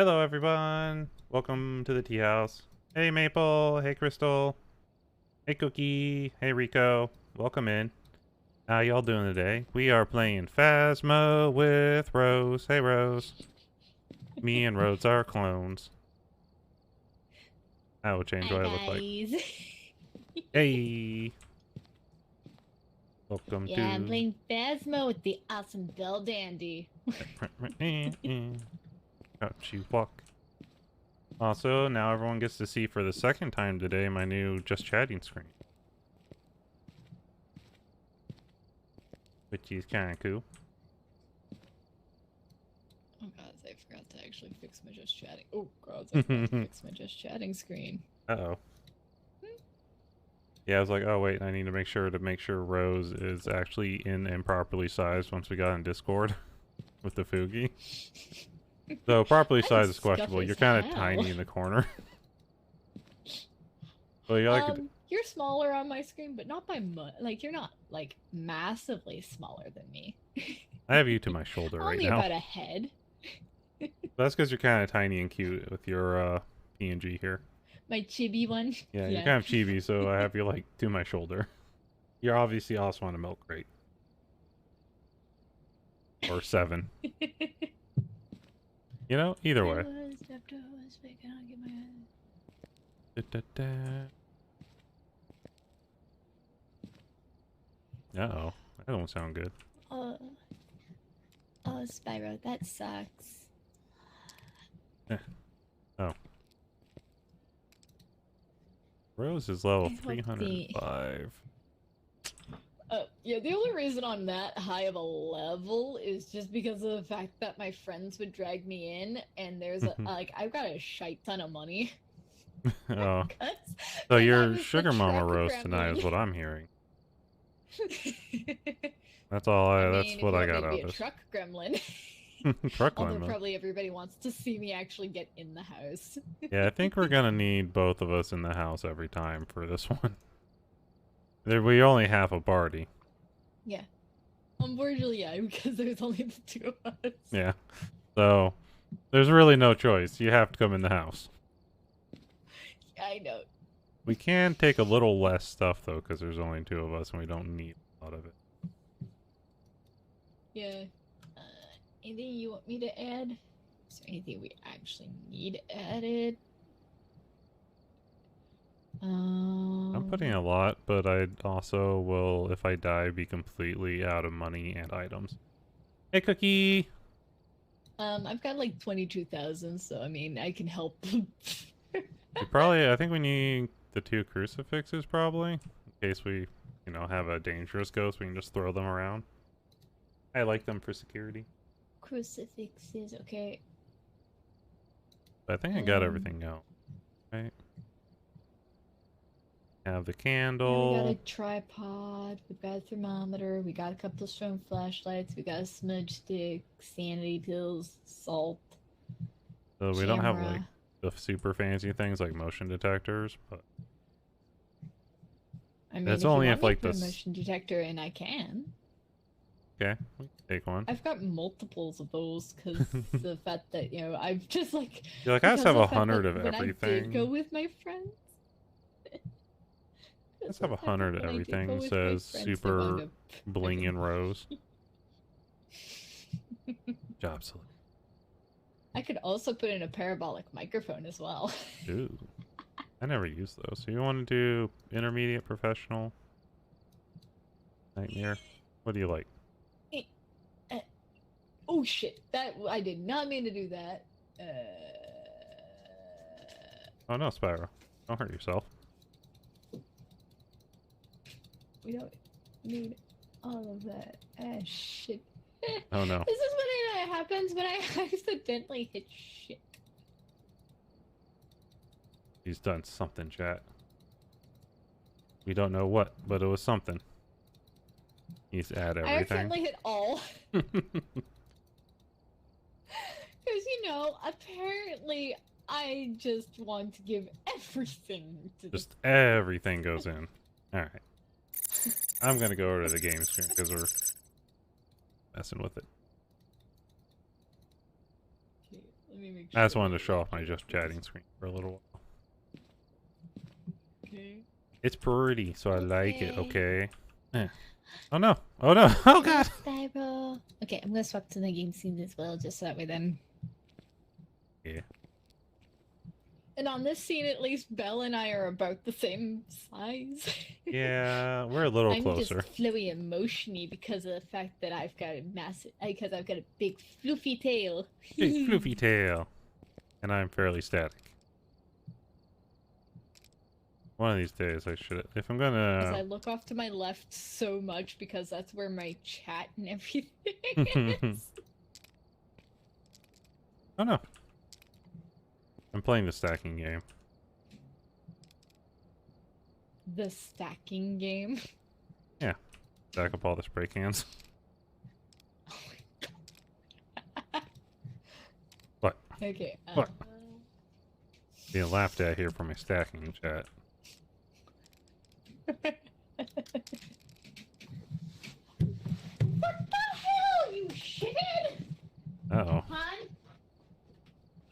Hello, everyone. Welcome to the tea house. Hey, Maple. Hey, Crystal. Hey, Cookie. Hey, Rico. Welcome in. How y'all doing today? We are playing Phasmo with Rose. Hey, Rose. Me and Rose are clones. How change Hi what I look like. guys. Hey. Welcome Yeah, I'm to... playing Phasmo with the awesome Bell Dandy. Out you walk. Also, now everyone gets to see for the second time today my new just chatting screen. Which is kind of cool. Oh god, I forgot to actually fix my just chatting. Oh god, I forgot to fix my just chatting screen. Uh-oh. Yeah, I was like, oh wait, I need to make sure Rose is actually in and properly sized once we got in Discord with the Fugi. So properly I'm sized is scuffed questionable. You're as kind of hell. tiny in the corner. Well, you're like, You're smaller on my screen, but not by much. Like, you're not, like, massively smaller than me. I have you to my shoulder right Only now. about a head. That's because you're kind of tiny and cute with your PNG here. My chibi one. Yeah, you're Yeah. kind of chibi, so I have you like to my shoulder. You're obviously also on a milk crate. Or 7. You know, either way. Da, da, da. Uh-oh. That don't sound good. Oh, oh, Spyro, that sucks. Oh. Rose is level I hope the 305. yeah, the only reason I'm that high of a level is just because of the fact that my friends would drag me in, and there's a like I've got a shite ton of money. Oh. Cause, So 'cause I you're was the Sugar Mama truck roast tonight is gremlin. what I'm hearing. That's I that's mean, if what you I want me got to out be of a this. truck gremlin. Truck Although lemon. probably everybody wants to see me actually get in the house. Yeah, I think we're gonna need both of us in the house every time for this one. We only have a party. Yeah. Unfortunately, yeah, because there's only the two of us. Yeah. So, there's really no choice. You have to come in the house. I know. We can take a little less stuff, though, because there's only 2 of us and we don't need a lot of it. Yeah. Uh, Anything you want me to add? Is there anything we actually need added? I'm putting a lot, but I also will, if I die, be completely out of money and items. Hey, Cookie! I've got like 22,000, so I mean, I can help. I think we need the 2 crucifixes, probably. In case we, have a dangerous ghost, we can just throw them around. I like them for security. Crucifixes, okay. But I think I got everything out. Right? Have the Yeah, we got a candle. tripod, we've got a thermometer, we got a couple of strong flashlights, we got a smudge stick, sanity pills, salt, So we don't have, like, camera. the super fancy things like motion detectors, but... I mean, It's if you only want if, me to like, put a this... motion detector in, I can. Okay, we can take one. I've got multiples of those because the fact that I've just like You're like, I just because have of the fact 100 that of when I did go everything. with my friends, Let's because have the fact 100 that of when I did go everything, with my says friends, they wound super up bling and rose. Job select. I could also put in a parabolic microphone as well. Ooh. I never use those. So you want to do intermediate, professional, nightmare? What do you like? Oh shit! That I did not mean to do that. Oh no, Spyro. Don't hurt yourself. We don't need all of that. Ah, shit. Oh no. This is what happens when I accidentally hit shit. He's done something, chat. We don't know what, but it was something. He's add I everything. accidentally hit all. Because, apparently I just want to give everything to Just everything goes in. Alright. I'm gonna go over to the game screen because we're messing with it. Okay, let Let me make I just sure. wanted to show off my just chatting screen for a little while. Okay. It's pretty, so I like it, Okay. okay? Eh. Oh no. Oh no. Oh god. Spiral. Okay, I'm gonna swap to the game scene as well, just so that way then. Yeah. And on this scene, at least Belle and I are about the same size. Yeah, we're a little I'm closer. just flowy emotiony because of the fact that I've got a massive, because I've got a big fluffy tail. Big floofy tail. And I'm fairly static. One of these days I should, if I'm As gonna... I look off to my left so much because that's where my chat and everything is. Oh no. I'm playing the stacking game. The stacking game. Yeah. Stack up all the spray cans. What? Okay. What? Being laughed at here for my stacking chat. What the hell, you shithead? Uh-oh. Hon?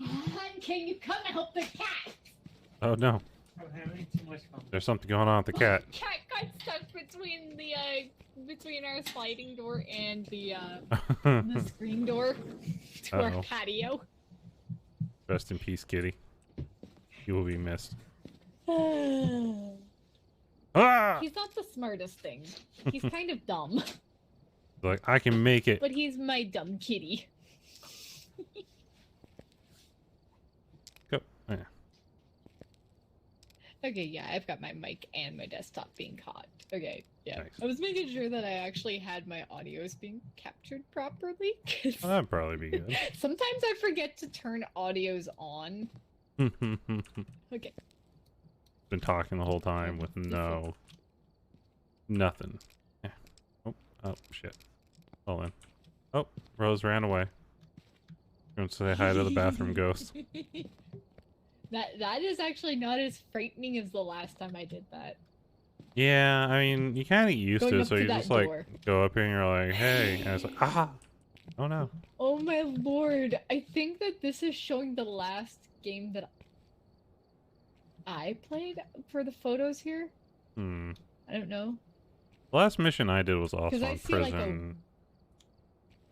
Hon, can you come help the cat? Oh no. I'm having too much fun. There's something going on with the cat. Cat got stuck between the between our sliding door and the screen door to our Uh-oh. patio. Rest in peace, kitty. You will be missed. Ah! He's not the smartest thing. He's kind of dumb. Like, I can make it. But he's my dumb kitty. Go. Yeah. Okay, yeah, I've got my mic and my desktop being caught. Okay, yeah. Nice. I was making sure that I actually had my audios being captured properly. 'Cause Well, that'd probably be good. sometimes I forget to turn audios on. Okay. Been talking the whole time with nothing. Yeah. Oh shit. Hold on. Oh, Rose ran away. Going to say hi to the bathroom ghost. That is actually not as frightening as the last time I did that. Yeah, I mean, you kind of used Going to it, up so to you that just like door. go up here and you're like, hey, and it's like, ah, oh no. Oh my lord, I think that this is showing the last game that I played for the photos here. Hmm. I don't know. The last mission I did was also 'Cause I in see, like, prison.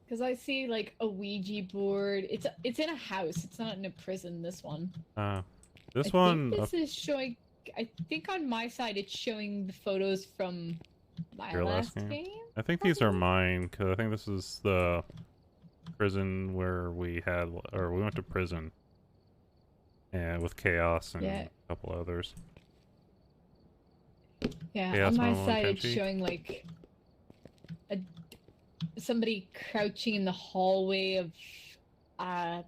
Because I see like a Ouija board. It's in a house. It's not in a prison. This one. This I one, think this is showing. I think on my side it's showing the photos from my Your last last game? game. I think these are probably? mine, because I think this is the prison where we had, or we went to prison. And with Chaos and Yeah. a couple others. Yeah, Chaos on my 101 side it's Kenshi? showing like somebody crouching in the hallway of. Oh,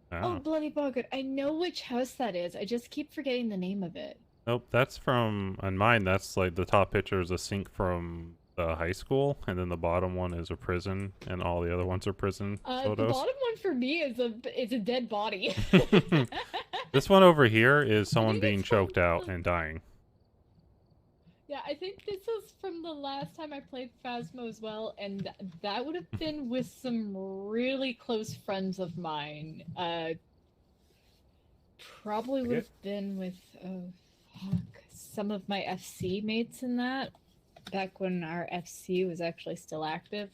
Oh. bloody bugger! I know which house that is. I just keep forgetting the name of it. Nope, that's from, on mine, that's like the top picture is a sink from the high school, and then the bottom one is a prison, and all the other ones are prison The photos. bottom one for me is a dead body. This one over here is someone think being it's from choked out the- and dying. Yeah, I think this is from the last time I played Phasmo as well, and that would have been with some really close friends of mine. Probably would have been with some of my FC mates in that, back when our FC was actually still active.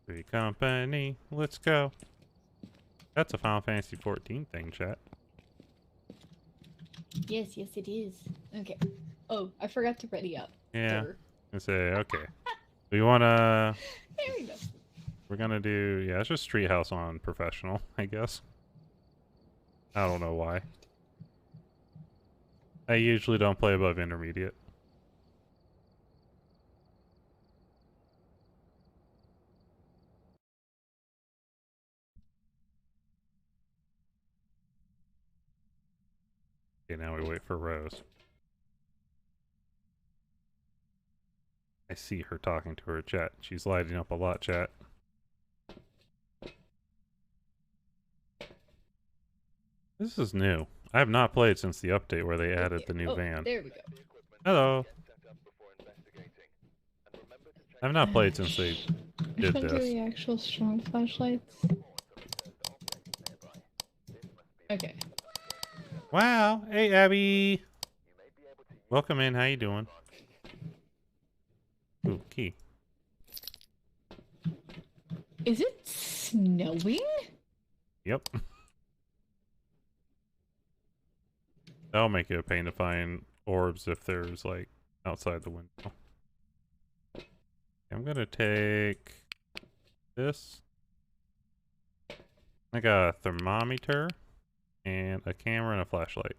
Free company, let's go. That's a Final Fantasy 14 thing, chat. Yes, yes, it is. Okay. Oh, I forgot to ready up. Yeah. Durr. I say, okay. We wanna... There we go. We're gonna do... Yeah, it's just Treehouse on Professional, I guess. I don't know why. I usually don't play above Intermediate. Okay, now we wait for Rose. I see her talking to her chat. She's lighting up a lot, chat. This is new. I have not played since the update where they added the new van. There we go. Hello. I've not played since they Which did ones are this. the actual strong flashlights? Okay. Wow. Hey, Abby. Welcome in. How you doing? Ooh, key. Is it snowing? Yep. That'll make it a pain to find orbs if there's, like, outside the window. I'm gonna take this. I got a thermometer and a camera and a flashlight.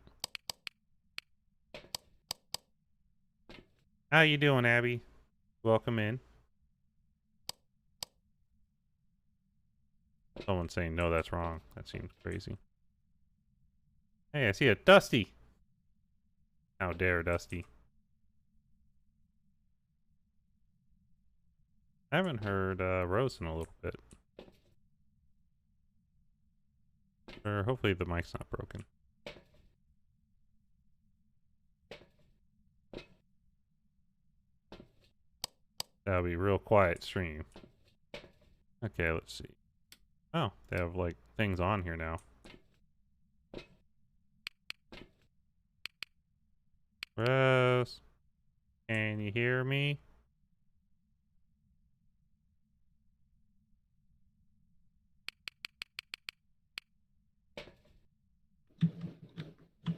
How you doing, Abby? Welcome in. Someone's saying, no, that's wrong. That seems crazy. Hey, I see a Dusty. How dare, Dusty. I haven't heard Rose in a little bit. Or hopefully the mic's not broken. That'll be a real quiet stream. Okay, let's see. Oh, they have, like, things on here now. Rose, can you hear me?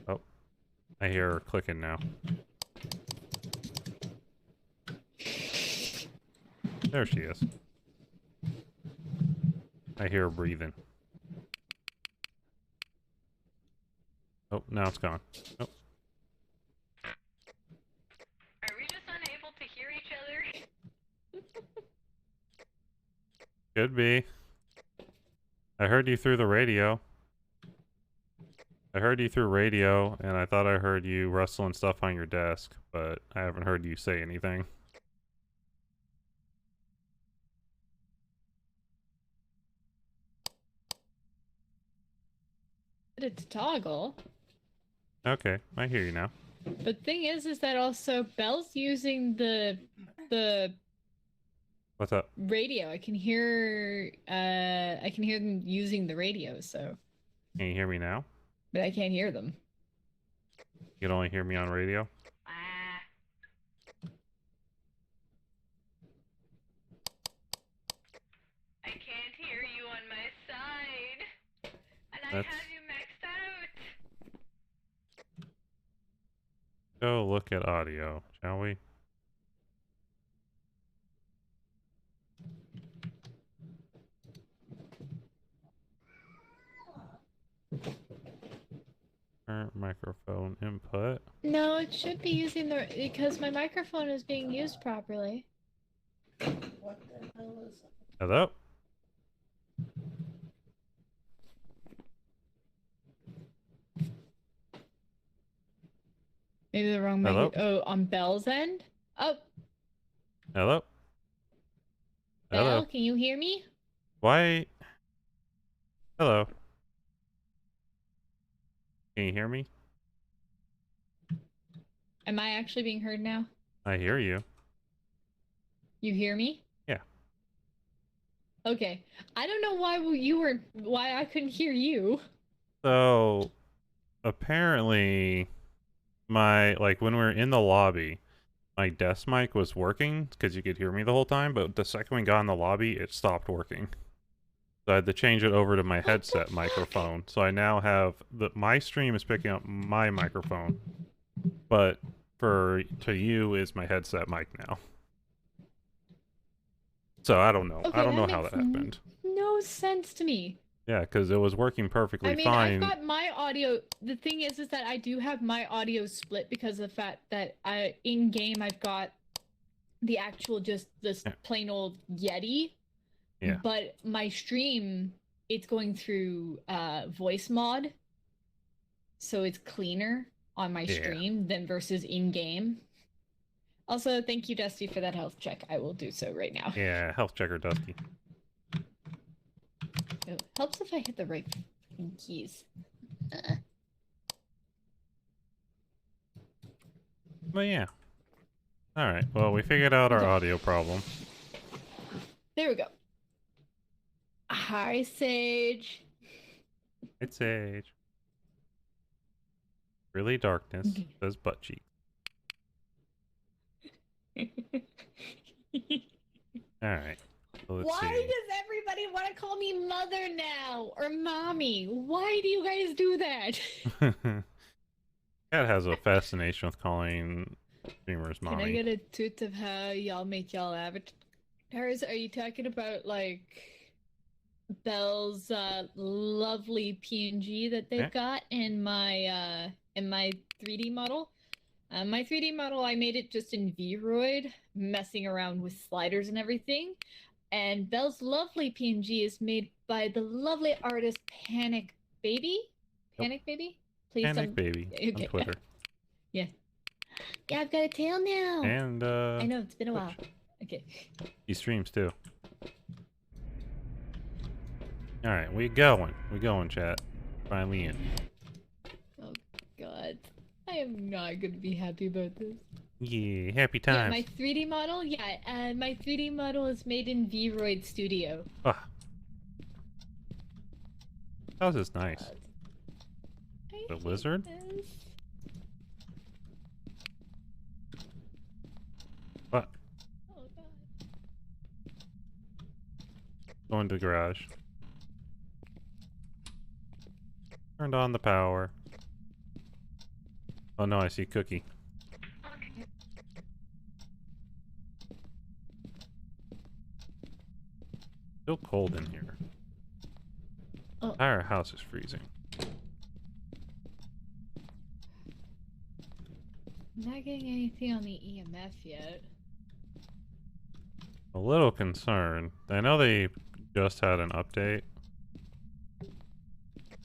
Oh, I hear her clicking now. There she is. I hear her breathing. Oh, now it's gone. Oh. Are we just unable to hear each other? Could be. I heard you through the radio. I heard you through radio, and I thought I heard you rustling stuff on your desk, but I haven't heard you say anything. It's toggle. Okay, I hear you now. But the thing is that also Belle's using the What's up? radio. I can hear them using the radio, so Can you hear me now? but I can't hear them. You can only hear me on radio? I can't hear you on my side. And I That's... have you maxed out. Go look at audio, shall we? Current microphone input. No, it should be using the because my microphone is being used properly. What the hell is that? Hello? Maybe the wrong Hello? mic. Oh, on Belle's end? Oh, Hello? Belle, Hello? can you hear me? Why? Hello? Can you hear me? Am I actually being heard now? I hear you. You hear me? Yeah. Okay. I don't know why I couldn't hear you. So, apparently, like, when we were in the lobby, my desk mic was working, because you could hear me the whole time, but the second we got in the lobby, it stopped working. So I had to change it over to my headset microphone. So I now have, my stream is picking up my microphone, but to you is my headset mic now. So I don't know. Okay, I don't know that how that makes happened. No sense to me. Yeah, because it was working perfectly I mean, fine. I've got my audio. The thing is that I do have my audio split because of the fact that in game I've got the actual just this plain old Yeti. Yeah. But my stream, it's going through voice mod, so it's cleaner on my stream than versus in game. Also, thank you, Dusty, for that health check. I will do so right now. Yeah, health checker Dusty. It helps if I hit the right keys. But yeah. Alright, well, we figured out our audio problem. There we go. Hi, Sage. It's Sage. Really darkness says butt cheek. Alright. So let's Why see. does everybody want to call me mother now or mommy? Why do you guys do that? Cat has a fascination with calling streamers Can I mommy. get a toot of how y'all make y'all avatars? Are you talking about like Belle's lovely PNG that they've got in my 3D model? My 3D model, I made it just in Vroid, messing around with sliders and everything. And Belle's lovely PNG is made by the lovely artist Panic Baby. Panic Baby? Please Panic Baby on Twitter. Yeah. Yeah, I've got a tail now. And I know, it's been a while. Twitch. Okay. He streams too. Alright, we going. We going, chat. Finally in. Oh, God. I am not going to be happy about this. Yeah, happy Yeah, times. my 3D model, my 3D model is made in Vroid Studio. Ah. That was just nice. The lizard? This. What? Oh, God. Going to the garage. Turned on the power. Oh no, I see Cookie. Still cold in here. Oh. Our house is freezing. I'm not getting anything on the EMF yet. A little concerned. I know they just had an update.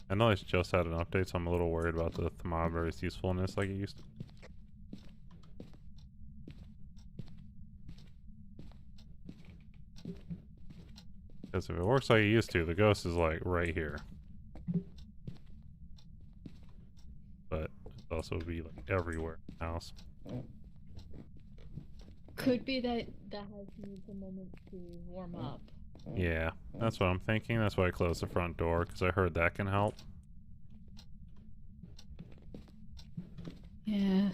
I know they just had an update, so I'm a little worried about the thermometer's usefulness like it used to. Because if it works like it used to, the ghost is like right here. But it'd also be like everywhere in the house. Could be that the house needs a moment to warm up. Yeah, that's what I'm thinking. That's why I closed the front door, because I heard that can help. Yeah.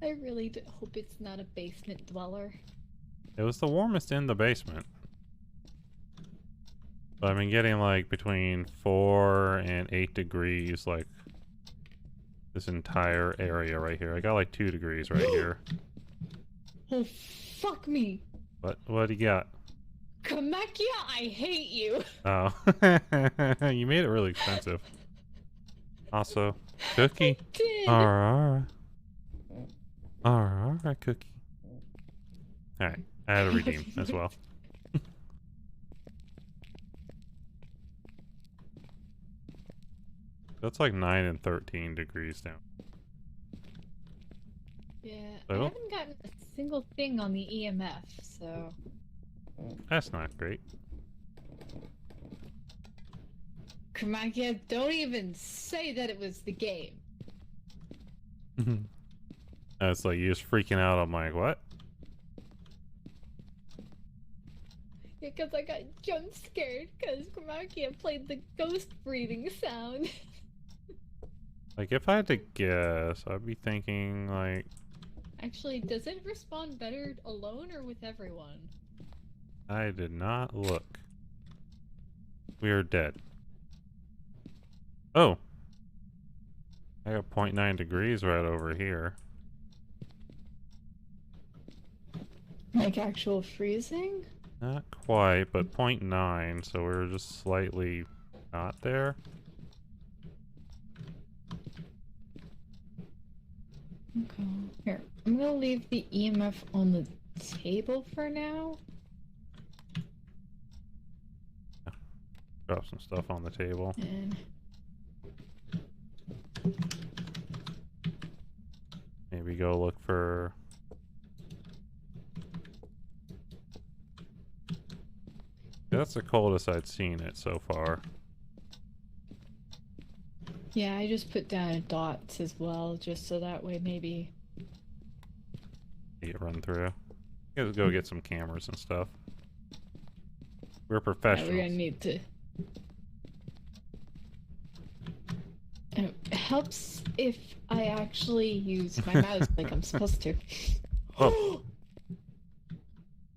I really hope it's not a basement dweller. It was the warmest in the basement. But I've been getting like between 4 and 8 degrees, like this entire area right here. I got like 2 degrees right here. Oh, fuck me. What do you got? Kamakia, I hate you. Oh. You made it really expensive. Also, Cookie. I did. Alright, Cookie. Alright, I had to redeem as well. That's like 9 and 13 degrees down. Yeah, I I don't- haven't gotten a single thing on the EMF, so... That's not great. Kamakia, don't even say that it was the game. It's like you're just freaking out. I'm like, what? Because I got jump scared because Kamakia played the ghost breathing sound. Like, if I had to guess, I'd be thinking, like... Actually, does it respond better alone or with everyone? I did not look. We are dead. Oh! I got 0.9 degrees right over here. Like actual freezing? Not quite, but 0.9, so we're just slightly not there. Okay. Here, I'm gonna leave the EMF on the table for now. Drop some stuff on the table. And Maybe go look for... That's the coldest I'd seen it so far. yeah, I just put down dots as well, just so that way maybe. You run through. Gotta go get some cameras and stuff. We're Yeah, professionals. we're gonna need to. It helps if I actually use my mouse like I'm supposed to. Oh.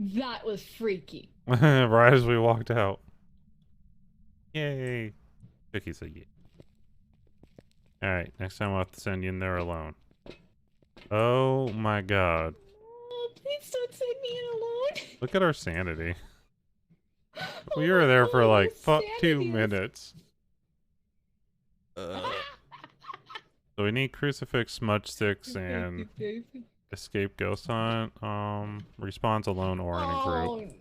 That was freaky. Right as we walked out. Yay. Cookie said yeah. Alright, next time I'll have to send you in there alone. Oh my god. Oh, please don't send me in alone. Look at our sanity. Oh We were my there for God, like our 2 sanity is- minutes. So we need crucifix, smudge sticks, and escape ghost hunt. Respawns alone or in a group.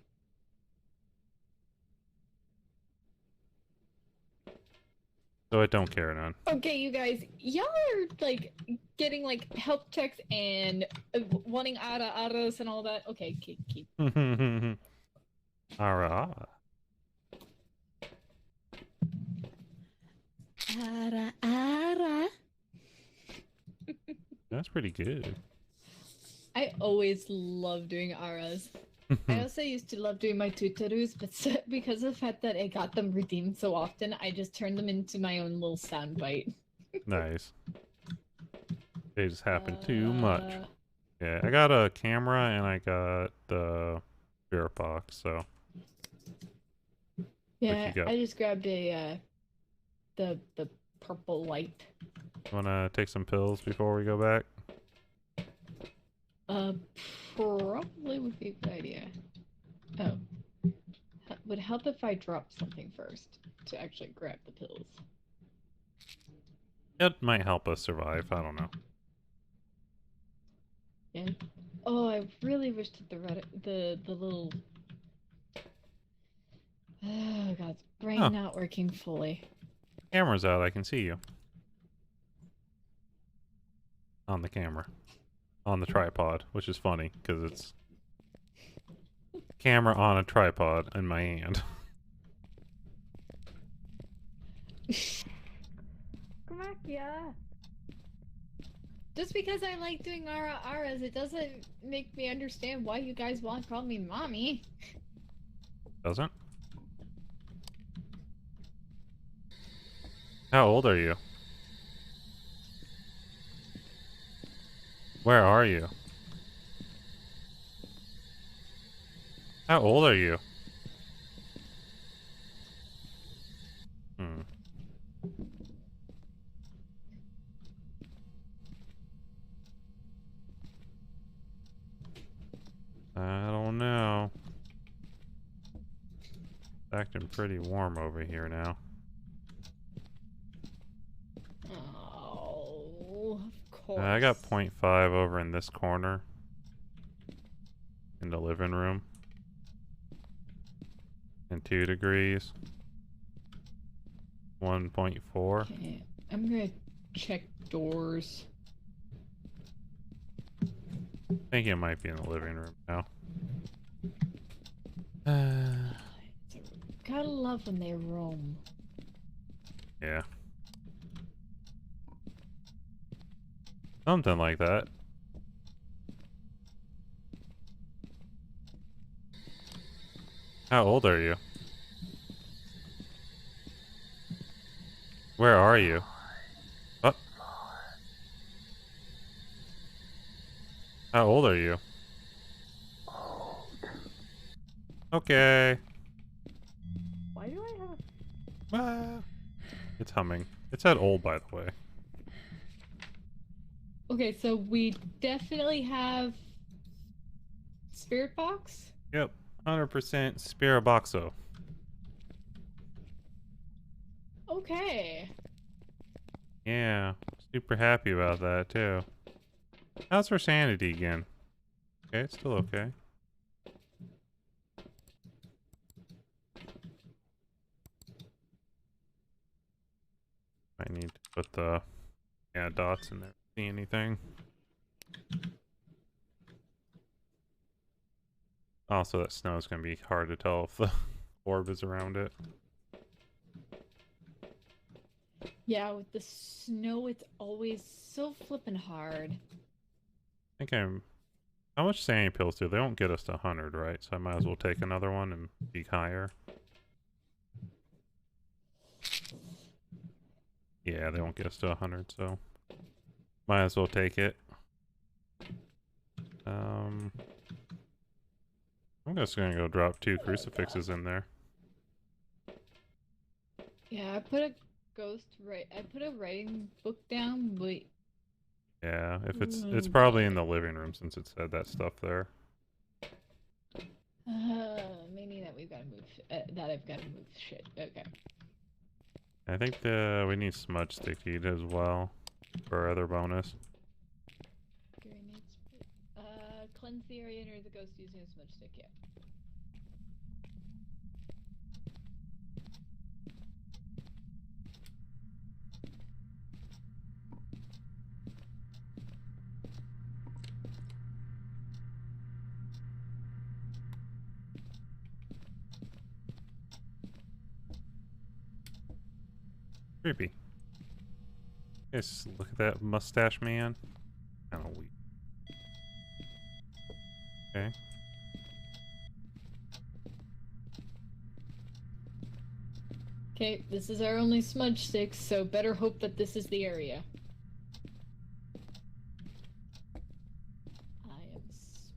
So I don't care none. Okay, you guys, y'all are like getting like health checks and wanting aras and all that. Okay, keep. Alright. Ara. That's pretty good. I always love doing aras. I also used to love doing my tutorus, but because of the fact that I got them redeemed so often, I just turned them into my own little soundbite. Nice. They just happen too much. Yeah, I got a camera and I got the spirit box, so. Yeah, got? I just grabbed a the purple light. Wanna take some pills before we go back? Probably would be a good idea. Oh, would help if I dropped something first to actually grab the pills. It might help us survive, I don't know. Yeah. Oh, I really wish that the little. Oh God, brain Oh. not working fully. Camera's out, I can see you. On the camera. On the tripod, which is funny, because it's camera on a tripod in my hand. Come back, yeah. Just because I like doing aras, it doesn't make me understand why you guys want to call me mommy. Doesn't? How old are you? Where are you? How old are you? I don't know. It's acting pretty warm over here now. Oh, of course. I got 0.5 over in this corner. In the living room. And 2 degrees. 1.4. Okay, I'm gonna check doors. I think it might be in the living room now. Gotta love when they roam. Yeah. Something like that. How old are you? Where are you? What? How old are you? Okay. Why do I have Ah. It's humming. It said old, by the way. Okay, so we definitely have spirit box. Yep. 100% Spiraboxo. Okay. Yeah. Super happy about that, too. How's her sanity again? Okay, it's still okay. I need to put the dots in there. See anything? Also, that snow is going to be hard to tell if the orb is around it. Yeah, with the snow, it's always so flippin' hard. I think How much sanity pills do they don't get us to 100, right? So I might as well take another one and be higher. Yeah, they won't get us to 100, so might as well take it. I'm just gonna go drop 2 crucifixes in there. Yeah, I put a I put a writing book down, but Yeah, if it's probably in the living room since it said that stuff there. meaning that we've got to move. That I've got to move shit. Okay. I think we need smudge sticky as well for our other bonus. Cleanse the area near the ghost using a smudge stick. Yeah. Creepy. Yes, look at that mustache man. Kind of weak. Okay. Okay, this is our only smudge stick, so better hope that this is the area. I am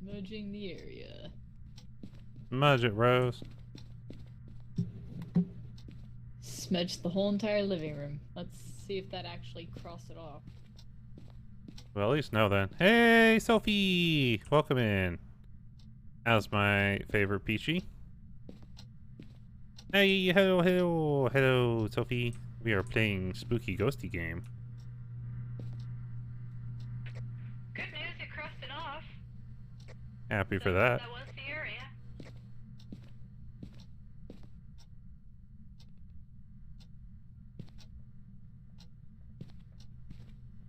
smudging the area. Smudge it, Rose. Smudge the whole entire living room. Let's see if that actually crossed it off. Well, at least know then. Hey, Sophie! Welcome in. How's my favorite Peachy? Hey, hello, Sophie. We are playing Spooky Ghosty game. Good news, you crossed it off. Happy for that. That was the area.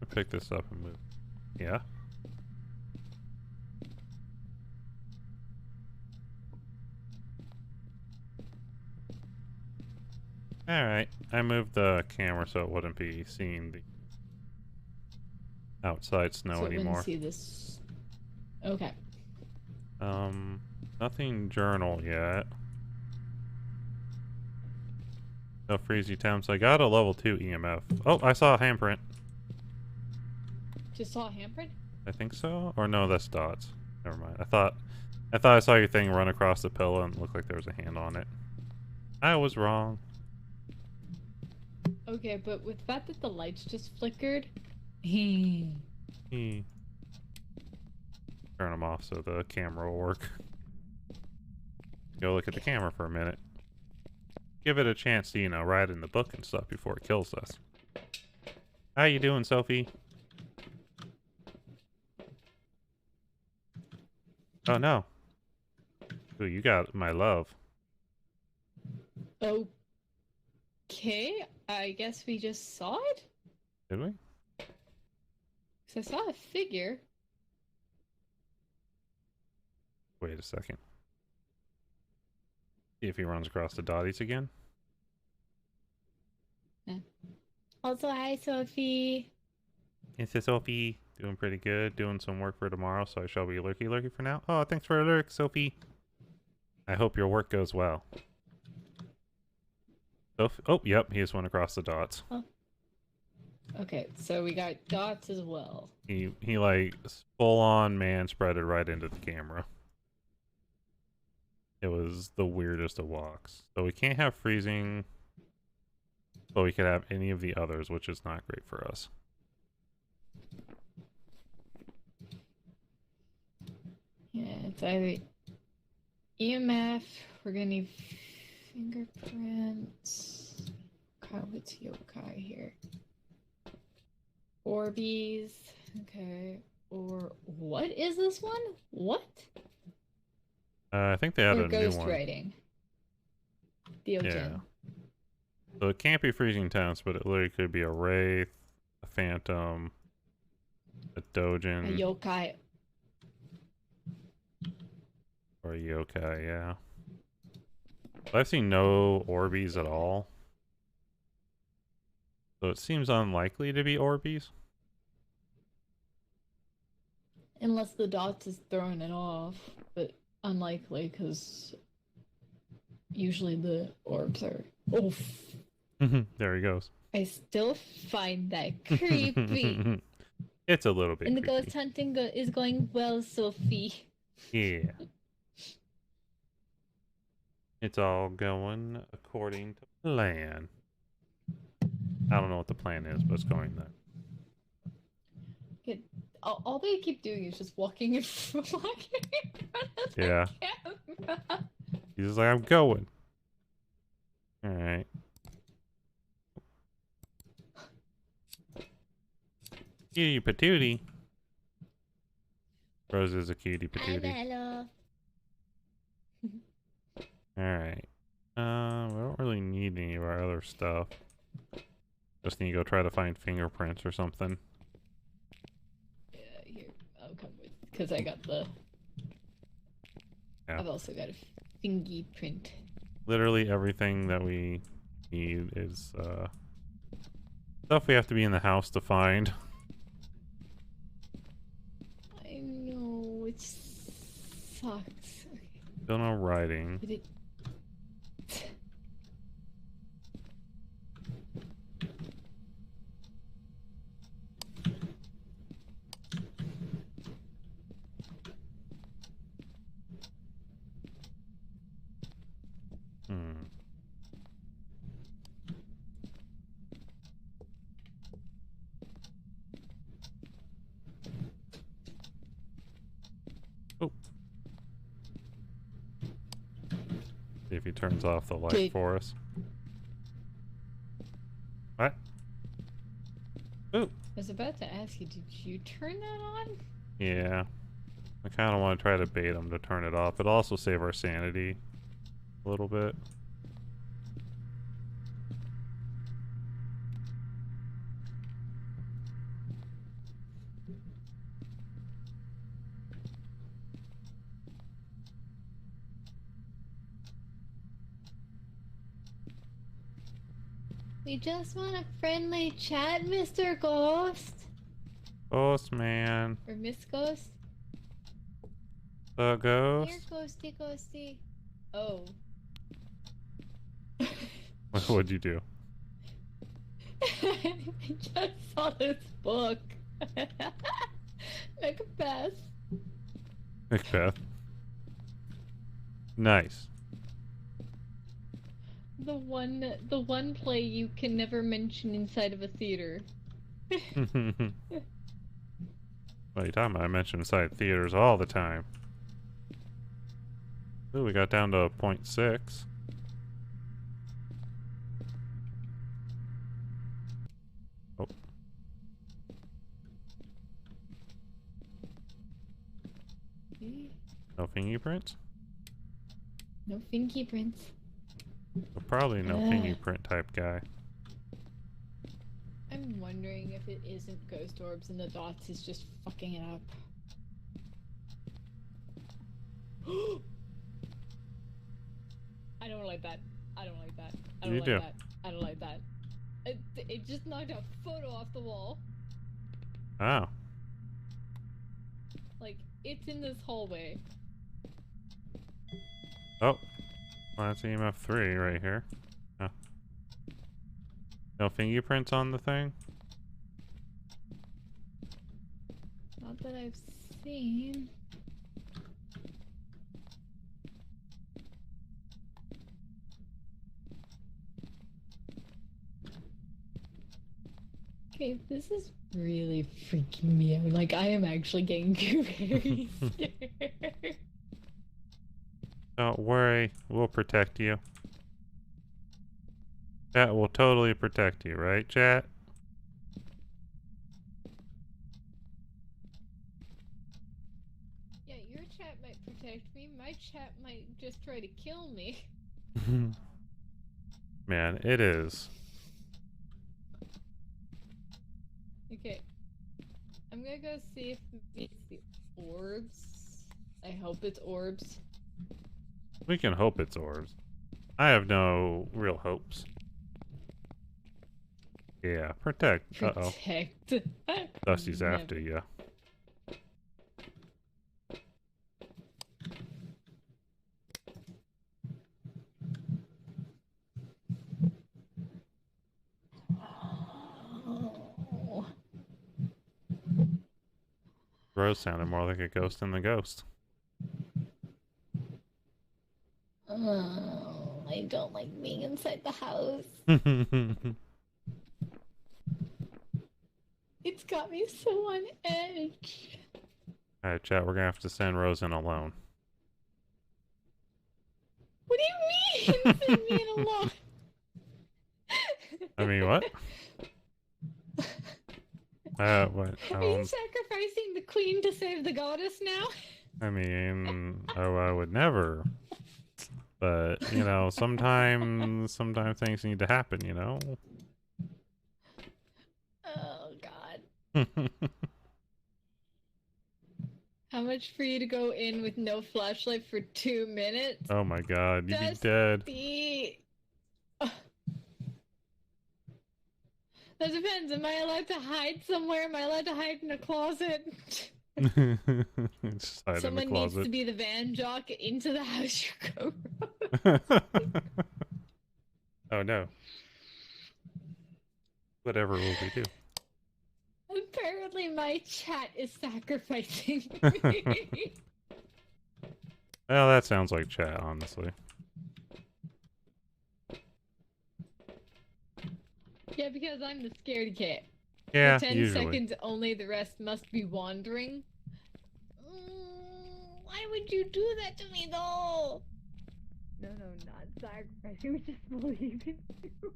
I'll pick this up and move. Yeah. Alright, I moved the camera so it wouldn't be seeing the outside snow so anymore. See this. Okay. Nothing journal yet. No freezy temps. I got a level 2 EMF. Oh, I saw a handprint. Just saw a handprint? I think so. Or no, that's dots. Never mind. I thought I saw your thing run across the pillow and it looked like there was a hand on it. I was wrong. Okay, but with the fact that the lights just flickered, Turn them off so the camera will work. Go look at the camera for a minute. Give it a chance to, you know, write in the book and stuff before it kills us. How you doing, Sophie? Oh no. Ooh, you got my love. okay, I guess we just saw it? Did we? Because I saw a figure. Wait a second. See if he runs across the dotties again. Also, hi, Sophie. It's Sophie. Doing pretty good. Doing some work for tomorrow, so I shall be lurky for now. Oh, thanks for a lurk, Sophie. I hope your work goes well. Oh, yep, he just went across the dots. Oh. Okay, so we got dots as well. He like full on man spreaded right into the camera. It was the weirdest of walks. So we can't have freezing, but we could have any of the others, which is not great for us. Yeah, it's either EMF, we're gonna need fingerprints. God, what's yokai here? Orbeez. Okay. Or what is this one? What? I think they had or a new ghost one. writing. Theogen. Yeah. So it can't be freezing temps, but it literally could be a wraith, a phantom, a dojin, A yokai. or a yokai. Yeah. I've seen no Orbeez at all, so it seems unlikely to be Orbeez. Unless the dots is throwing it off, but unlikely because usually the orbs are. Oof. There he goes. I still find that creepy. It's a little bit And the creepy. ghost hunting is going well, Sophie. Yeah. It's all going according to plan. I don't know what the plan is, but it's going there. All they keep doing is just walking in front of Yeah. the camera. He's just like, I'm going. Alright. Cutie patootie. Rose is a cutie patootie. Hello. Alright. We don't really need any of our other stuff. Just need to go try to find fingerprints or something. Yeah, here, I'll come with, because I got the. Yeah. I've also got a fingy print. Literally everything that we need is stuff we have to be in the house to find. I know, it sucks. Okay. Still no writing. Did it... Hmm. Oh. See if he turns off the light Okay. for us. What? Ooh. I was about to ask you, did you turn that on? Yeah. I kind of want to try to bait him to turn it off. It'll also save our sanity a little bit. We just want a friendly chat, Mr. Ghost. Ghost man. Or Miss Ghost. The Here, ghost? Ghosty, Ghosty. Oh. What'd you do? I just saw this book. Macbeth. Macbeth. Nice. The one play you can never mention inside of a theater. What are you talking about? I mention inside theaters all the time. Ooh, we got down to 0.6. Oh. No fingerprints? No fingerprints. Well, probably no fingerprint type guy. I'm wondering if it isn't ghost orbs and the dots is just fucking it up. I don't like that. I don't like that. I don't You like do. that. I don't like that. It just knocked a photo off the wall. Oh. Like, it's in this hallway. Oh. Well, that's EMF 3 right here. Oh. No fingerprints on the thing? Not that I've seen. Okay, this is really freaking me out. Like, I am actually getting very scared. Don't worry, we'll protect you. Chat will totally protect you, right, chat? Yeah, your chat might protect me. My chat might just try to kill me. Man, it is. Okay. I'm gonna go see if it's the orbs. I hope it's orbs. We can hope it's orbs. I have no real hopes. Yeah, protect. Uh-oh. Protect. Dusty's Never. after you. Rose sounded more like a ghost than the ghost. Oh, I don't like being inside the house. It's got me so on edge. Alright, chat, we're gonna have to send Rose in alone. What do you mean? Send me in alone. I mean, what? What? Are you sacrificing the queen to save the goddess now? I mean, oh, I would never. But, you know, sometimes things need to happen, you know? Oh, God. How much for you to go in with no flashlight for 2 minutes? Oh my god, you'd be Just dead. That depends. Am I allowed to hide somewhere? Am I allowed to hide in a closet? Just hide in the Someone needs closet. to be the van jock into the house you go. Oh no. Whatever will we do? Apparently my chat is sacrificing me. Well, that sounds like chat, honestly. Yeah, because I'm the scaredy cat. Yeah, For 10 usually. seconds only, the rest must be wandering. Why would you do that to me, though? No, not sacrificing. We just believe in you.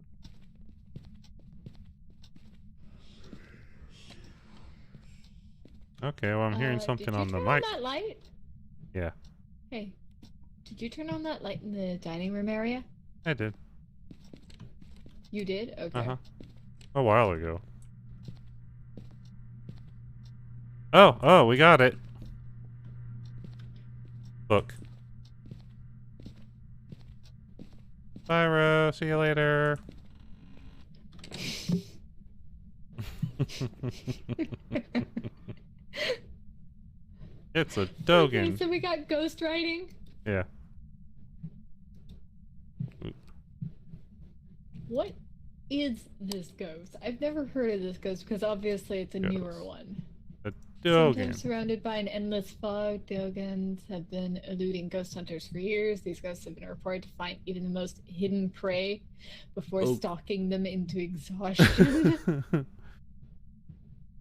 Okay, well, I'm hearing something on the mic. Did you turn on that light? Yeah, Hey, did you turn on that light in the dining room area? I did. You did? Okay. Uh-huh. A while ago. Oh, we got it. Book. Bye, Rose. See you later. It's a Dogan. Okay, so we got ghost writing. Yeah. What is this ghost? I've never heard of this ghost because obviously it's a newer one. A Dogan. Sometimes surrounded by an endless fog, Dogans have been eluding ghost hunters for years. These ghosts have been reported to find even the most hidden prey before stalking them into exhaustion.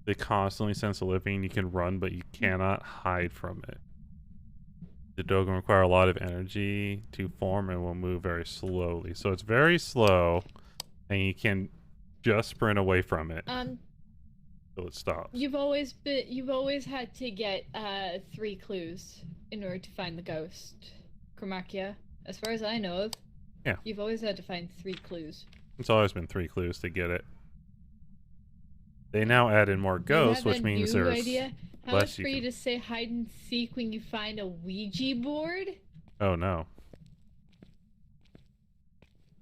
They constantly sense a living. You can run, but you cannot hide from it. The Dogan require a lot of energy to form and will move very slowly. So it's very slow, and you can just sprint away from it until it stops. You've always had to get 3 clues in order to find the ghost, Chromakia. As far as I know of. Yeah. You've always had to find 3 clues. It's always been 3 clues to get it. They now add in more ghosts, which means there's idea? How less much for you to say hide and seek when you find a Ouija board? Oh no.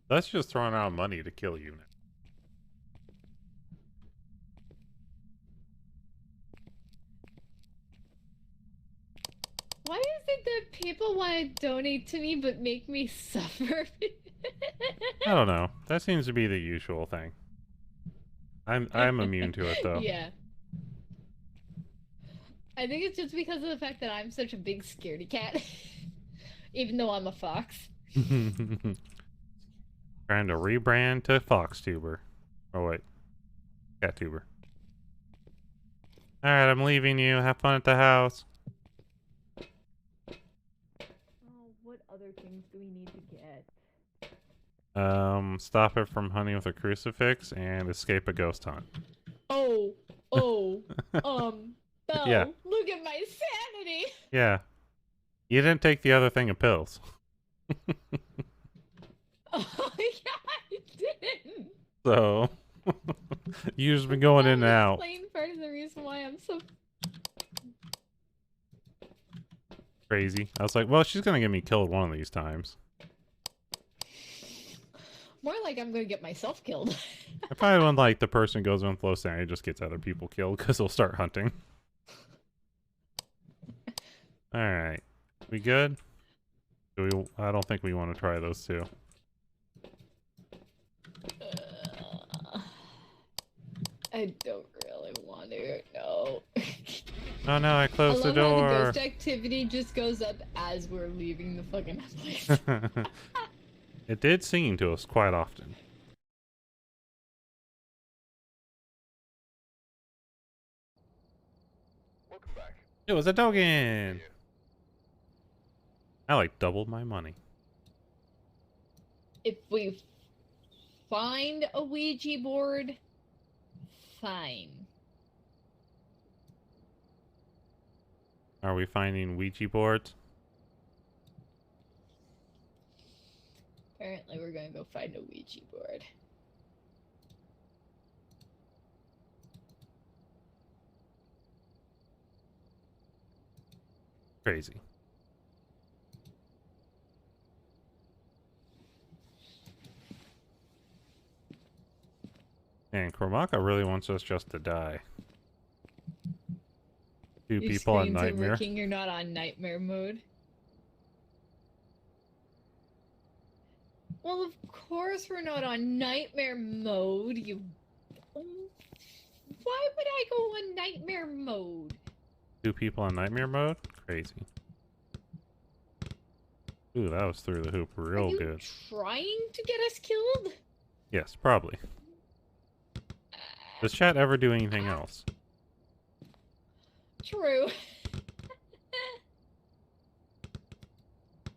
That's just throwing out money to kill you. Why is it that people want to donate to me but make me suffer? I don't know. That seems to be the usual thing. I'm immune to it though. Yeah. I think it's just because of the fact that I'm such a big scaredy cat. Even though I'm a fox. Trying to rebrand to FoxTuber. Oh wait. CatTuber. Alright, I'm leaving you. Have fun at the house. Oh, what other things do we need to get? Stop it from hunting with a crucifix and escape a ghost hunt. Belle, Yeah. look at my sanity! Yeah. You didn't take the other thing of pills. Oh, yeah, I didn't! So, you've just been going in and out. Explain part of the reason why I'm so... Crazy. I was like, well, she's gonna get me killed one of these times. More like I'm gonna get myself killed. I probably when like the person goes in flow sanity just gets other people killed because they'll start hunting. Alright. We good? I don't think we want to try those two. I don't really want to, no. Oh no, I I closed the love how the door. ghost activity just goes up as we're leaving the fucking place. It did sing to us quite often. Welcome back. It was a Dogen. I like doubled my money. If we find a Ouija board, fine. Are we finding Ouija boards? Apparently, we're gonna go find a Ouija board. Crazy. And Kormaka really wants us just to die. Two Your people on screens are Nightmare. working, you're not on nightmare mode. Well, of course we're not on nightmare mode, you... Why would I go on nightmare mode? Two people on Nightmare mode? Crazy. Ooh, that was through the hoop Are real you good. trying to get us killed? Yes, probably. Does chat ever do anything else? True.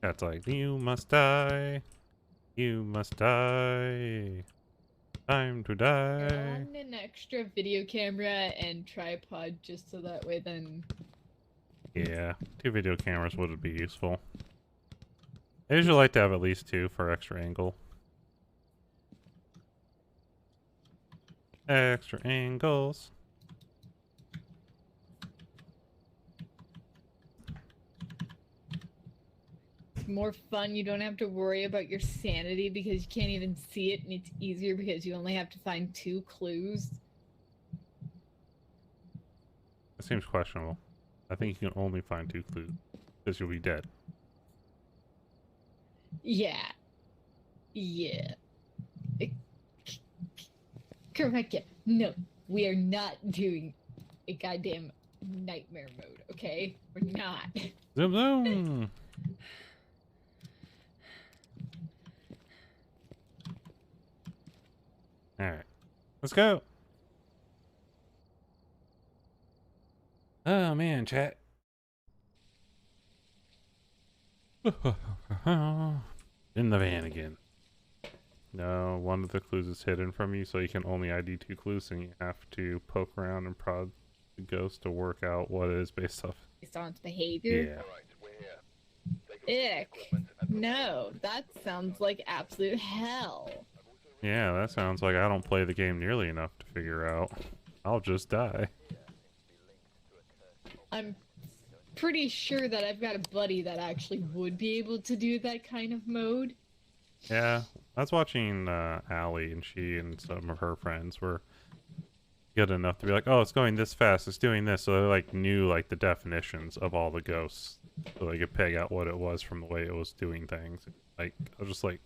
Chat's like, you must die. You must die. Time to I'll die. add an extra video camera and tripod just so that way then... Yeah, 2 video cameras would be useful. I usually like to have at least 2 for extra angle. Extra angles. More fun, you don't have to worry about your sanity because you can't even see it, and it's easier because you only have to find 2 clues. That seems questionable. I think you can only find 2 clues because you'll be dead. Yeah. Yeah. Correct. Yeah. No, we are not doing a goddamn nightmare mode, okay? We're not. Zoom zoom! Alright. Let's go! Oh man, chat. In the van again. No, one of the clues is hidden from you, so you can only ID 2 clues, and you have to poke around and prod the ghost to work out what it is based off. Based on its behavior? Yeah. Alright, we're here. Ick. No, that sounds like absolute hell. Yeah, that sounds like I don't play the game nearly enough to figure out. I'll just die. I'm pretty sure that I've got a buddy that actually would be able to do that kind of mode. Yeah, I was watching Allie, and she and some of her friends were good enough to be like, oh, it's going this fast, it's doing this, so they like knew like the definitions of all the ghosts, so they could peg out what it was from the way it was doing things. Like, I was just like,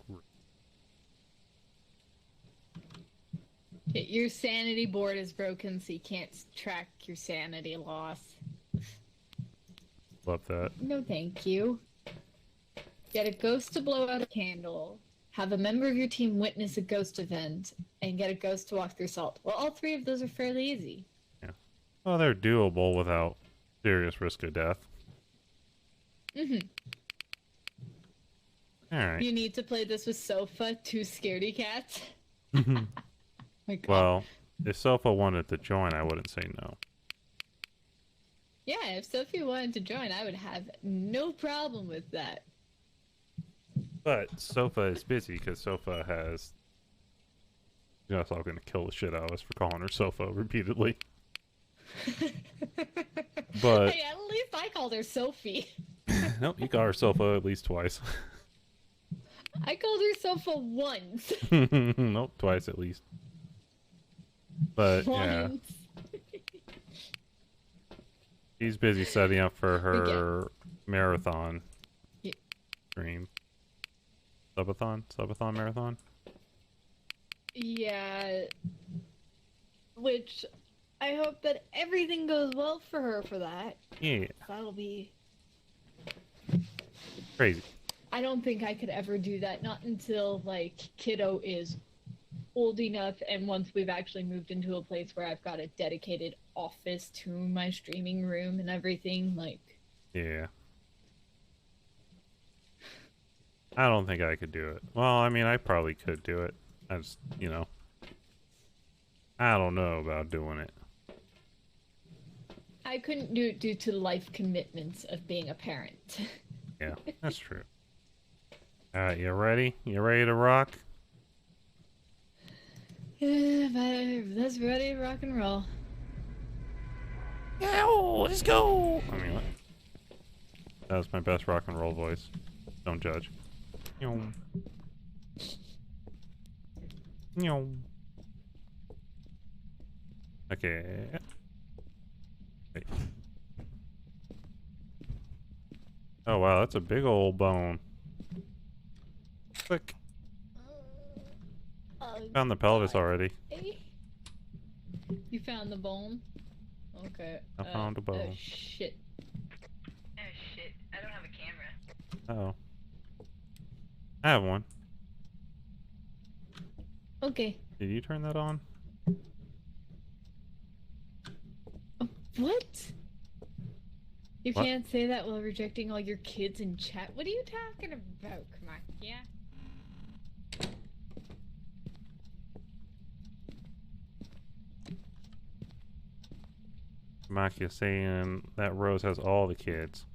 Your sanity board is broken, so you can't track your sanity loss. love that. No, thank you. Get a ghost to blow out a candle. Have a member of your team witness a ghost event, and get a ghost to walk through salt. Well, all 3 of those are fairly easy. Well, they're doable without serious risk of death. Mm-hmm. Alright. You need to play this with Sofa, 2 scaredy cats. My God. Well, if Sofa wanted to join, I wouldn't say no. Yeah, if Sophie wanted to join, I would have no problem with that. But Sofa is busy because Sofa has... You know, it's all gonna kill the shit out of us for calling her Sofa repeatedly. But... Hey, at least I called her Sophie. Nope, you call her Sofa at least twice. I called her Sofa once. Nope, twice at least. But, yeah. Once. She's busy setting up for her marathon Yeah. stream. Subathon? Subathon marathon? Yeah. Which I hope that everything goes well for her for that. Yeah, That'll be... crazy. I don't think I could ever do that. Not until, like, kiddo is old enough and once we've actually moved into a place where I've got a dedicated office to my streaming room and everything. Like... Yeah. I don't think I could do it. Well, I mean, I probably could do it. I just, you know, I don't know about doing it. I couldn't do it due to the life commitments of being a parent. Yeah, that's true. Alright, you ready? You ready to rock? Let's ready to rock and roll. Ow, let's go! I mean, what? That was my best rock and roll voice. Don't judge. Nyom. Nyom. Okay. Wait. Oh wow, that's a big old bone. Click. Found the pelvis already. You found the bone? Okay. I found a bone. Oh shit. Oh shit. I don't have a camera. Uh oh. I have one. Okay. Did you turn that on? What? You What? can't say that while rejecting all your kids in chat. What are you talking about? Come on, yeah. Makia saying that Rose has all the kids.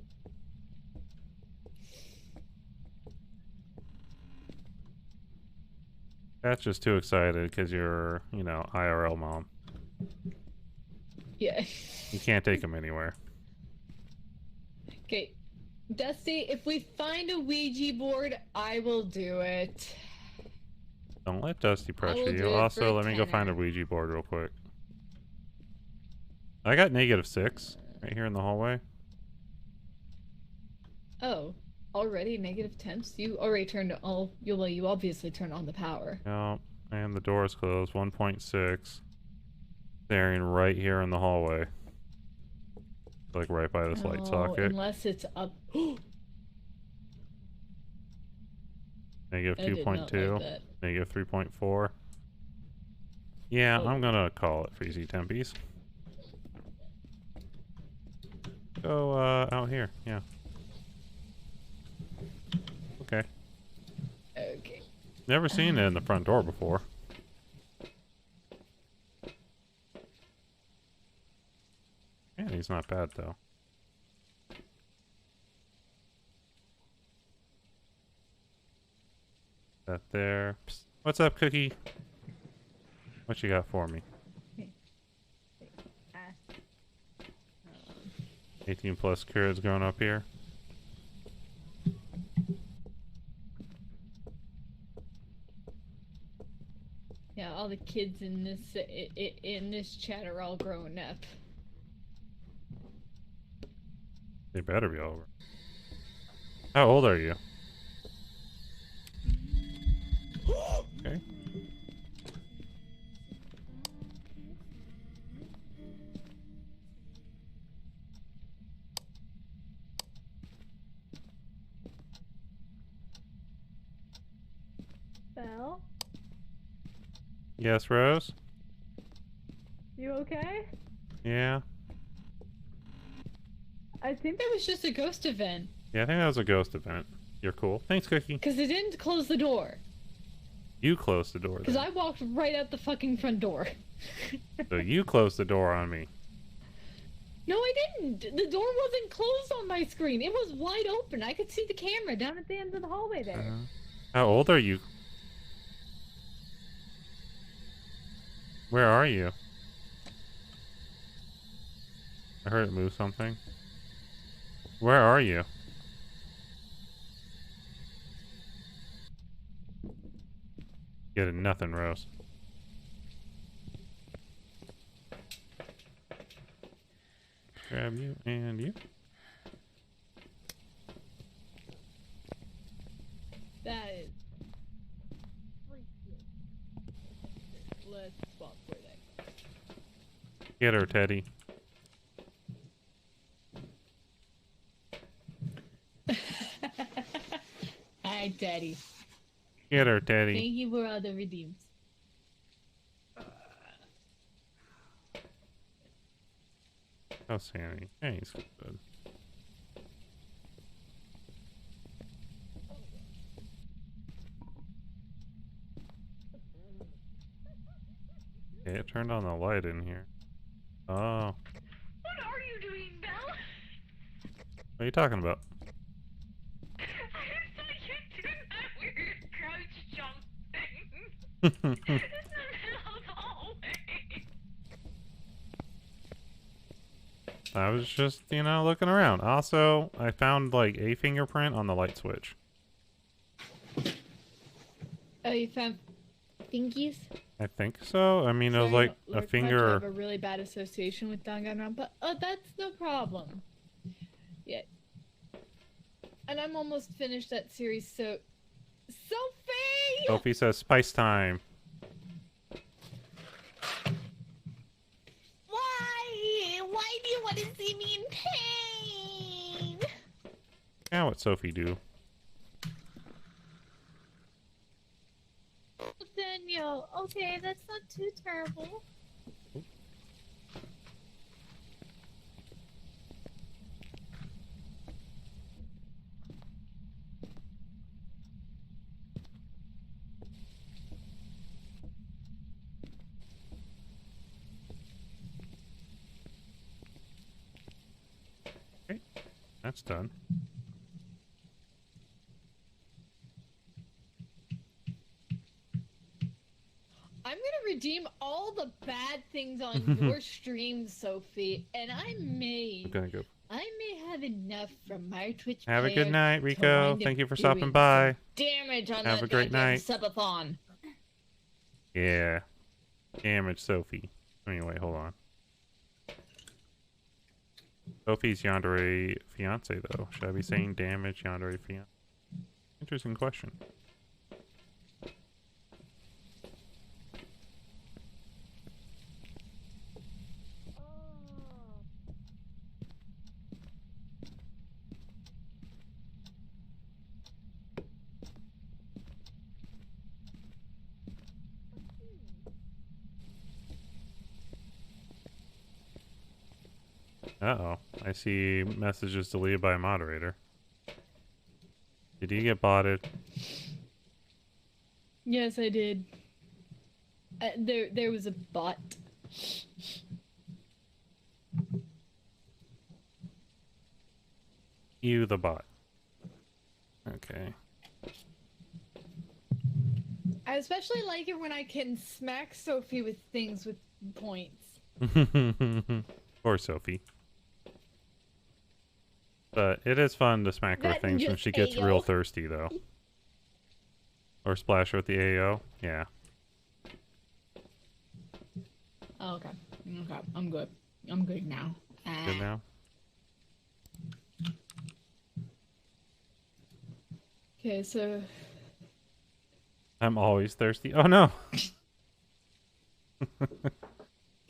That's just too excited because you're, you know, IRL mom. Yeah. You can't take them anywhere. Okay. Dusty, if we find a Ouija board, I will do it. Don't let Dusty pressure will do you. it for Also, a let me go find a tenner. Ouija board real quick. I got -6 right here in the hallway. Oh, already negative temps? You already turned all. You obviously turned on the power. Yep, and the door is closed. 1.6. Staring right here in the hallway. Like right by this light Oh, socket. unless it's up. Negative I did not 2.2. like that. Negative 3.4. Yeah, Oh. I'm gonna call it Freezy Tempies. Go out here, yeah. Okay. Okay. Never seen it in the front door before. Yeah, he's not bad though. That there. Psst. What's up, Cookie? What you got for me? 18 plus kids growing up here. Yeah, all the kids in this chat are all grown up. They better be over. How old are you? Okay. Belle, Yes, Rose? you okay? Yeah. I think that was just a ghost event. Yeah, I think that was a ghost event. You're cool. Thanks, Cookie. Because they didn't close the door. You closed the door Because then. I walked right out the fucking front door. So you closed the door on me. No, I didn't. The door wasn't closed on my screen. It was wide open. I could see the camera down at the end of the hallway there. How old are you? Where are you? I heard it move something. Where are you? Getting nothing, Rose. Grab you and you. That is... Let's swap for that. Get her, Teddy. Hi, Daddy. Get her, Teddy. Thank you for all the redeems. Oh, Sammy. Hey, he's good. Okay, it turned on the light in here. Oh. What are you doing, Belle? What are you talking about? I saw you do that weird crouch jump thing. It's in the middle of the hallway. I was just, you know, looking around. Also, I found, like, a fingerprint on the light switch. Oh, you found fingies? I think so. I mean, it was Sorry, like a Lord Crutch, I finger. have a really bad association with Danganronpa, but that's no problem. Yeah. And I'm almost finished that series, so... Sophie! Sophie says spice time. Why? Why do you want to see me in pain? Yeah, what Sophie do? Daniel, okay, that's not too terrible. Okay, that's done. I'm gonna redeem all the bad things on your stream, Sophie, and I'm gonna go. I may have enough from my Twitch Have a player good night, to Rico. wind up Thank you for doing stopping by. some damage on Have that a great goddamn night. subathon. Yeah. Damage Sophie. Anyway, hold on. Sophie's yandere fiance, though. Should I be saying damage yandere fiance? Interesting question. Uh-oh. I see messages deleted by a moderator. Did he get botted? Yes, I did. There was a bot. You, the bot. Okay. I especially like it when I can smack Sophie with things with points. Poor Sophie. But it is fun to smack her with That things when just she gets AO. real thirsty, though. Or splash her with the AO. Yeah. Oh, okay. Okay, I'm good. I'm good now. Good now? Okay, so I'm always thirsty. Oh, no!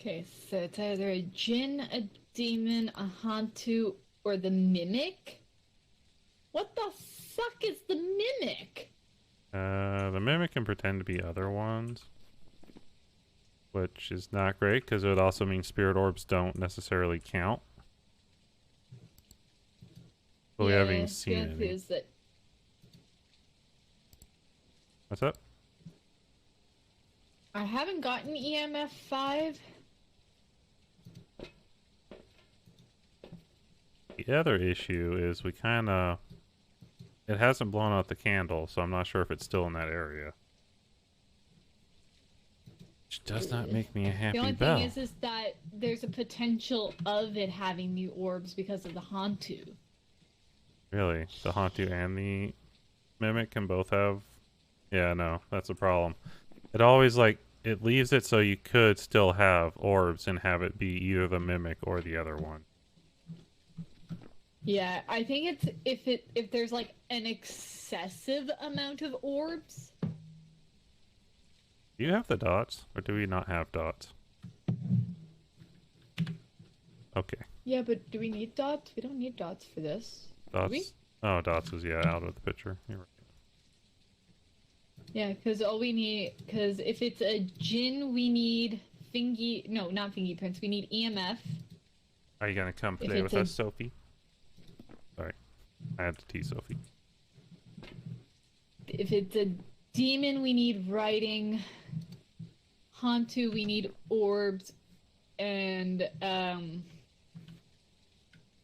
okay, so it's either a Jinn, a demon, a Hantu, or the Mimic. What the fuck is the Mimic? The Mimic can pretend to be other ones. Which is not great, because it would also mean spirit orbs don't necessarily count. But we haven't even seen the any. is that What's up? I haven't gotten EMF 5. The other issue is we kind of... It hasn't blown out the candle, so I'm not sure if it's still in that area. Which does not make me a happy The only bell. thing is that there's a potential of it having new orbs because of the Hantu. Really? The Hantu and the Mimic can both have... Yeah, no, that's a problem. It always, like, it leaves it so you could still have orbs and have it be either the Mimic or the other one. Yeah, I think it's if there's like an excessive amount of orbs. Do you have the dots? Or do we not have dots? Okay. Yeah, but do we need dots? We don't need dots for this. Do we? Dots. Oh, Dots is, yeah, out of the picture. You're right. Yeah, because all we need, because if it's a Jin, we need fingy. No, not fingerprints. We need EMF. Are you going to come If play it's with a- us, Sophie? Sorry. I had to tease Sophie. If it's a demon, we need writing. Hantu, we need orbs. And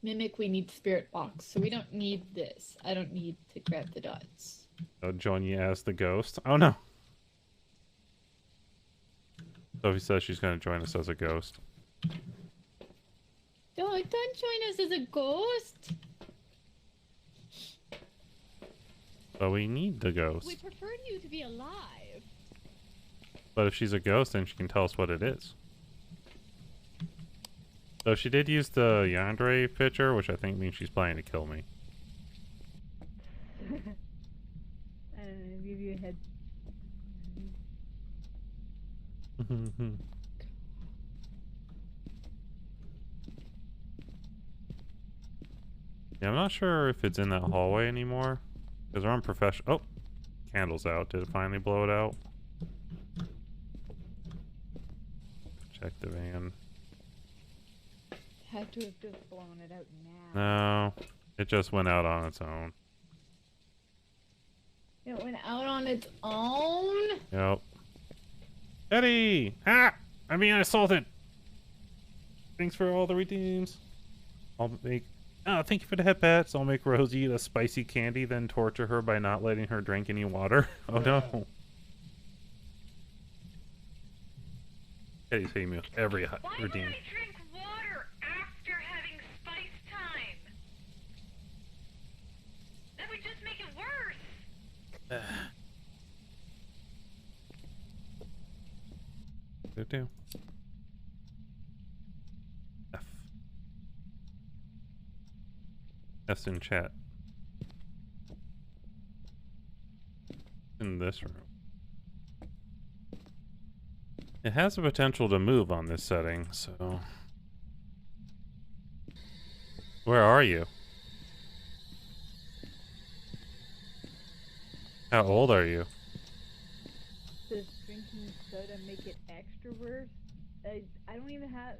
Mimic, we need spirit box. So we don't need this. I don't need to grab the dots. I'll join you as the ghost. Oh, no. Sophie says she's going to join us as a ghost. Don't join us as a ghost. But we need the We ghost. prefer you to be alive. But if she's a ghost, then she can tell us what it is. So she did use the Yandere picture, which I think means she's planning to kill me. Give you a head. Yeah, I'm not sure if it's in that hallway anymore. Because we're on professional. Oh! Candle's out. Did it finally blow it out? Check the van. Had to have just blown it out now. No. It just went out on its own. It went out on its own? Yep. Eddie! Ah! I'm being assaulted! Thanks for all the redeems. I'll make... Oh, thank you for the head pats. I'll make Rosie eat a spicy candy, then torture her by not letting her drink any water. Oh no. Eddie's hitting me with every redeem. Drink water after having spice time? That would just make it worse. Do. F. That's in chat. In this room. It has the potential to move on this setting, so... Where are you? How old are you? Does drinking soda make it extra worse? I don't even have.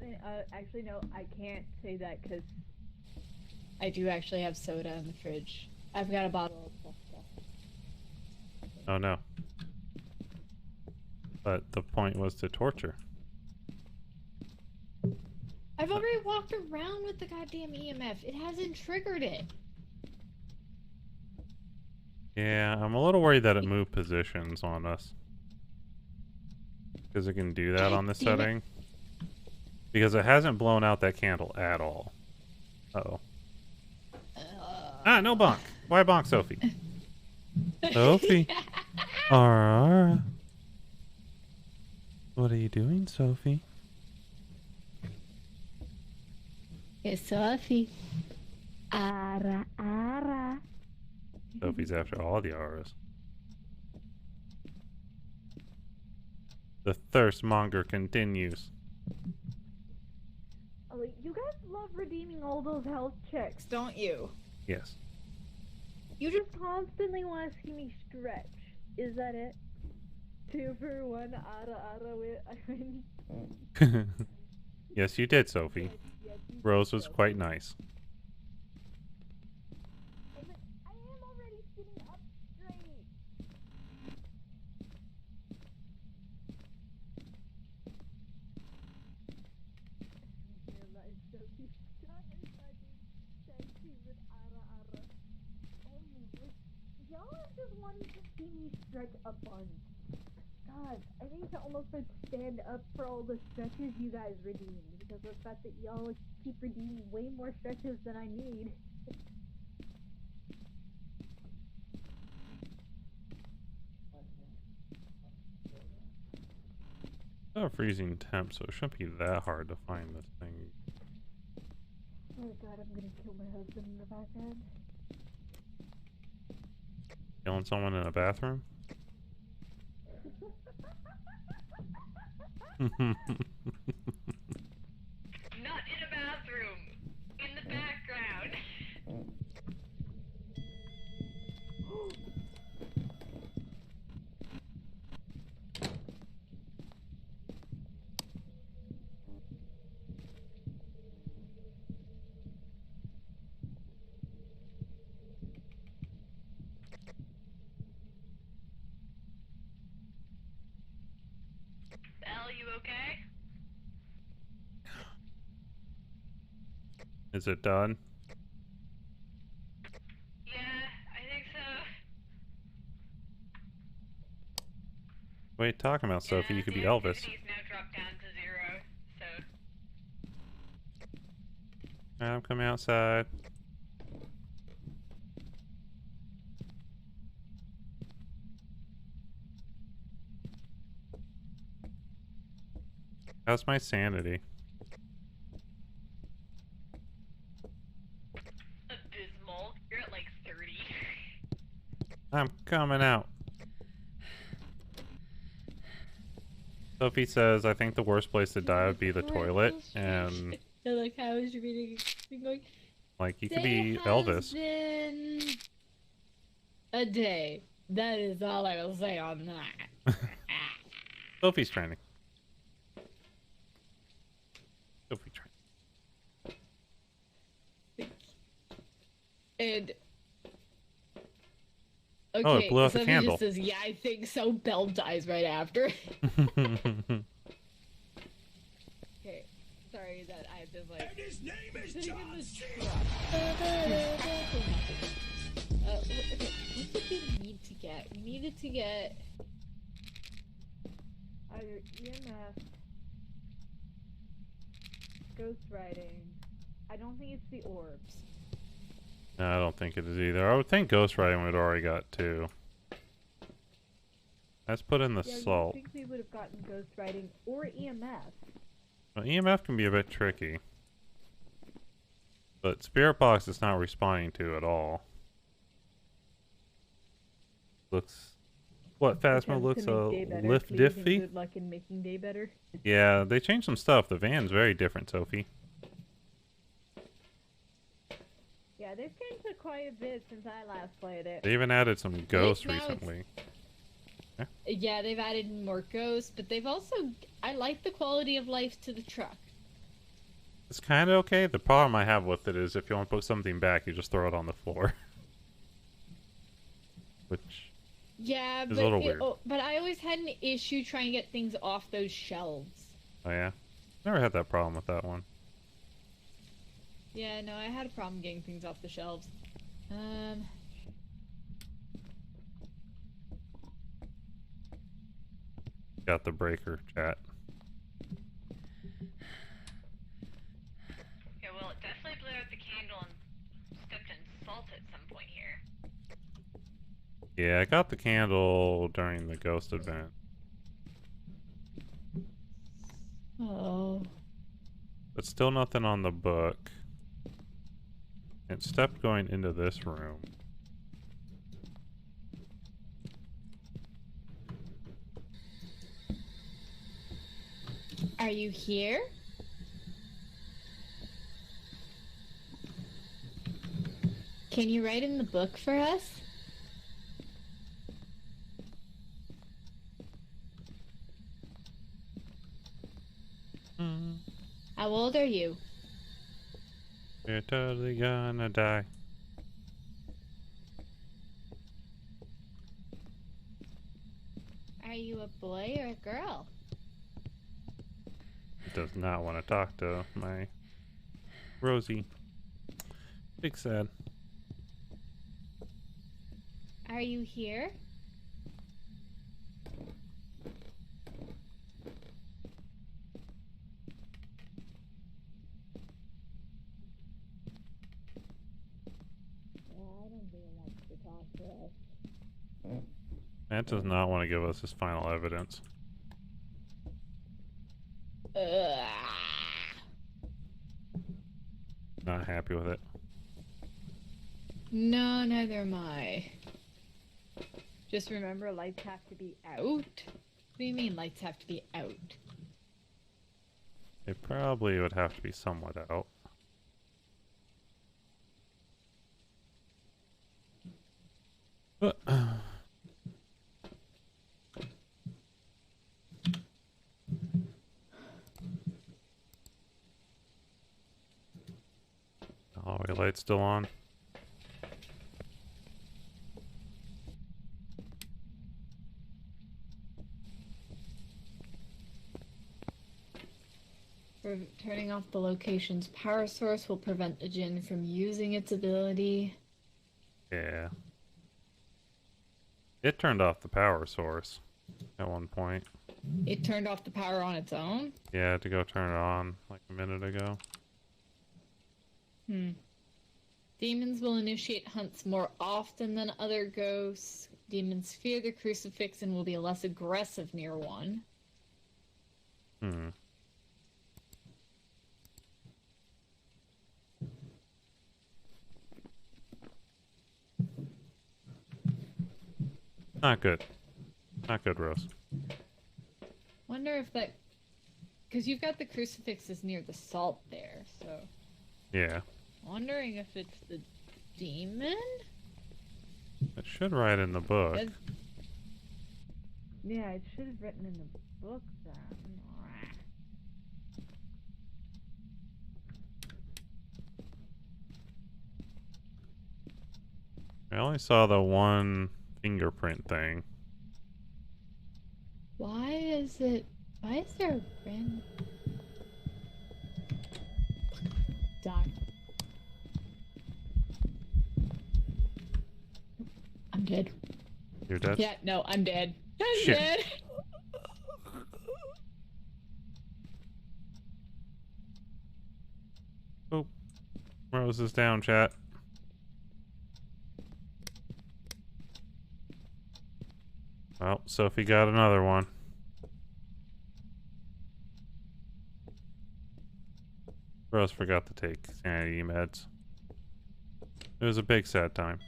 Actually, no, I can't say that because I do actually have soda in the fridge. I've got a bottle of stuff. Oh no. But the point was to torture. I've already walked around with the goddamn EMF. It hasn't triggered it. Yeah, I'm a little worried that it moved positions on us. Because it can do that on this damn it. setting. Because it hasn't blown out that candle at all. Uh-oh. Ah, no bonk. Why bonk, Sophie? Sophie. Ara. What are you doing, Sophie? It's Sophie. Ara, ara. Sophie's after all the auras. The thirst monger continues. oh, you guys love redeeming all those health checks, don't you? Yes. You just constantly want to see me stretch. Is that it? 2 for 1. I win. Yes, you did, Sophie. Rose was quite nice. I am already sitting up straight. Y'all just wanted to see me stretch a bunch. God, I need to almost like stand up for all the stretches you guys redeemed because of the fact that y'all keep redeeming way more stretches than I need. Oh, freezing temp, so it shouldn't be that hard to find this thing. Oh God, I'm gonna kill my husband in the background. Killing someone in a bathroom? Not in a bathroom. okay? Is it done? Yeah, I think so. What are you talking about, Sophie? You could be the Elvis. activity's now dropped down to 0, so... I'm coming outside. How's my sanity? Abysmal. You're at like 30. I'm coming out. Sophie says, I think the worst place to die would be the toilet, and like, how is your meeting going? like you could be Elvis. Been a day. That is all I will say on that. Sophie's training. Sophie training. And Oh, it blew out the Sophie candle. just says, "Yeah, I think so." Belle dies right after. Okay, sorry that I've been like. And his name is sitting in John the C. truck. Okay, what did we need to get? We needed to get either EMF, ghostwriting. I don't think it's the orbs. No, I don't think it is either. I would think ghostwriting would already got two. Let's put in the salt. I think we would have gotten ghostwriting or EMF. Well, EMF can be a bit tricky. But Spirit Box is not responding to at all. Looks... What, Phasmo looks lift diffy? Good luck in making day better. Yeah, they changed some stuff. The van's very different, Sophie. Yeah, they've changed it quite a bit since I last played it. They even added some ghosts now it's- recently. Yeah, they've added more ghosts, but they've also... I like the quality of life to the truck. It's kind of okay. The problem I have with it is if you want to put something back, you just throw it on the floor. Which... Yeah, It's a little weird. but I always had an issue trying to get things off those shelves. Oh yeah? Never had that problem with that one. Yeah, no, I had a problem getting things off the shelves. Got the breaker, chat. Yeah, well, it definitely blew out the candle and stepped in salt at some point here. Yeah, I got the candle during the ghost event. Oh. But still nothing on the book. It stepped going into this room. Are you here? Can you write in the book for us? How old are you? We're totally gonna die. Are you a boy or a girl? Does not want to talk to my Rosie. Big sad. Are you here? I don't think it wants to talk to us. Matt does not want to give us his final evidence. Not happy with it. No, neither am I. Just remember, lights have to be out. What do you mean lights have to be out? It probably would have to be somewhat out. Hallway light's still on. Turning off the location's power source will prevent the djinn from using its ability. Yeah. It turned off the power source at one point. It turned off the power on its own? Yeah, to go turn it on like a minute ago. Demons will initiate hunts more often than other ghosts. Demons fear the crucifix and will be less aggressive near one. Not good. Not good, Rose. Wonder if that... Because you've got the crucifixes near the salt there, so... Yeah. Wondering if it's the demon? It should write in the book. Yeah, it should have written in the book then. I only saw the one fingerprint thing. Why is there a random... Die. I'm dead. You're dead? Yeah, no, I'm dead. I'm Shit. dead. Oh. Rose is down, chat. Well, Sophie got another one. Rose forgot to take sanity meds. It was a big sad time.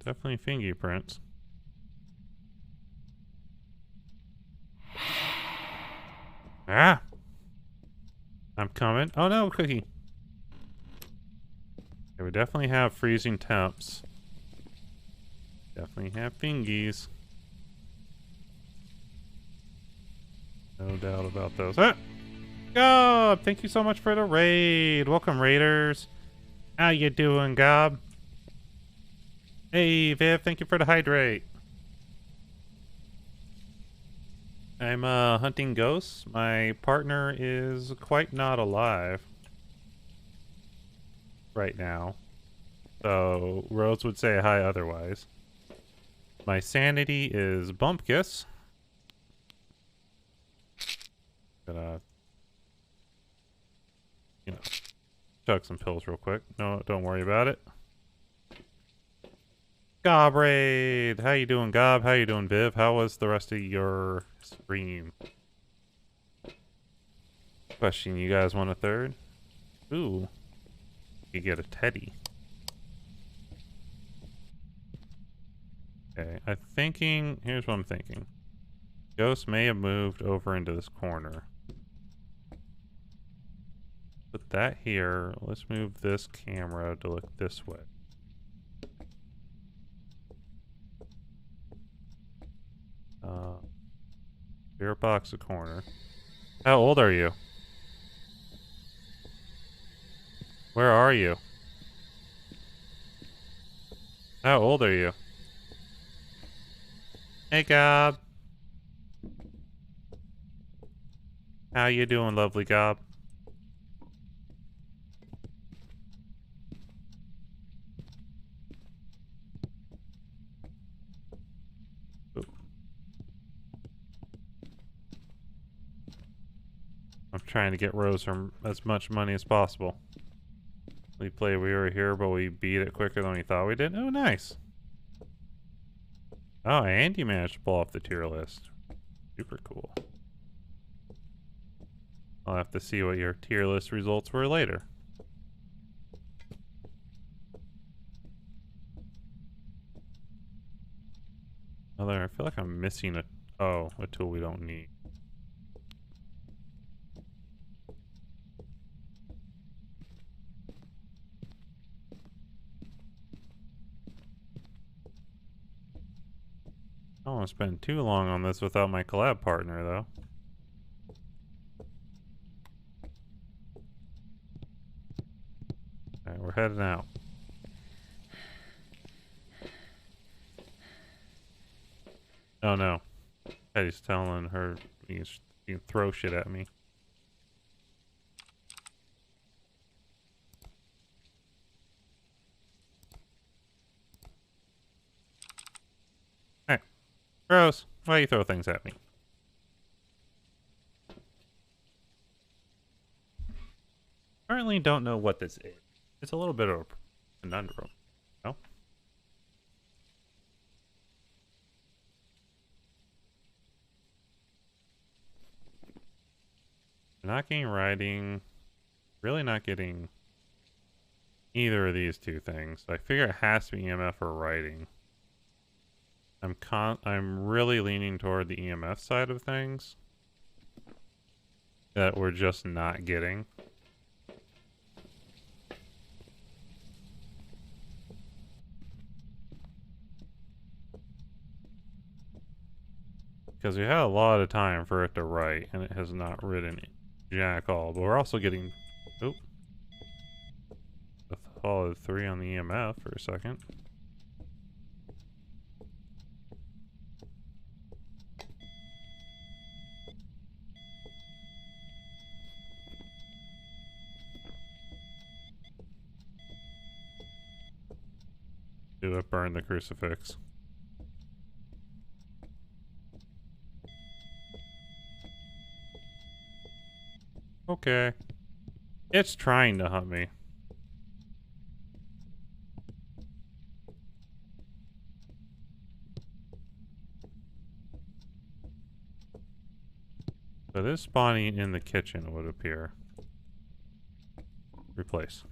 Definitely fingerprints. Ah! I'm coming. Oh no, Cookie. Okay, we definitely have freezing temps. Definitely have fingies. No doubt about those. Ah! Gob! Thank you so much for the raid. Welcome, raiders. How you doing, Gob? Hey, Viv, thank you for the hydrate. I'm hunting ghosts. My partner is quite not alive right now. So Rose would say hi otherwise. My sanity is bumpkiss. Gonna, chug some pills real quick. No, don't worry about it. Gob raid! How you doing, Gob? How you doing, Viv? How was the rest of your stream? Question, you guys want a third? Ooh. You get a teddy. Okay, I'm thinking... Here's what I'm thinking. Ghost may have moved over into this corner. Put that here. Let's move this camera to look this way. Spirit box a corner. How old are you? Where are you? How old are you? Hey, Gob. How you doing, lovely Gob? Ooh. I'm trying to get Rose from as much money as possible. We were here, but we beat it quicker than we thought we did. Oh, nice. Oh, and you managed to pull off the tier list. Super cool. I'll have to see what your tier list results were later. I feel like I'm missing a tool we don't need. I don't want to spend too long on this without my collab partner, though. heading out. Oh no. Eddie's telling her you can throw shit at me. Hey, Rose, why do you throw things at me? Currently don't know what this is. It's a little bit of a conundrum. No? Not getting writing. Really not getting either of these two things. I figure it has to be EMF or writing. I'm really leaning toward the EMF side of things that we're just not getting. Because we had a lot of time for it to write, and it has not written jack all. But we're also getting... Oop. I followed 3 on the EMF for a second. Do it, burn the crucifix. Okay. It's trying to hunt me. So this spawning in the kitchen, it would appear. Replace.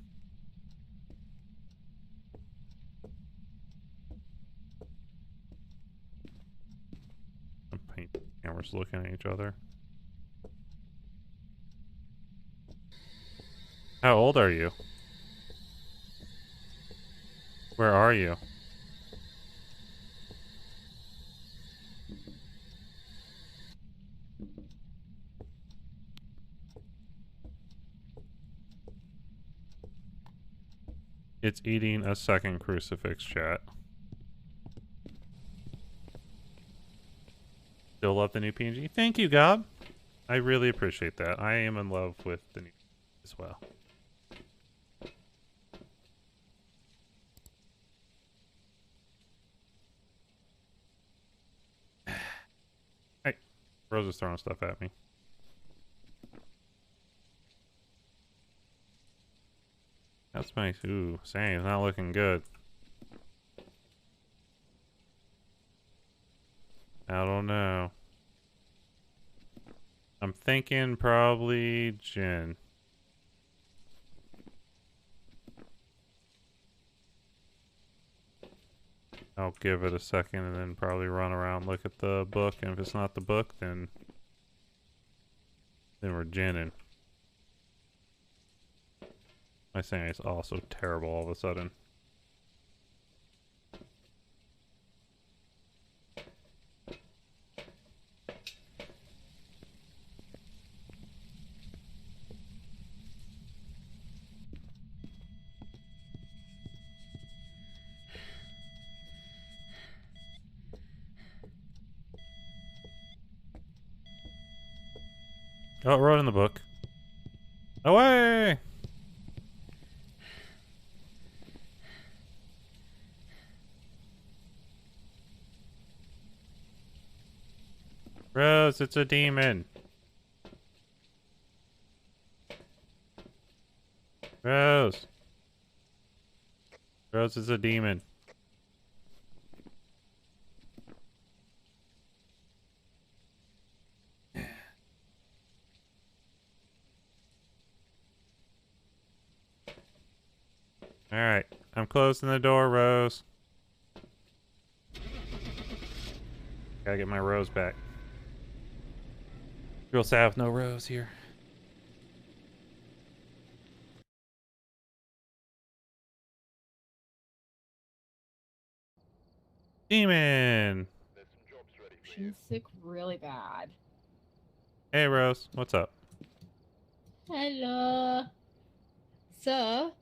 Some paint cameras looking at each other. How old are you? Where are you? It's eating a second crucifix, chat. Still love the new PNG. Thank you, Gob. I really appreciate that. I am in love with the new as well. Hey, Rose is throwing stuff at me. That's my... Ooh, Sandy's not looking good. I don't know. I'm thinking probably Jen. I'll give it a second and then probably run around, look at the book, and if it's not the book, then we're ginning. My saying is also terrible all of a sudden. Oh, it wrote in the book. Away! Rose, it's a demon. Rose. Rose is a demon. Alright, I'm closing the door, Rose. Gotta get my Rose back. Real sad with no Rose here. Demon! There's some jobs ready for She's you. sick really bad. Hey, Rose, what's up? Hello. So,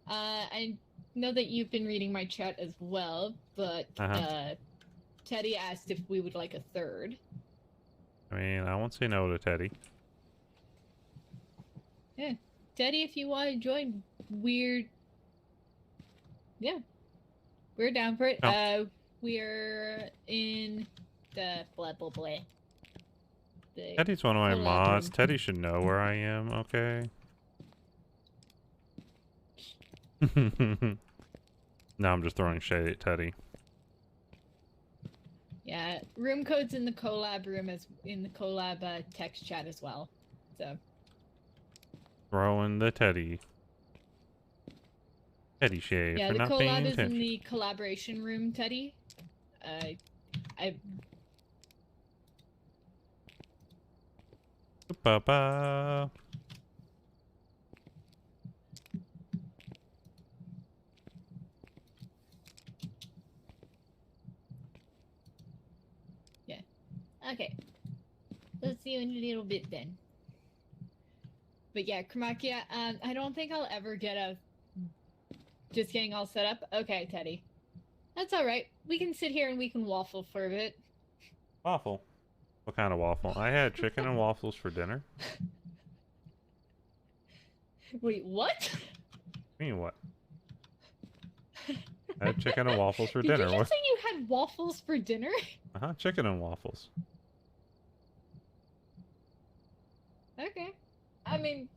I know that you've been reading my chat as well, but Teddy asked if we would like a third. I mean, I won't say no to Teddy. Yeah, Teddy, if you want to join, we're down for it. Oh. We're in the blah blah blah. Teddy's one of my collab mods. room. Teddy should know where I am, okay? No, I'm just throwing shade at Teddy. Yeah, room code's in the collab room as in the collab text chat as well. So Throwing the Teddy. Teddy shade yeah, for the not paying collab is in attention. the collaboration room, Teddy. I Ba-ba. okay. Let's see you in a little bit then. But yeah, Kramakia, I don't think I'll ever get a just getting all set up. Okay, Teddy. That's alright. We can sit here and we can waffle for a bit. Waffle. What kind of waffle? I had chicken and waffles for dinner. Wait, what? I mean, what? I had chicken and waffles for Did dinner. you just What? say you had waffles for dinner? Chicken and waffles. Okay. I mean,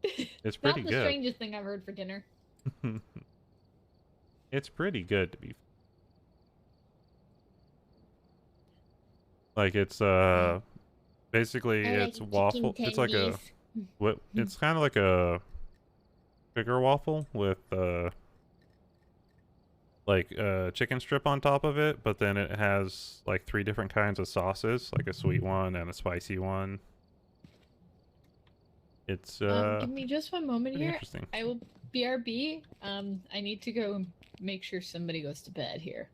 It's pretty not the good. strangest thing I've heard for dinner. It's pretty good to be. Like it's basically it's waffle. It's like a what? It's kind of like a sugar waffle with like a chicken strip on top of it, but then it has like 3 different kinds of sauces, like a sweet one and a spicy one. It's Give me just one moment pretty here. interesting. I will BRB. I need to go and make sure somebody goes to bed here.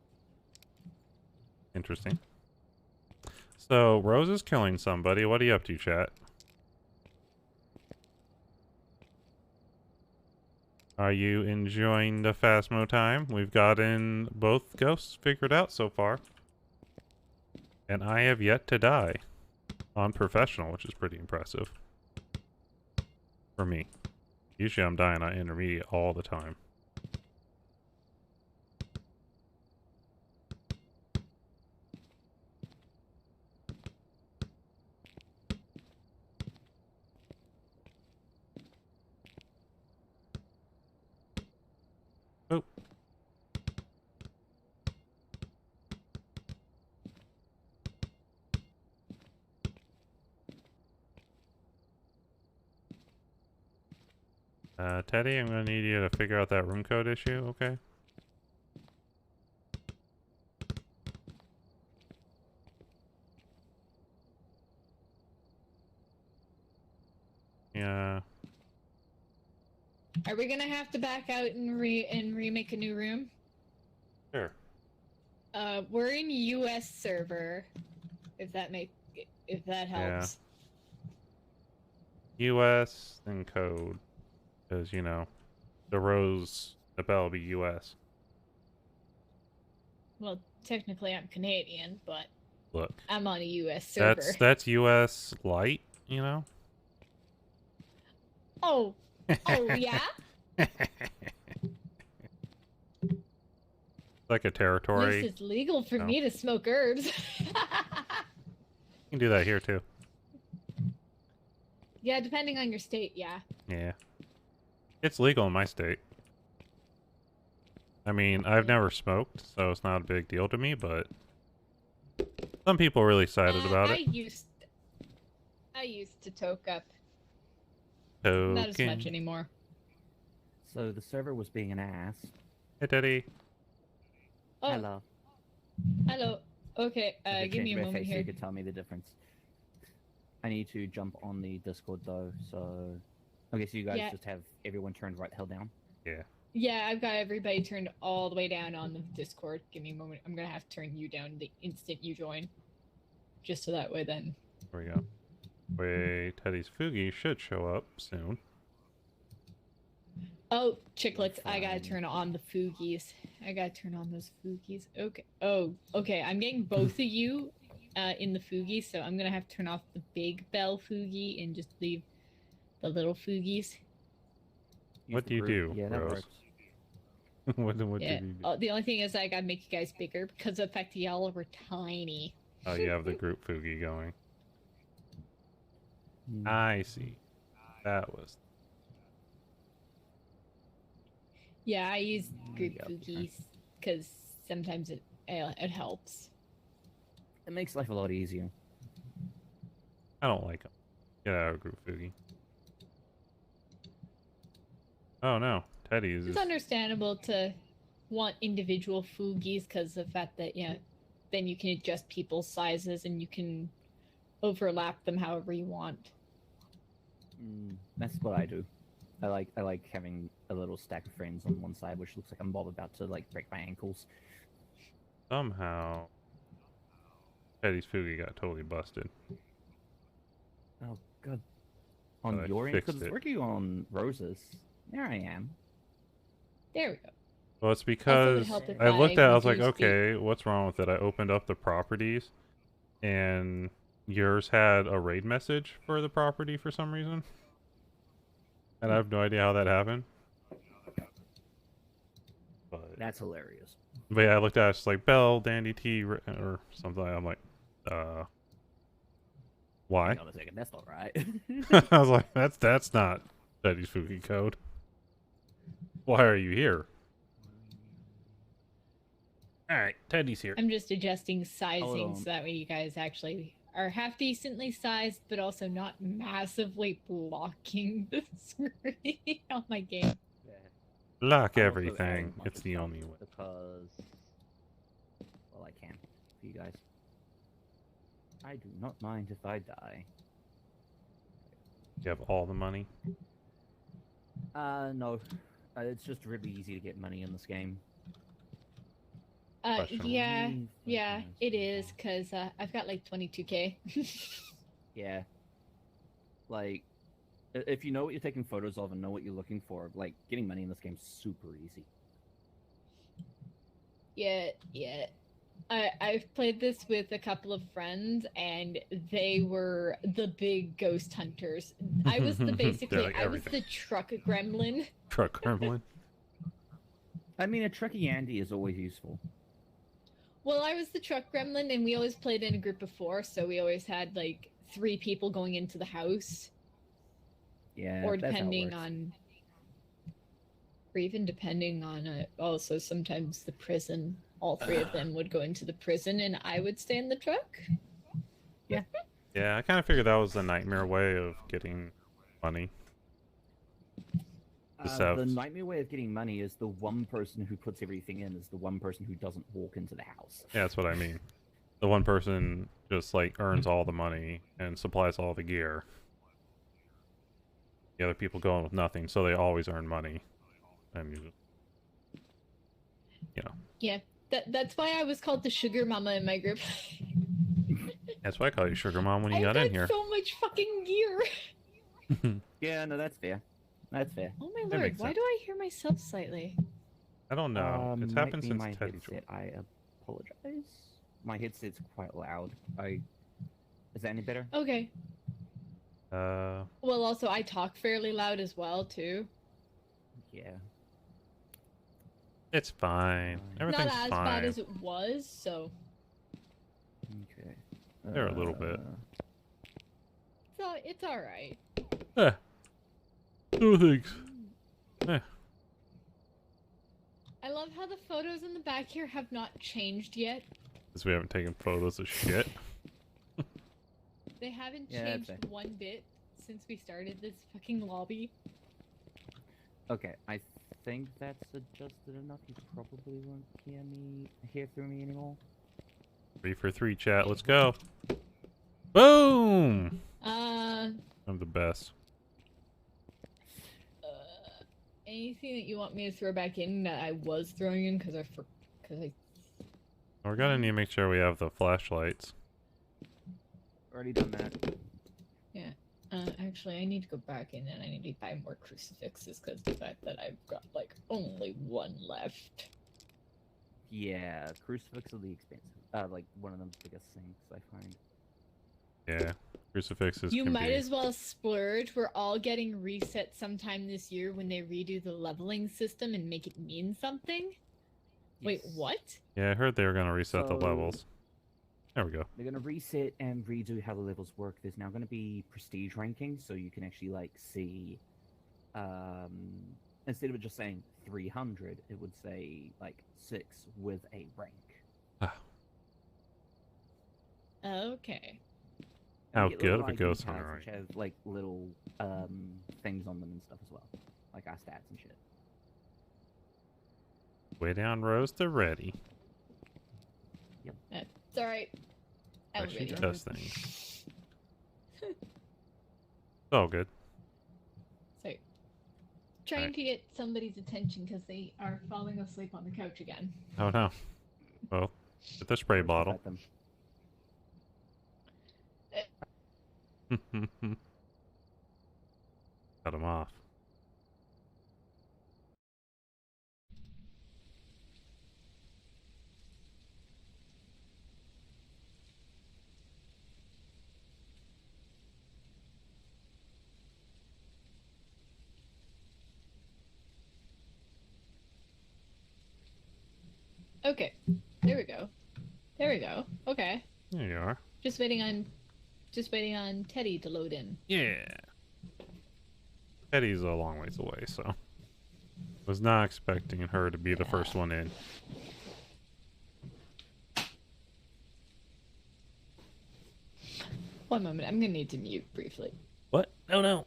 Interesting. So Rose is killing somebody. What are you up to, chat? Are you enjoying the Phasmo time? We've gotten both ghosts figured out so far. And I have yet to die on professional, which is pretty impressive. For me. Usually I'm dying on intermediate all the time. Oh. Teddy, I'm gonna need you to figure out that room code issue, okay? Yeah. Are we gonna have to back out and remake a new room? Sure. We're in US server. If that helps. US and code. Because, you know, the bell will be US. Well, technically I'm Canadian, but Look. I'm on a US server. That's US light, you know? Oh. Oh, yeah? Like a At territory. least it's legal for No. me to smoke herbs. You can do that here too. Yeah, depending on your state, yeah. Yeah. It's legal in my state. I mean, I've never smoked, so it's not a big deal to me, but some people are really excited about it. I used to toke up. Token. Not as much anymore. So the server was being an ass. Hey, Teddy. Oh, Hello. hello. Okay, I could give me change a my moment face so here. you could tell me the difference. I need to jump on the Discord though, so okay, so you guys Yeah. just have everyone turned right the hell down. Yeah. Yeah, I've got everybody turned all the way down on the Discord. Give me a moment. I'm gonna have to turn you down the instant you join. Just so that way then. There we go. Wait, Teddy's Fugi should show up soon. Oh, chicklets, I gotta Fine. turn on the foogies. I gotta turn on those foogies. Okay. Oh, okay. I'm getting both of you in the foogies, so I'm gonna have to turn off the big bell foogie and just leave the little foogies. Use What the do you group. do, Yeah, that Rose? works. what Yeah. did you do? The only thing is I gotta make you guys bigger because of the fact that y'all were tiny. Oh, you have the group Fugi going. Hmm. I see. That was... Yeah, I use group Yeah, foogies because sometimes it helps. It makes life a lot easier. I don't like him. Get out of group Fugi. Oh no, Teddy is It's just... understandable to want individual foogies because of the fact that then you can adjust people's sizes and you can overlap them however you want. That's what I do. I like having a little stack of friends on one side, which looks like I'm about to like break my ankles. Somehow... Teddy's Fugi got totally busted. Oh god. But On I your end, fixed because it's it. working on Rose's. There I am. There we go. Well, it's Also, it because would help if I looked at it, I was like, reduced the- okay, what's wrong with it? I opened up the properties, and yours had a raid message for the property for some reason. And I have no idea how that happened. That's hilarious. But yeah, I looked at it, it's like Bell, Dandy T, or something. I'm like, why? Hang on a second, that's not right. I was like, that's not Teddy's Fugi code. Why are you here? Alright, Teddy's here. I'm just adjusting sizing on. so that way you guys actually are half decently sized, but also not massively blocking the screen on my game. Lock I'll also everything. add It's the stuff only way. Because, well, I can for you guys. I do not mind if I die. You have all the money. No. It's just really easy to get money in this game. Questionable. Yeah, it is, because I've got like 22k. Yeah. Like, if you know what you're taking photos of and know what you're looking for, like, getting money in this game's super easy. Yeah. I've played this with a couple of friends, and they were the big ghost hunters. I was They're basically like I was the everything. truck gremlin. Truck gremlin. I mean, a trucky Andy is always useful. Well, I was the truck gremlin, and we always played in a group of 4, so we always had like 3 people going into the house, Yeah, or that's how it depending works. on, or even depending on also sometimes the prison. All 3 of them would go into the prison, and I would stay in the truck. Yeah, I kind of figured that was the nightmare way of getting money. Just The have- nightmare way of getting money is the one person who puts everything in is the one person who doesn't walk into the house. Yeah, that's what I mean. The one person just like earns all the money and supplies all the gear. The other people go in with nothing, so they always earn money. And you just, you know. Yeah, that's why I was called the sugar mama in my group. That's why I call you Sugar Mom when you I got in here. so much fucking gear. Yeah, no, that's fair. That's fair. Oh my That lord, makes why sense. do I hear myself slightly? I don't know. It's Might happened be since my Teddy headset. joined. I apologize. My headset's quite loud. Is that any better? Okay. Well, also I talk fairly loud as well too. Yeah. It's fine. Everything's Not as fine. bad as it was, so Okay. There a little bit. it's all right. Eh. No thanks. I love how the photos in the back here have not changed yet. Because we haven't taken photos of shit. They haven't Yeah, that's changed one bit since we started this fucking lobby. Okay, I think that's adjusted enough. You probably won't hear through me anymore. 3 for 3, chat. Let's go. Boom! I'm the best. Anything that you want me to throw back in that I was throwing in because I We're gonna need to make sure we have the flashlights. Already done that. yeah. Actually, I need to go back in and I need to buy more crucifixes because the fact that I've got like only one left. Yeah, crucifix are the expensive. Like one of the biggest things I find. Yeah, crucifixes You can might be. as well splurge. We're all getting reset sometime this year when they redo the leveling system and make it mean something. Wait, Yes. what? Yeah, I heard they were gonna reset the So- levels. There we go. They're gonna reset and redo how the levels work. There's now gonna be prestige ranking, so you can actually like see, instead of it just saying 300, it would say like 6 with a rank. Okay. And How you get little good if it ID goes on tags a which have like little things on them and stuff as well, like our stats and shit. Way down rows to ready. It's alright. Actually Alrighty. does things. It's all good. So, trying Alright. to get somebody's attention because they are falling asleep on the couch again. Oh no. Well, get the spray Or bottle. fight them. Cut him off. Okay. There we go. There we go. Okay. There you are. Just waiting on Teddy to load in. Yeah. Eddie's a long ways away, so was not expecting her to be the first one in. One moment, I'm gonna need to mute briefly. What? No, no.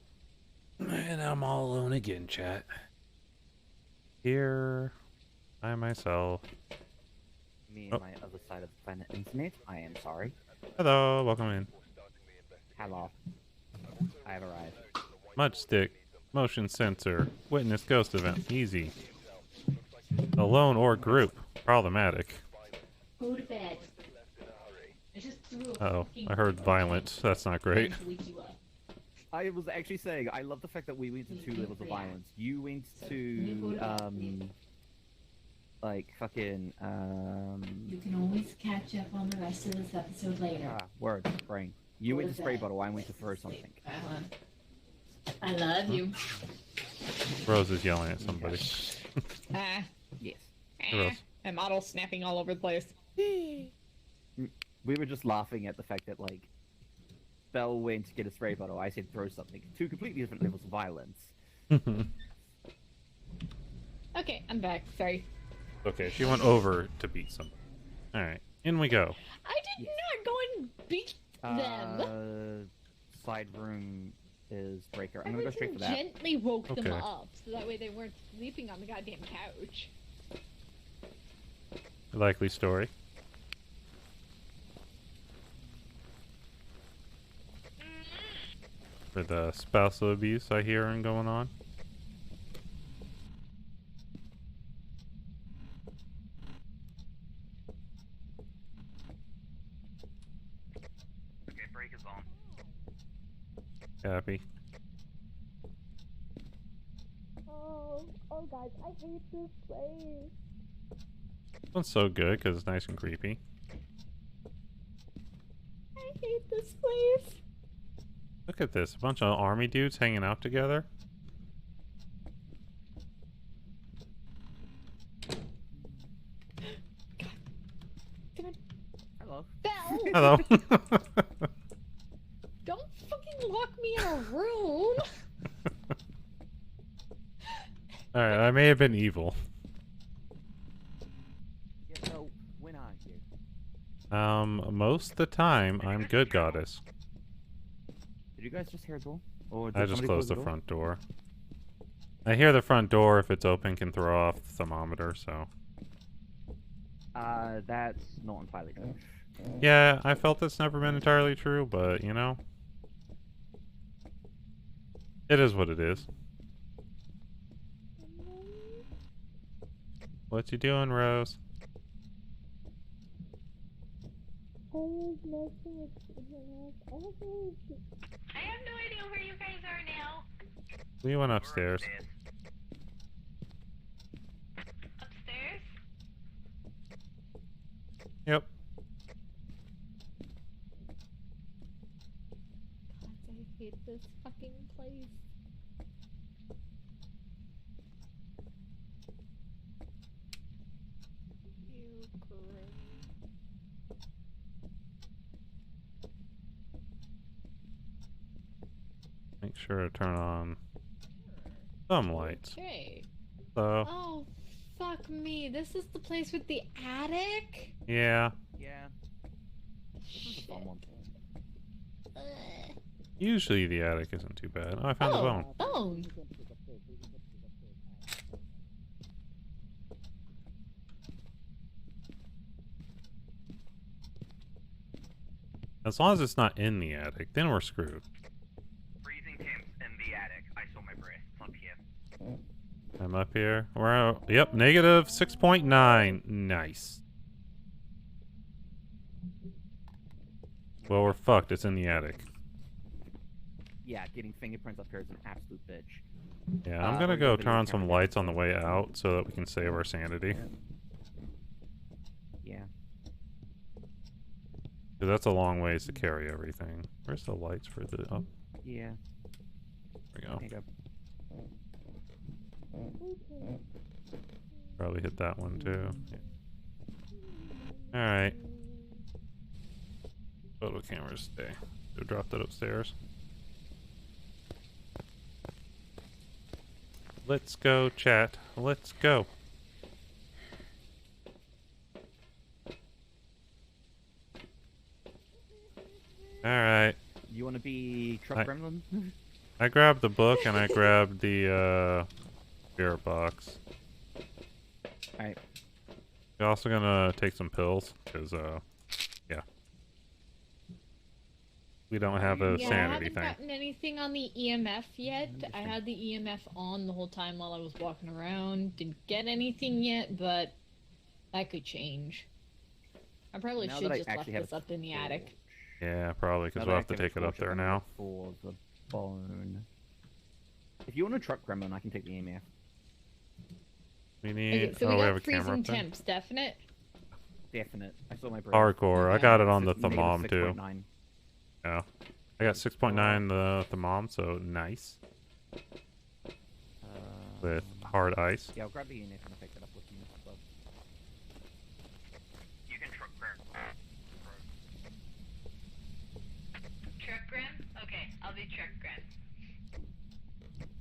And I'm all alone again, chat. Here, by myself. Me and Oh. my other side of the planet internet. I am sorry. Hello, welcome in. Hello. I have arrived. Mud stick, motion sensor, witness ghost event, easy. Alone or group, problematic. Go to bed. I just threw a Oh, fucking I heard violent. That's not great. to wake you up. I was actually saying, I love the fact that we went to 2 levels of violence. You went So, to, you go to bed. like, fucking, You can always catch up on the rest of this episode later. word, brain. You Go went to to spray bed. bottle, I went to throw something. I love you. Rose is yelling at somebody. Ah, Yes. Rose. my model's snapping all over the place. We were just laughing at the fact that, like, Belle went to get a spray bottle, I said throw something. 2 completely different levels of violence. Okay, I'm back. Sorry. Okay, she went over to beat somebody. Alright, in we go. I did not go and beat them. Side room is breaker. I'm gonna go straight for that. Gently woke them Okay. up so that way they weren't sleeping on the goddamn couch. Likely story. For the spousal abuse I hear and going on. Okay, break is on. Happy. Oh guys, I hate this place. This one's so good because it's nice and creepy. I hate this place. Look at this, a bunch of army dudes hanging out together. Hello. Belle, Hello. don't fucking lock me in a room. Alright, I may have been evil. Yeah, so, when are you? Most of the time, I'm good, goddess. Did you guys just hear a door? Or did I just somebody closed close the front door. I hear the front door, if it's open, can throw off the thermometer, so... That's not entirely true. Yeah, I felt it's never been entirely true, but, you know... It is what it is. What you doing, Rose? I was messing with I have no idea where you guys are now. We went upstairs. Upstairs? Yep. God, I hate this fucking place. Ew, great. Make sure to turn on some lights. Okay. So, Oh, fuck me. This is the place with the attic? yeah. Yeah. This is a fun one. Ugh. Usually the attic isn't too bad. Oh, I found the bone. Bone. As long as it's not in the attic, then we're screwed. Freezing temps in the attic. I saw my breath. It's up here. I'm up here. We're yep, negative 6.9. Nice. Well, we're fucked. It's in the attic. Yeah, getting fingerprints up here is an absolute bitch. Yeah, I'm we're gonna go video turn on camera some down, lights on the so- way out so that we can save our sanity. Yeah. Because that's a long ways to carry everything. Where's the lights for the... Oh, Yeah. there we go. There you go. Probably hit that one too. Yeah. Alright. Photo cameras stay. Go drop that upstairs. Let's go, chat. Let's go. Alright. You want to be Truck Gremlin? I grabbed the book and I grabbed the spirit box. Alright. We're also gonna take some pills, because yeah. We don't have a Yeah, I sanity haven't thing. gotten anything on the EMF yet. I had the EMF on the whole time while I was walking around. Didn't get anything yet, but that could change. I probably Now should that I just left actually have this up in the attic. Yeah, probably, because Now we'll that I have to actually take it a up torch, there I'm now. For the bone. If you want a Truck Gremlin, I can take the EMF. We Okay, need... so oh, we we have got a camera freezing up there? temps, definite. Definite. I saw my breath. Hardcore. I Okay. got it on the Negative thermom too. 6.9. Yeah. I got 6.9 the thermom, so nice. With hard ice. Yeah, I'll grab the EMF and I'll pick it up with me. But... You can truck grab. Truck Gram? Okay, I'll be Truck Gram.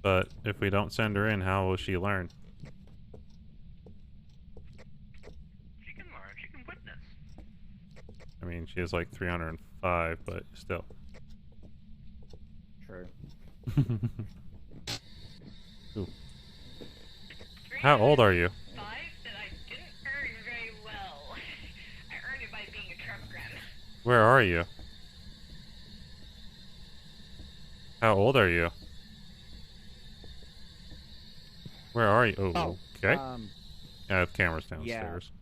But if we don't send her in, how will she learn? She can learn. She can witness. I mean, she has like 305, but still. True. Ooh. How old are you? 5 that I didn't earn very well. I earned it by being a Truck Gram. Where are you? How old are you? Where are you? Oh, okay. I have cameras downstairs.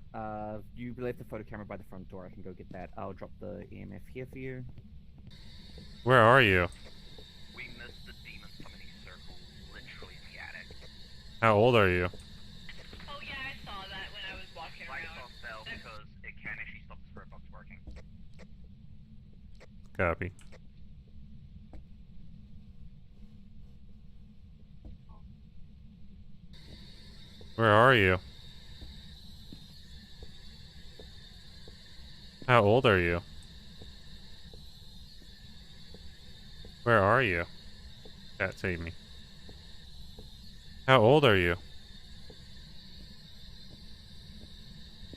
You left the photo camera by the front door. I can go get that. I'll drop the EMF here for you. Where are you? We missed the demon summoning circle literally in the attic. How old are you? Oh yeah, I saw that when I was walking Lights around. off fell because it can actually stop the spirit box working. Copy. Where are you? How old are you? Where are you? Chat, save me. How old are you?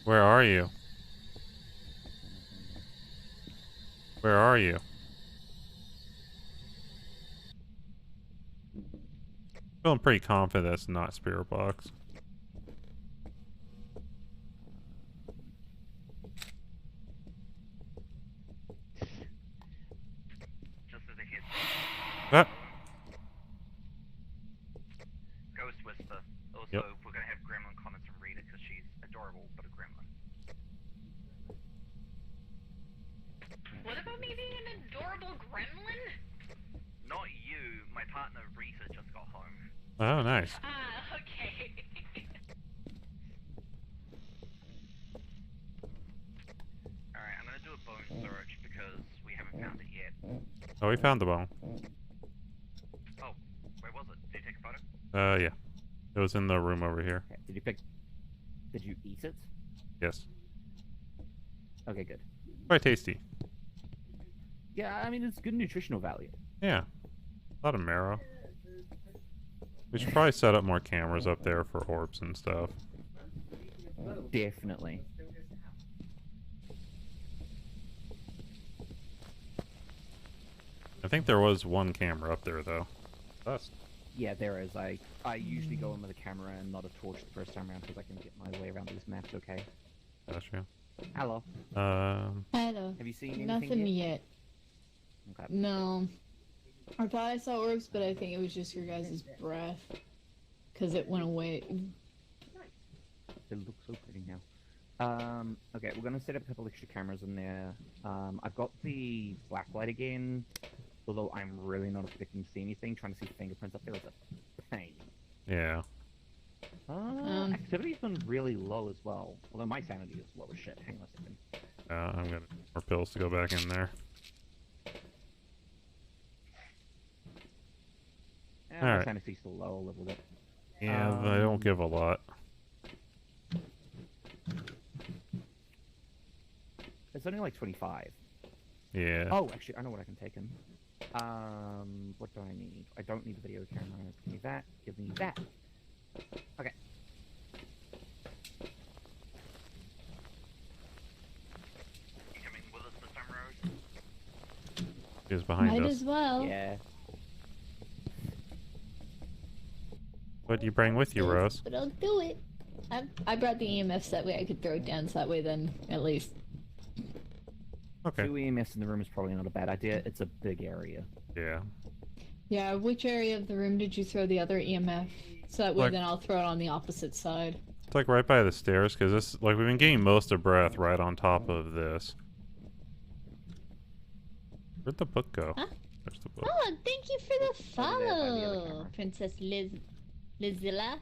Where are you? Where are you? Feeling pretty confident that's not Spirit Box. Just as a hint. Ah, Ghost Whisper. Also, Yep. we're gonna have Gremlin comments from Rita because she's adorable but a gremlin. What about me being an adorable gremlin? partner Risa just got home. Oh, nice. Ah, okay. Alright, I'm gonna do a bone search because we haven't found it yet. Oh, we found the bone. Oh, where was it? Did you take a photo? Yeah. It was in the room over here. Okay, did you eat it? Yes. Okay, good. Quite tasty. Yeah, I mean, it's good nutritional value. Yeah. A lot of marrow. We should probably set up more cameras up there for orbs and stuff. Definitely. I think there was one camera up there, though. Us. Yeah, there is. I usually go in with a camera and not a torch the first time around because I can get my way around these maps okay. Gotcha. Hello. Hello. Have you seen anything Nothing yet? yet. Okay. No. I thought I saw orbs, but I think it was just your guys' breath. Because it went away. They look so pretty now. Okay, we're gonna set up a couple extra cameras in there. I've got the black light again, although I'm really not expecting to see anything. Trying to see fingerprints up there is a pain. Yeah. Activity's been really low as well, although my sanity is low as shit. Hang on a second. I'm gonna need more pills to go back in there. My Alright. sanity's still low a little bit. Yeah, they don't give a lot. It's only like 25. Yeah. Oh, actually, I know what I can take in. What do I need? I don't need a video camera. Give me that. Give me that. Okay. You coming with us this time, Rose? He's behind Might us. as well. Yeah. What do you bring with you, Rose? But I'll do it. I brought the EMFs that way I could throw it down, so that way then, at least. Okay. 2 EMFs in the room is probably not a bad idea. It's a big area. Yeah. Yeah, which area of the room did you throw the other EMF? So that way Like- then I'll throw it on the opposite side. It's like right by the stairs, because this, like, we've been getting most of breath right on top of this. Where'd the book go? Huh? There's the book. Oh, thank you for the Over there by the other follow, camera. Princess Lizilla.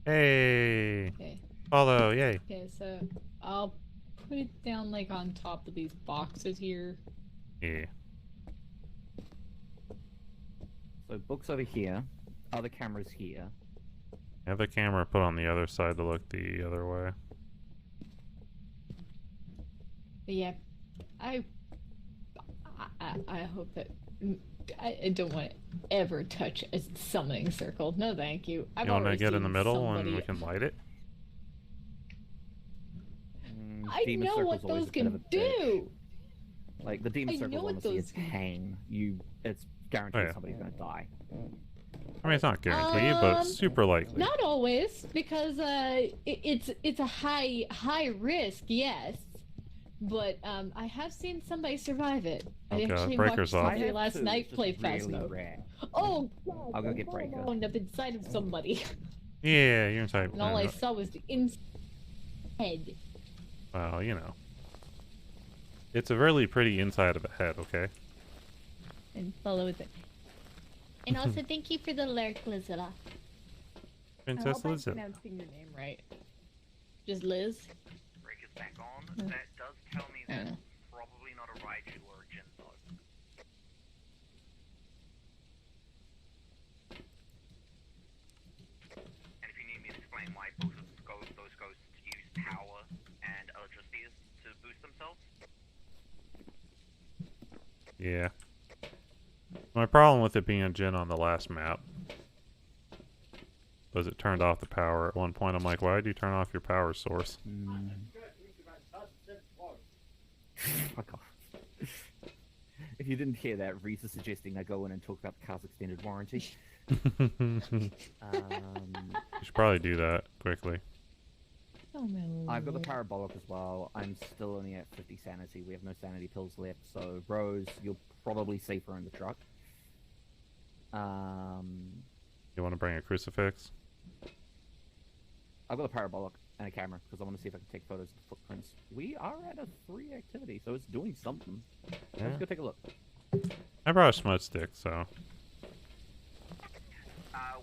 Hey! Okay. Follow, yay. Okay, so I'll put it down like on top of these boxes here. Yeah. So books over here. Other cameras here. Have the camera put on the other side to look the other way. But yeah, I hope that I don't want to ever touch a summoning circle. No, thank you. I've You want to already get in the seen middle somebody... and we can light it? I Demon know what Circle's always those a bit of can a bitch. do. Like the demon I circle, know what honestly, those it's can- pain. It's guaranteed Oh, yeah. somebody's gonna die. I mean, it's not guaranteed, but it's super likely. Not always, because it's a high risk, yes. But I have seen somebody survive it. I Okay, actually breakers watched off. somebody have last two, night it's just play really Phasmo. rare. Oh god! I'll go get Breaker. I wound up inside of somebody, Yeah, you're inside. and all I saw was the head. Well, you know. It's a really pretty inside of a head, okay? And follow with it. And also, thank you for the alert, Lizilla. Princess Liz. pronouncing your name right. Just Liz? Break is back on. Hmm. That does tell me I that know. probably not a Raichu or a Jin though. And if you need me to explain why both of those ghosts use power and electricity to boost themselves, Yeah. My problem with it being a Jin on the last map was it turned off the power. At one point, I'm like, why did you turn off your power source? Fuck off. If you didn't hear that, Reese is suggesting I go in and talk about the car's extended warranty. You should probably do that quickly. Oh my lord. I've got the parabolic as well. I'm still only at 50 sanity. We have no sanity pills left, so Rose, you're probably safer in the truck. You want to bring a crucifix? I've got a parabolic and a camera because I want to see if I can take photos of the footprints. We are at a 3 activity, so it's doing something. Yeah. Let's go take a look. I brought a smudge stick, so.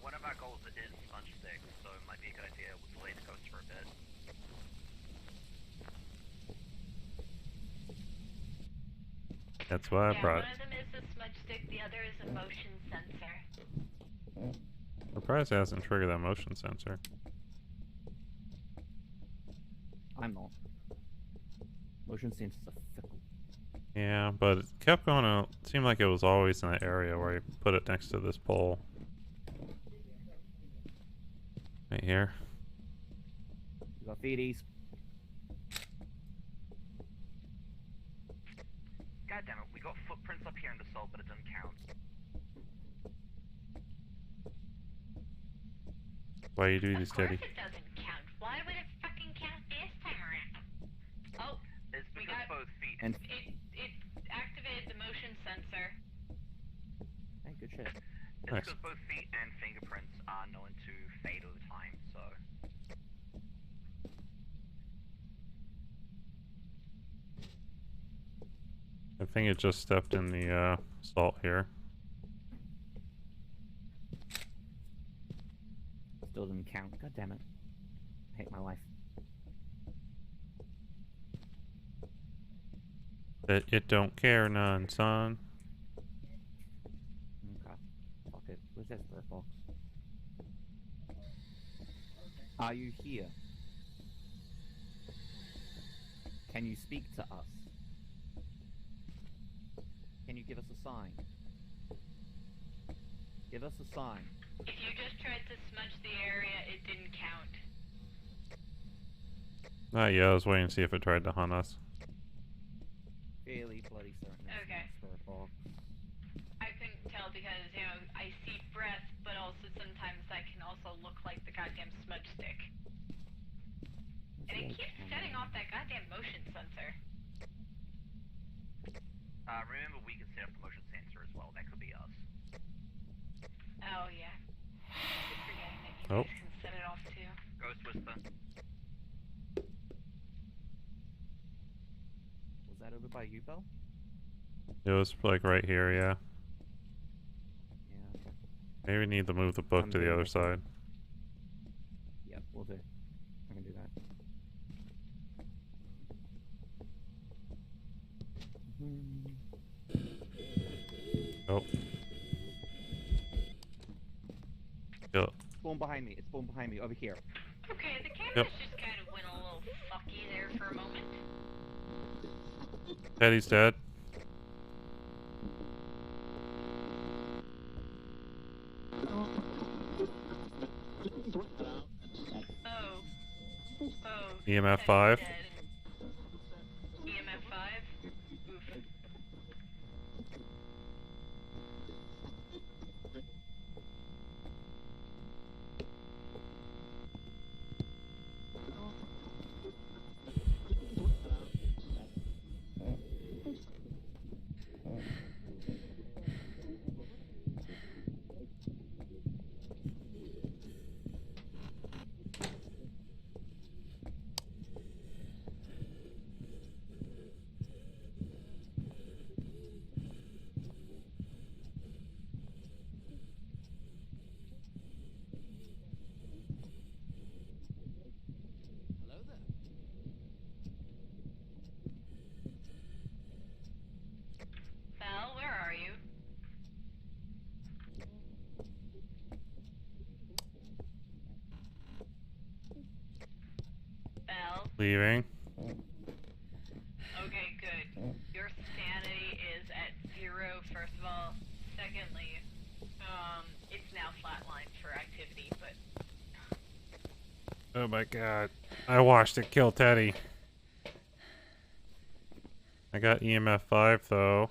one of our goals is smudge stick, so it might be a good idea to delay the ghost for a bit. That's why I Yeah, brought one it. of them is the smudge stick, the other is a motion sensor. Surprised it hasn't triggered that motion sensor. I'm not. Motion sensors are fickle. Yeah, but it kept going out. It seemed like it was always in that area where you put it next to this pole. Right here. We got feeties. God damn it, we got footprints up here in the salt, but it doesn't count. Why you do Of these, course Teddy? it doesn't count. Why would it fucking count this time around? Oh, It's We because got- both feet. And it activated the motion sensor. hey, good shit. It's Nice. because both feet and fingerprints are known to fade over time, so. I think it just stepped in the salt here. Still didn't count. God damn it. I hate my life. It don't care none, son. Okay. Fuck it. Where's that spirit box? Are you here? Can you speak to us? Can you give us a sign? Give us a sign. If you just tried to smudge the area, it didn't count. Yeah, I was waiting to see if it tried to hunt us. Fairly bloody certain it's Okay. not a spirit box. I couldn't tell because, you know, I see breath, but also sometimes that can also look like the goddamn smudge stick. And it keeps setting off that goddamn motion sensor. Remember, we can set up the motion sensor as well. That could be us. Oh, yeah. I keep forgetting that you Oh. guys can set it off too. Ghost Whisper. Was that over by you, Bell? It was like right here, yeah. Yeah. Maybe we need to move the book I'm to the doing other it. side. Yep, we'll do. I can do that. Oh. Kill it. Spawn behind me. It's spawned behind me. Over here. Okay, the cameras Yep. just kind of went a little fucky there for a moment. Teddy's dead. Oh. Oh. EMF Teddy's 5. dead. EMF 5? Oof. Hello there. Val, where are you? Val? Leaving. Okay, good. Your sanity is at 0, first of all. Secondly, it's now flatlined for activity, but Oh my god. I watched it kill Teddy. I got EMF 5 though.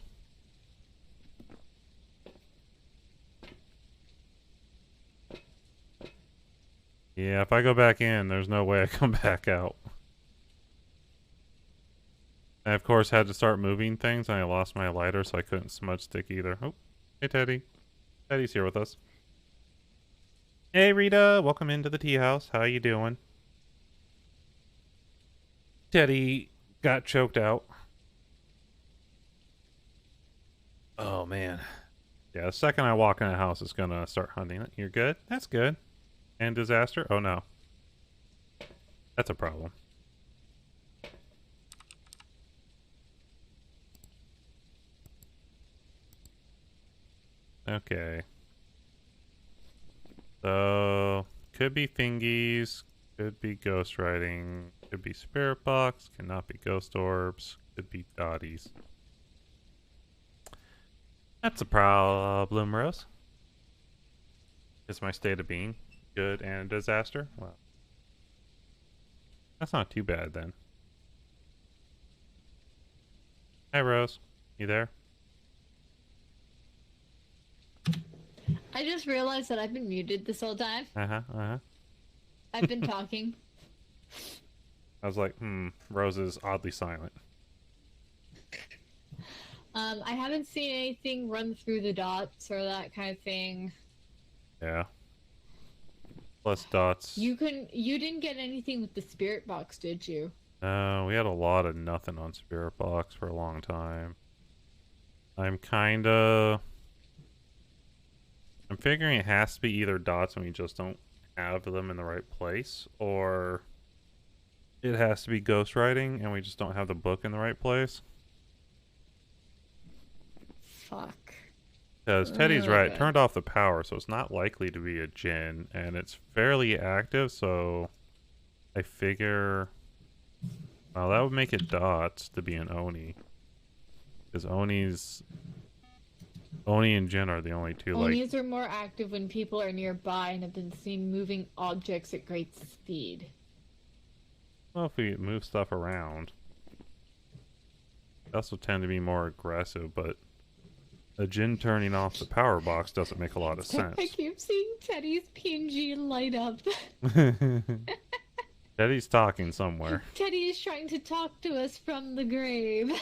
Yeah, if I go back in, there's no way I come back out. I, of course, had to start moving things, and I lost my lighter, so I couldn't smudge stick either. Oh, hey, Teddy. Teddy's here with us. Hey, Rita. Welcome into the tea house. How you doing? Teddy got choked out. Oh, man. Yeah, the second I walk in the house, it's gonna start hunting it. You're good? That's good. And disaster? Oh no. That's a problem. Okay. So, could be thingies, could be ghost writing, could be spirit box, cannot be ghost orbs, could be dotties. That's a problem, Rose. Is my state of being good and a disaster? Well, that's not too bad then. Hi, Rose. You there? I just realized that I've been muted this whole time. I've been talking. I was like, Rose is oddly silent. I haven't seen anything run through the dots or that kind of thing. Yeah. Plus dots. You didn't get anything with the spirit box, did you? No, we had a lot of nothing on spirit box for a long time. I'm figuring it has to be either dots and we just don't have them in the right place, or it has to be ghostwriting and we just don't have the book in the right place. Fuck. Because Teddy's right, it Okay. turned off the power, so it's not likely to be a djinn, and it's fairly active, so I figure, well, that would make it dots to be an Oni. Because Oni and Jinn are the only two, Onis are more active when people are nearby and have been seen moving objects at great speed. well, if we move stuff around. They also tend to be more aggressive, but a Jinn turning off the power box doesn't make a lot of sense. I keep seeing Teddy's PNG light up. Teddy's talking somewhere. Teddy is trying to talk to us from the grave.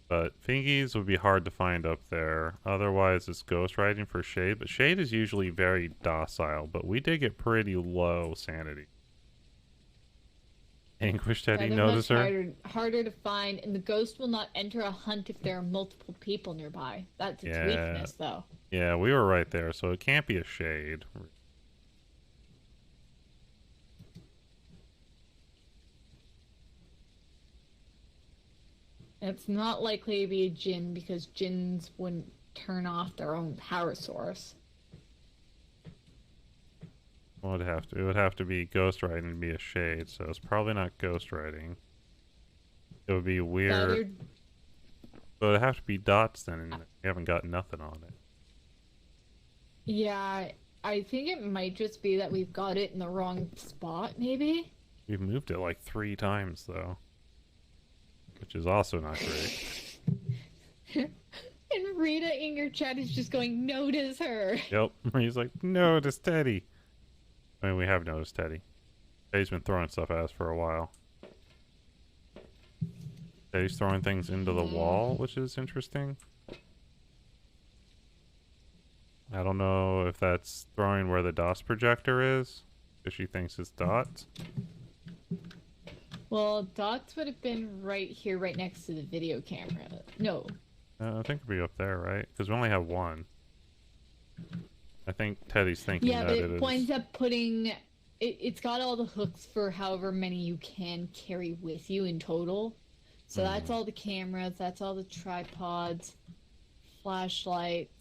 But fingies would be hard to find up there. Otherwise, it's ghostwriting for Shade. But Shade is usually very docile. But we did get pretty low sanity. Anguish Teddy, They're notice much her? harder to find, and the ghost will not enter a hunt if there are multiple people nearby. That's its Yeah. weakness, though. Yeah, we were right there. So it can't be a Shade. It's not likely to be a djinn because djinns wouldn't turn off their own power source. It would have to be ghostwriting to be a Shade. So it's probably not ghostwriting. It would be weird. But it'd have to be dots then, and we haven't got nothing on it. Yeah, I think it might just be that we've got it in the wrong spot, maybe? We've moved it like 3 times, though. Which is also not great. And Rita in your chat is just going, notice her. Yep. He's like, notice Teddy. I mean, we have noticed Teddy. Teddy's been throwing stuff at us for a while. Teddy's throwing things into the wall, which is interesting. I don't know if that's throwing where the DOS projector is, because she thinks it's dots. Well, dots would have been right here, right next to the video camera. No. I think it'd be up there, right? Because we only have one. I think Teddy's thinking Yeah, that but it it winds up putting... It's got all the hooks for however many you can carry with you in total. So that's all the cameras, that's all the tripods, flashlights.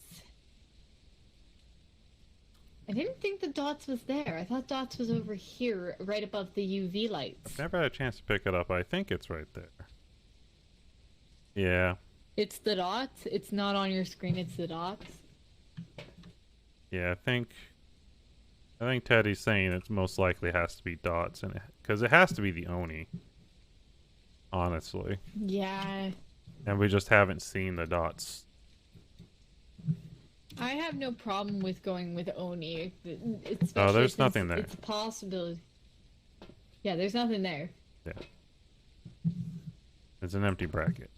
I didn't think the dots was there. I thought dots was over here, right above the UV lights. I've never had a chance to pick it up. I think it's right there. Yeah. It's the dots? It's not on your screen, it's the dots? Yeah, I think Teddy's saying it most likely has to be dots, and because it has to be the Oni. Honestly. Yeah. And we just haven't seen the dots. I have no problem with going with Oni. Oh, there's nothing there. It's a possibility. Yeah, there's nothing there. Yeah. It's an empty bracket.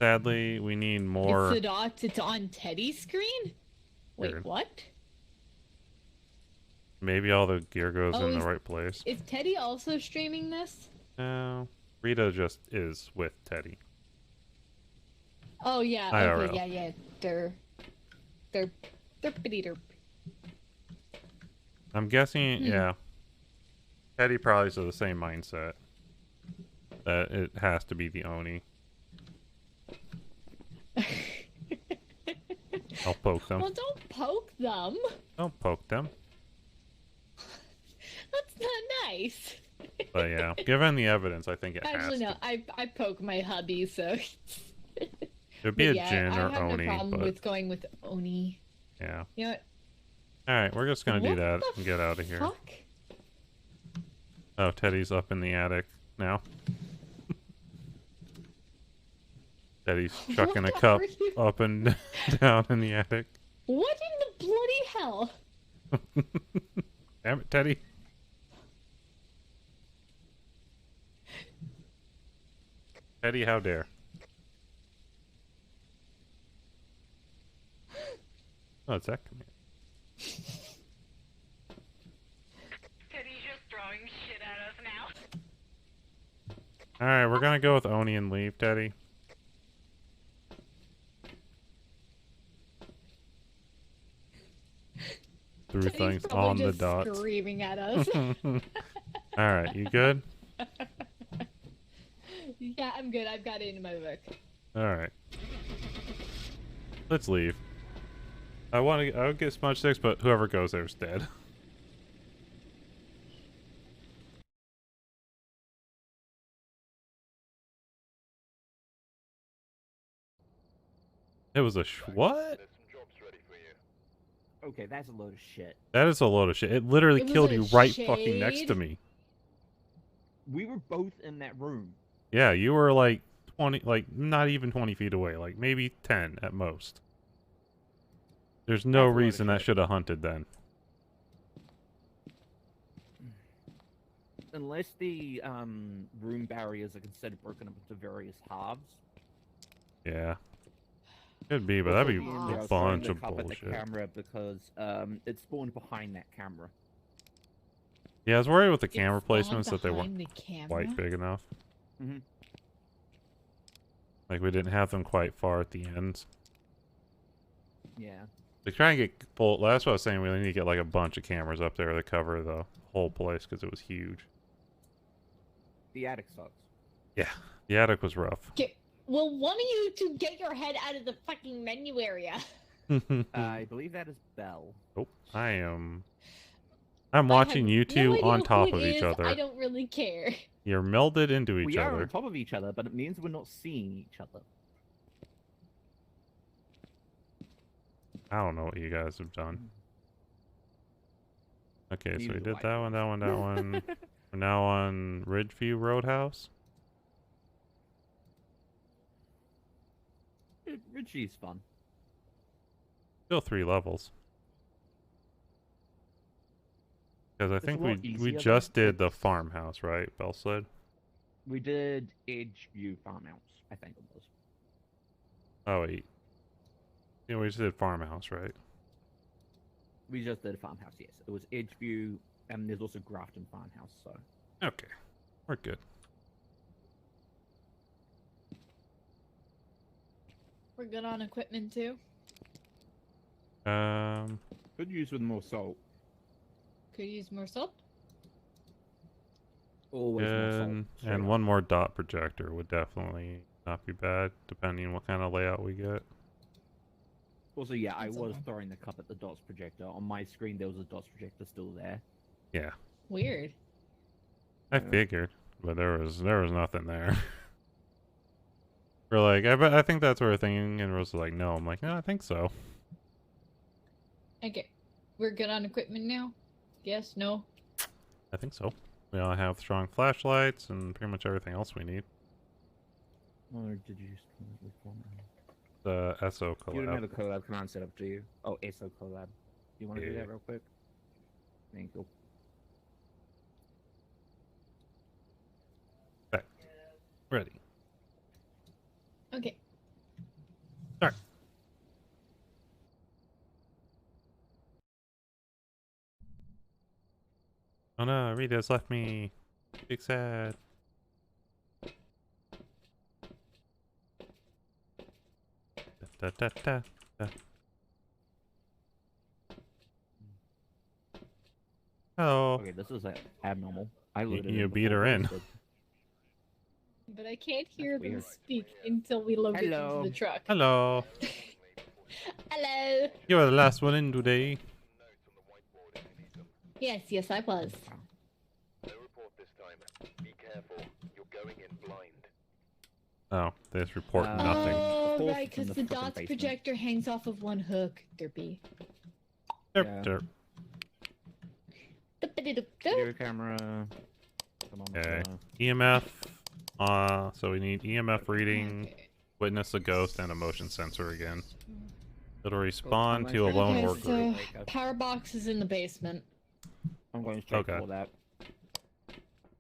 Sadly, we need more. It's the dots. It's on Teddy's screen? Wait, Weird. what? Maybe all the gear goes Oh, in the right place. Is Teddy also streaming this? No. Rita just is with Teddy. Oh yeah. IRL. Okay. Yeah. They're pretty derp. I'm guessing, yeah. Teddy probably is of the same mindset. That it has to be the Oni. I'll poke them. Well, don't poke them. Don't poke them. That's not nice. But yeah, given the evidence, I think it has Actually, no. to. I poke my hubby, so. It'd be But a yeah, Jin I or have Oni, no problem but with going with Oni. yeah. You know what? Alright, we're just gonna do What that the and get out of here. Fuck? Oh, Teddy's up in the attic now. Teddy's chucking a What cup are you- up and down in the attic. What in the bloody hell? Damn it, Teddy. Teddy, how dare. Oh, it's that. Teddy's just throwing shit at us now. Alright, we're gonna go with Oni and leave, Teddy. Threw Teddy's things probably on the just dots. screaming at us. Alright, you good? Yeah, I'm good. I've got it in my book. Alright. Let's leave. I would get smudge sticks, but whoever goes there is dead. It was a what? Okay, that's a load of shit. That is a load of shit. It literally It was killed a you right fucking next to shade. me. We were both in that room. Yeah, you were like 20, like not even 20 feet away, like maybe 10 at most. There's no That's a load of reason that shit. should have hunted then. Unless the room barriers are considered broken up into various halves. Yeah. Could be, but Also, that'd be the Yeah, India a was throwing bunch the of cup at the bullshit. camera because it spawned behind that camera. Yeah, I was worried with the It camera spawned placements that they weren't behind the camera? quite big enough. Mhm. Like we didn't have them quite far at the ends. Yeah. Like try and get full. That's what I was saying. We need to get like a bunch of cameras up there to cover the whole place because it was huge. The attic sucks. Yeah, the attic was rough. Well, one of you two get your head out of the fucking menu area. I believe that is Belle. Oh, I'm I watching have you no two idea on who top it of each is. other. I don't really care. You're melded into each We are other. on top of each other, but it means we're not seeing each other. I don't know what you guys have done. Okay, so Neither we do did I. that one, that one, that one. We're now on Ridgeview Roadhouse. Richie's fun. Still 3 levels. Because I It's a think lot we easier, though. just did the It's- farmhouse, right? Bell said. We did Edgeview Farmhouse, I think it was. Oh wait. Yeah, we just did farmhouse, right? We just did a farmhouse, yes. It was Edgeview, and there's also Grafton Farmhouse, so. Okay, we're good. We're good on equipment too. Could use with more salt. Could use more salt. Always more salt. straight and up. one more dot projector would definitely not be bad, depending on what kind of layout we get. Also, yeah, I That's was okay. throwing the cup at the dots projector. On my screen, there was a dots projector still there. Yeah, Weird. I Yeah. figured, but there was nothing there. We're like, I think that's what we're thinking, and Rose was like, no. I'm like, no, I think so. Okay. We're good on equipment now? Yes? No? I think so. We all have strong flashlights and pretty much everything else we need. Or did you just completely form it? The SO You don't have a collab. collab command set up, do you? Oh, SO collab. You want to do Yeah. that real quick? Thank you. Ready. Okay. Start. Oh no, Rita's left me. Big sad. Da, da, da, da. Hello. Okay, this is abnormal. I loaded You in beat her before in. Grace did. But I can't hear them weird. speak until we load it Hello. into the truck. Hello. Hello. You were the last one in today. Yes, yes, I was. No report this time. Be careful. You're going in blind. Oh, they just report Uh, nothing. Oh, course right, it's in because the the frickin' dots basement. projector hangs off of one hook. Derpy. Derp, yeah. derp. Video camera. Okay. Thermometer. EMF. So we need EMF reading, Okay. witness a ghost, and a motion sensor again. It'll I'm respond going to a to- lone Okay, worker. so power box is in the basement. I'm going straight Okay. for that.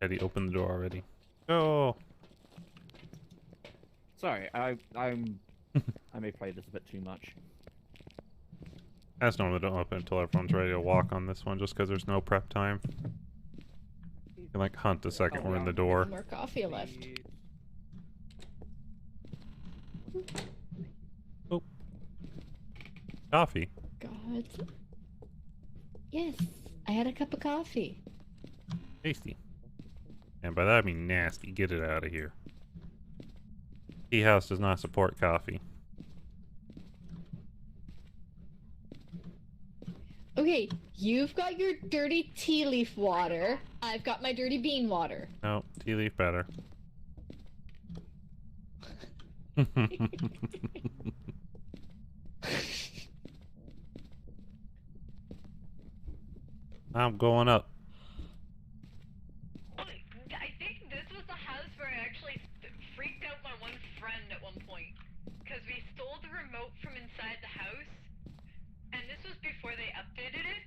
Eddie, open the door already. Go. Sorry, I may play this a bit too much. As normally, don't open until everyone's ready to walk on this one, just because there's no prep time. You can like hunt the second Oh, we're in the yeah. door. More coffee left. Coffee. God. Yes, I had a cup of coffee. Tasty. And by that I mean nasty. Get it out of here. Tea house does not support coffee. Okay, you've got your dirty tea leaf water. I've got my dirty bean water. No, tea leaf better. I'm going up. I think this was the house where I actually freaked out my one friend at one point. Because we stole the remote from inside the house. And this was before they updated it.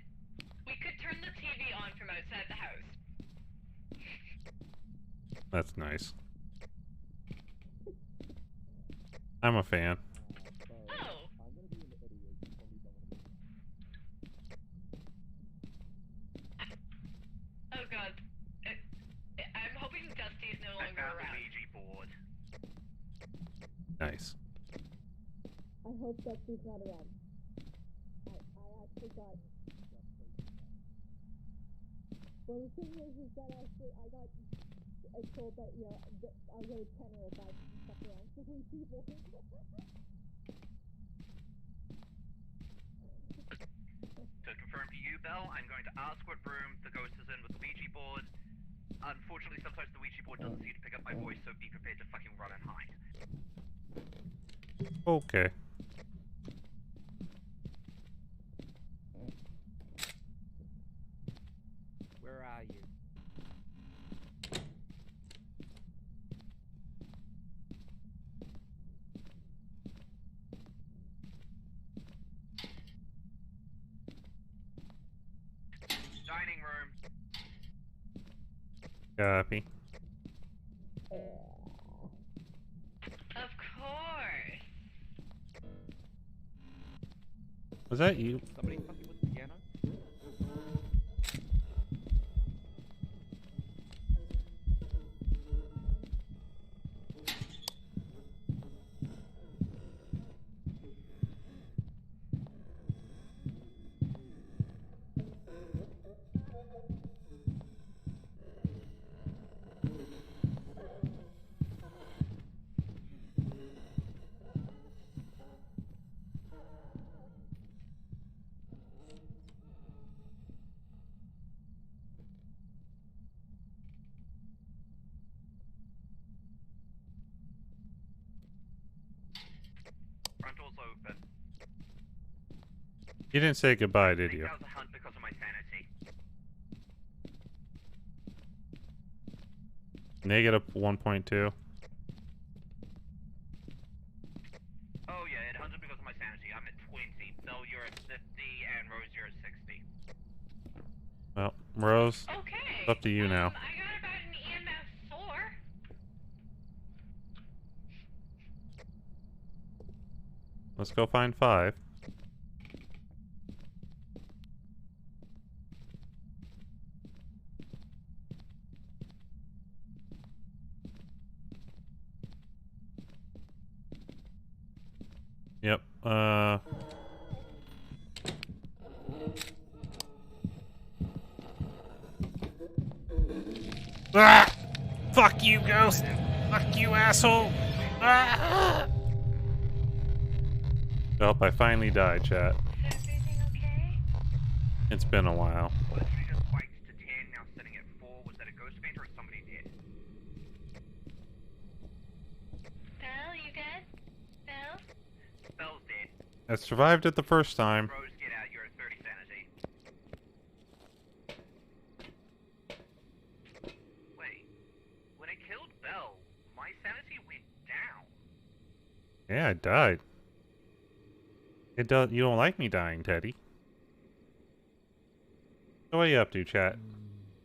We could turn the TV on from outside the house. That's nice. I'm a fan. Oh. Oh god. I'm hoping Dusty's no I longer found the around. Ouija board. Nice. I hope that she's not around. I actually got. Well, the thing is that actually I got told that that I was going to tenor if I stuff around for 3 people. To confirm for you, Belle, I'm going to ask what room the ghost is in with the Ouija board. Unfortunately, sometimes the Ouija board doesn't seem to pick up my voice, so be prepared to fucking run and hide. Okay. Where are you? Dining room. Copy. Of course. Was that you? Somebody fucking with the piano? Front door's open. You didn't say goodbye, I did think you? that was a hunt because of my sanity. Negative 1.2. Oh yeah, it hunted because of my sanity. I'm at 20. Belle, you're at 50, and Rose, you're at 60. Well, Rose, Okay. it's up to you now. I got about an EMF 4. Let's go find 5. Ah! Fuck you, ghost! Fuck you, asshole! Ah! Well, I finally died, chat. Is everything okay? It's been a while. Literally just spiked to 10, now sitting at 4. Was that a ghost faint or is somebody dead? Belle, you good? Belle? Bell's dead. I survived it the first time. Rose, get out. You're at 30 sanity. Wait. When I killed Belle, my sanity went down. Yeah, I died. It does. You don't like me dying, Teddy. So what are you up to, chat?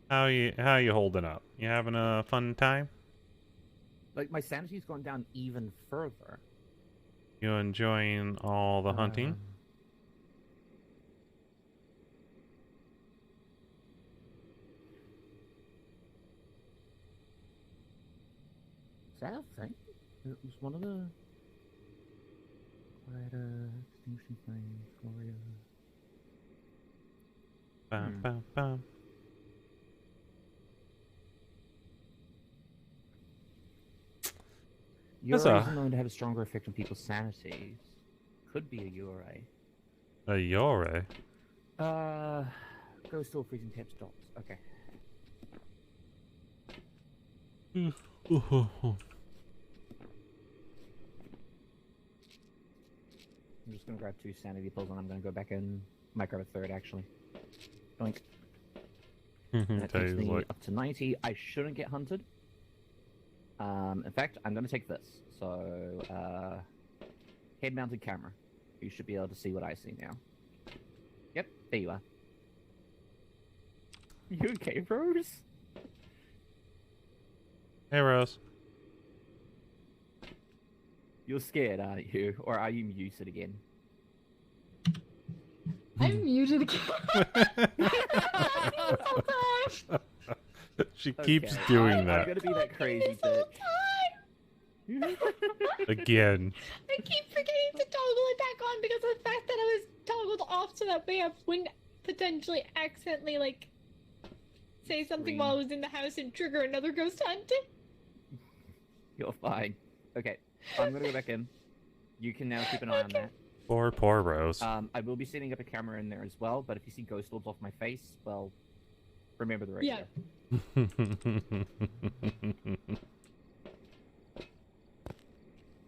How you holding up? You having a fun time? Like, my sanity's gone down even further. You enjoying all the hunting? Is that a thing? It was one of the quieter extinction things for you. Bum, bum, bum. That's Ura a- is known to have a stronger effect on people's sanities. Could be a Ura. A Yore. Ghost or freezing temps dots. Okay. I'm just gonna grab 2 sanity pills and I'm gonna go back in. Might grab a third actually. Doink. That takes Teddy's me like, up to 90. I shouldn't get hunted. In fact, I'm gonna take this. So, head-mounted camera. You should be able to see what I see now. Yep, there you are. You okay, Rose? hey Rose. You're scared, aren't you? Or are you muted again? I'm muted again. She keeps Okay, doing I'm that gonna be that crazy this whole bitch. time. again. I keep forgetting to toggle it back on because of the fact that I was toggled off so that way I wouldn't potentially accidentally, like, say something while I was in the house and trigger another ghost hunt. You're fine. Okay, I'm gonna go back in. You can now keep an eye on that. Poor Rose. I will be setting up a camera in there as well, but if you see ghost orbs off my face, well, remember the radio. Yeah.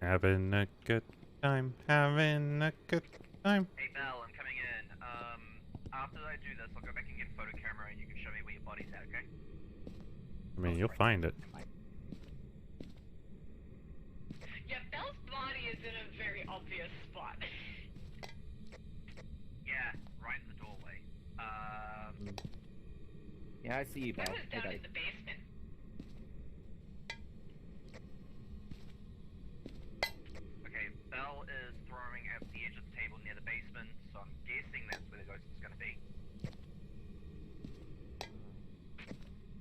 Having a good time. Having a good time. Hey, Belle, I'm coming in. After I do this, I'll go back and get a photo camera and you can show me where your body's at, okay? I mean, you'll find it. Yeah, Belle's body is in a very obvious spot. Yeah, right in the doorway. Yeah, I see you, I Belle. was Hey, down buddy. in the basement. Okay, Belle is throwing at the edge of the table near the basement, so I'm guessing that's where the ghost is gonna be.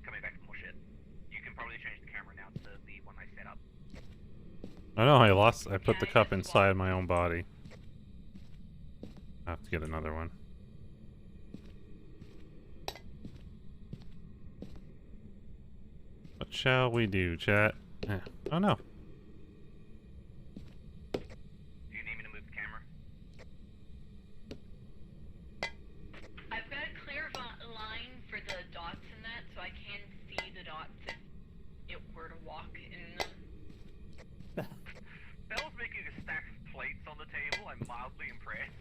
Coming back with more shit. You can probably change the camera now to the one I set up. I know I put the Yeah, I cup just inside my own body. I have to get another one. What shall we do, chat? Oh no. Do you need me to move the camera? I've got a clear line for the dots in that, so I can see the dots if it were to walk in them. Belle's making a stack of plates on the table. I'm mildly impressed.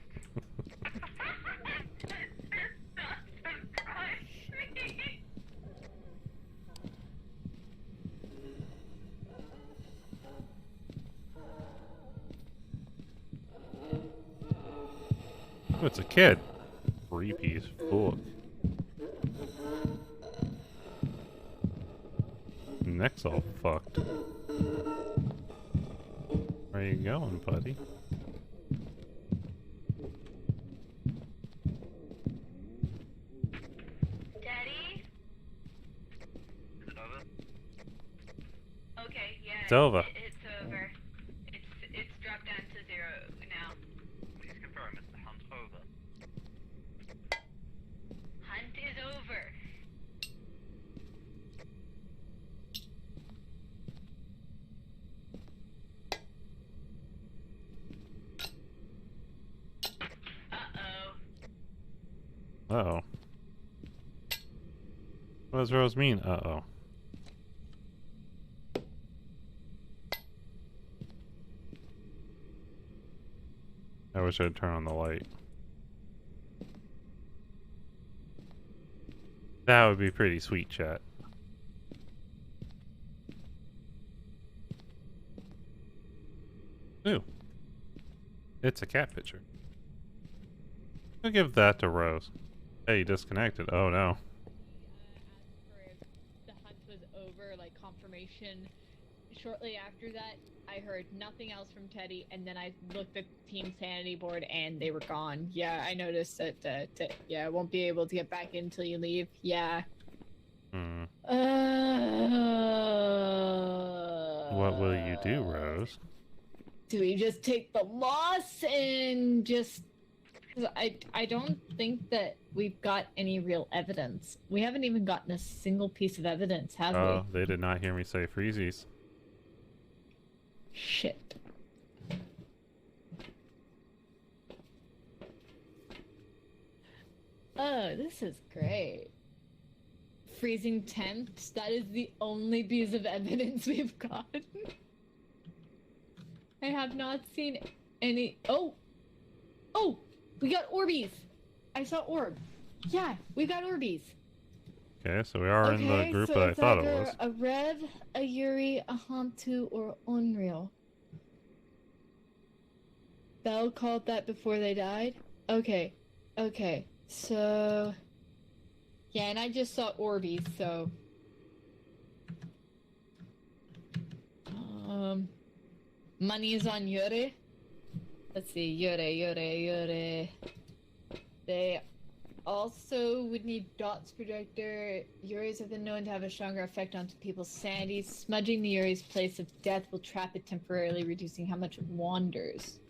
Oh, it's a kid. 3-piece book. Neck's all fucked. Where you going, buddy? Daddy? Is it over? Okay, yeah. It's over. It's over. It's dropped down to 0 now. Uh-oh. What does Rose mean? Uh-oh. I wish I'd turn on the light. That would be pretty sweet, chat. Ooh. It's a cat picture. I'll give that to Rose. Hey, you disconnected. Oh no. Asked for if the hunt was over, like confirmation. Shortly after that, I heard nothing else from Teddy, and then I looked at Team Sanity board, and they were gone. Yeah, I noticed that. Yeah, I won't be able to get back in until you leave. Yeah. Hmm. Uh, What will you do, Rose? Do we just take the loss and just? 'Cause I don't think that we've got any real evidence. We haven't even gotten a single piece of evidence, have Oh, we? they did not hear me say freezies. Shit. Oh, this is great. Freezing temps, that is the only piece of evidence we've got. I have not seen any. Oh! Oh! We got Orbeez! I saw Orb. Yeah, we got Orbeez. Okay, so we are in the group so that I it's thought it either was. a Rev, a Yuri, a Hantu, or Unreal. Bell called that before they died? Okay. Okay. So... Yeah, and I just saw Orbeez, so... Money is on Yuri. Let's see, Yuri. They also would need Dot's projector. Yuris have been known to have a stronger effect onto people's sanity. Smudging the Yuri's place of death will trap it temporarily, reducing how much it wanders.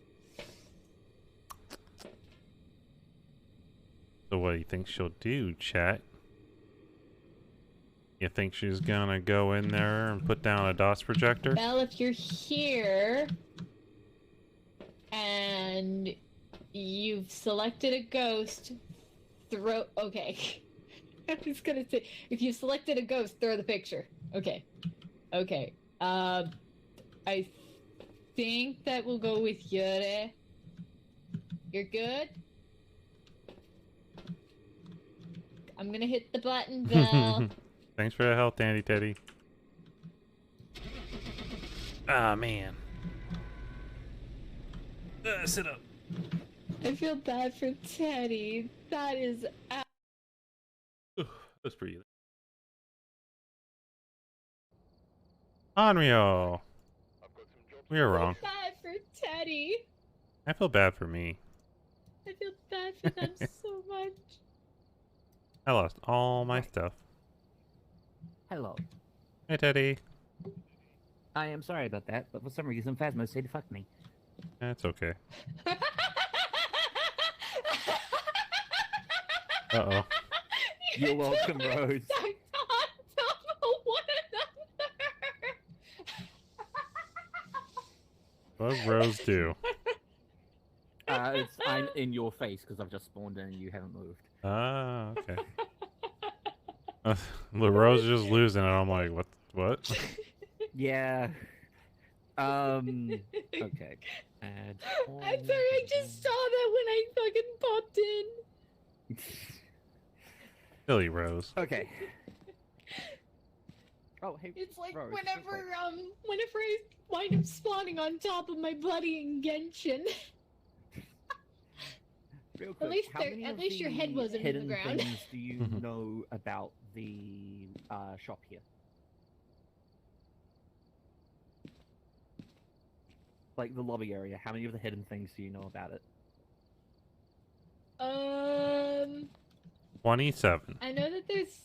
So what do you think she'll do, chat? You think she's gonna go in there and put down a DOS projector? Well, if you're here and you've selected a ghost, throw. Okay. I was gonna say, if you selected a ghost, throw the picture. Okay. Okay. I think that we'll go with Yuri. You're good? I'm gonna hit the button, Bell. Thanks for the help, Dandy Teddy. Ah, man. Sit up. I feel bad for Teddy. That is That's pretty. Onryo. I've got some jobs. We were wrong. bad for Teddy. I feel bad for me. I feel bad for them so much. I lost all my stuff. Hello. Hey, Teddy. I am sorry about that, but for some reason Phasmo said fuck me. That's okay. Uh-oh. You're welcome, Rose. What did Rose do? I'm in your face because I've just spawned in and you haven't moved. Ah, okay. Rose is just losing it. I'm like, what? Yeah. Okay. Add I'm sorry, I just saw that when I fucking popped in. Silly Rose. Okay. Oh, hey. It's like Rose, whenever real quick. whenever I wind up spawning on top of my bloody Genshin. Real quick, least how there- many at of least your the head wasn't in the hidden ground. things do you know about the shop here? Like the lobby area, how many of the hidden things do you know about it? 27. I know that there's.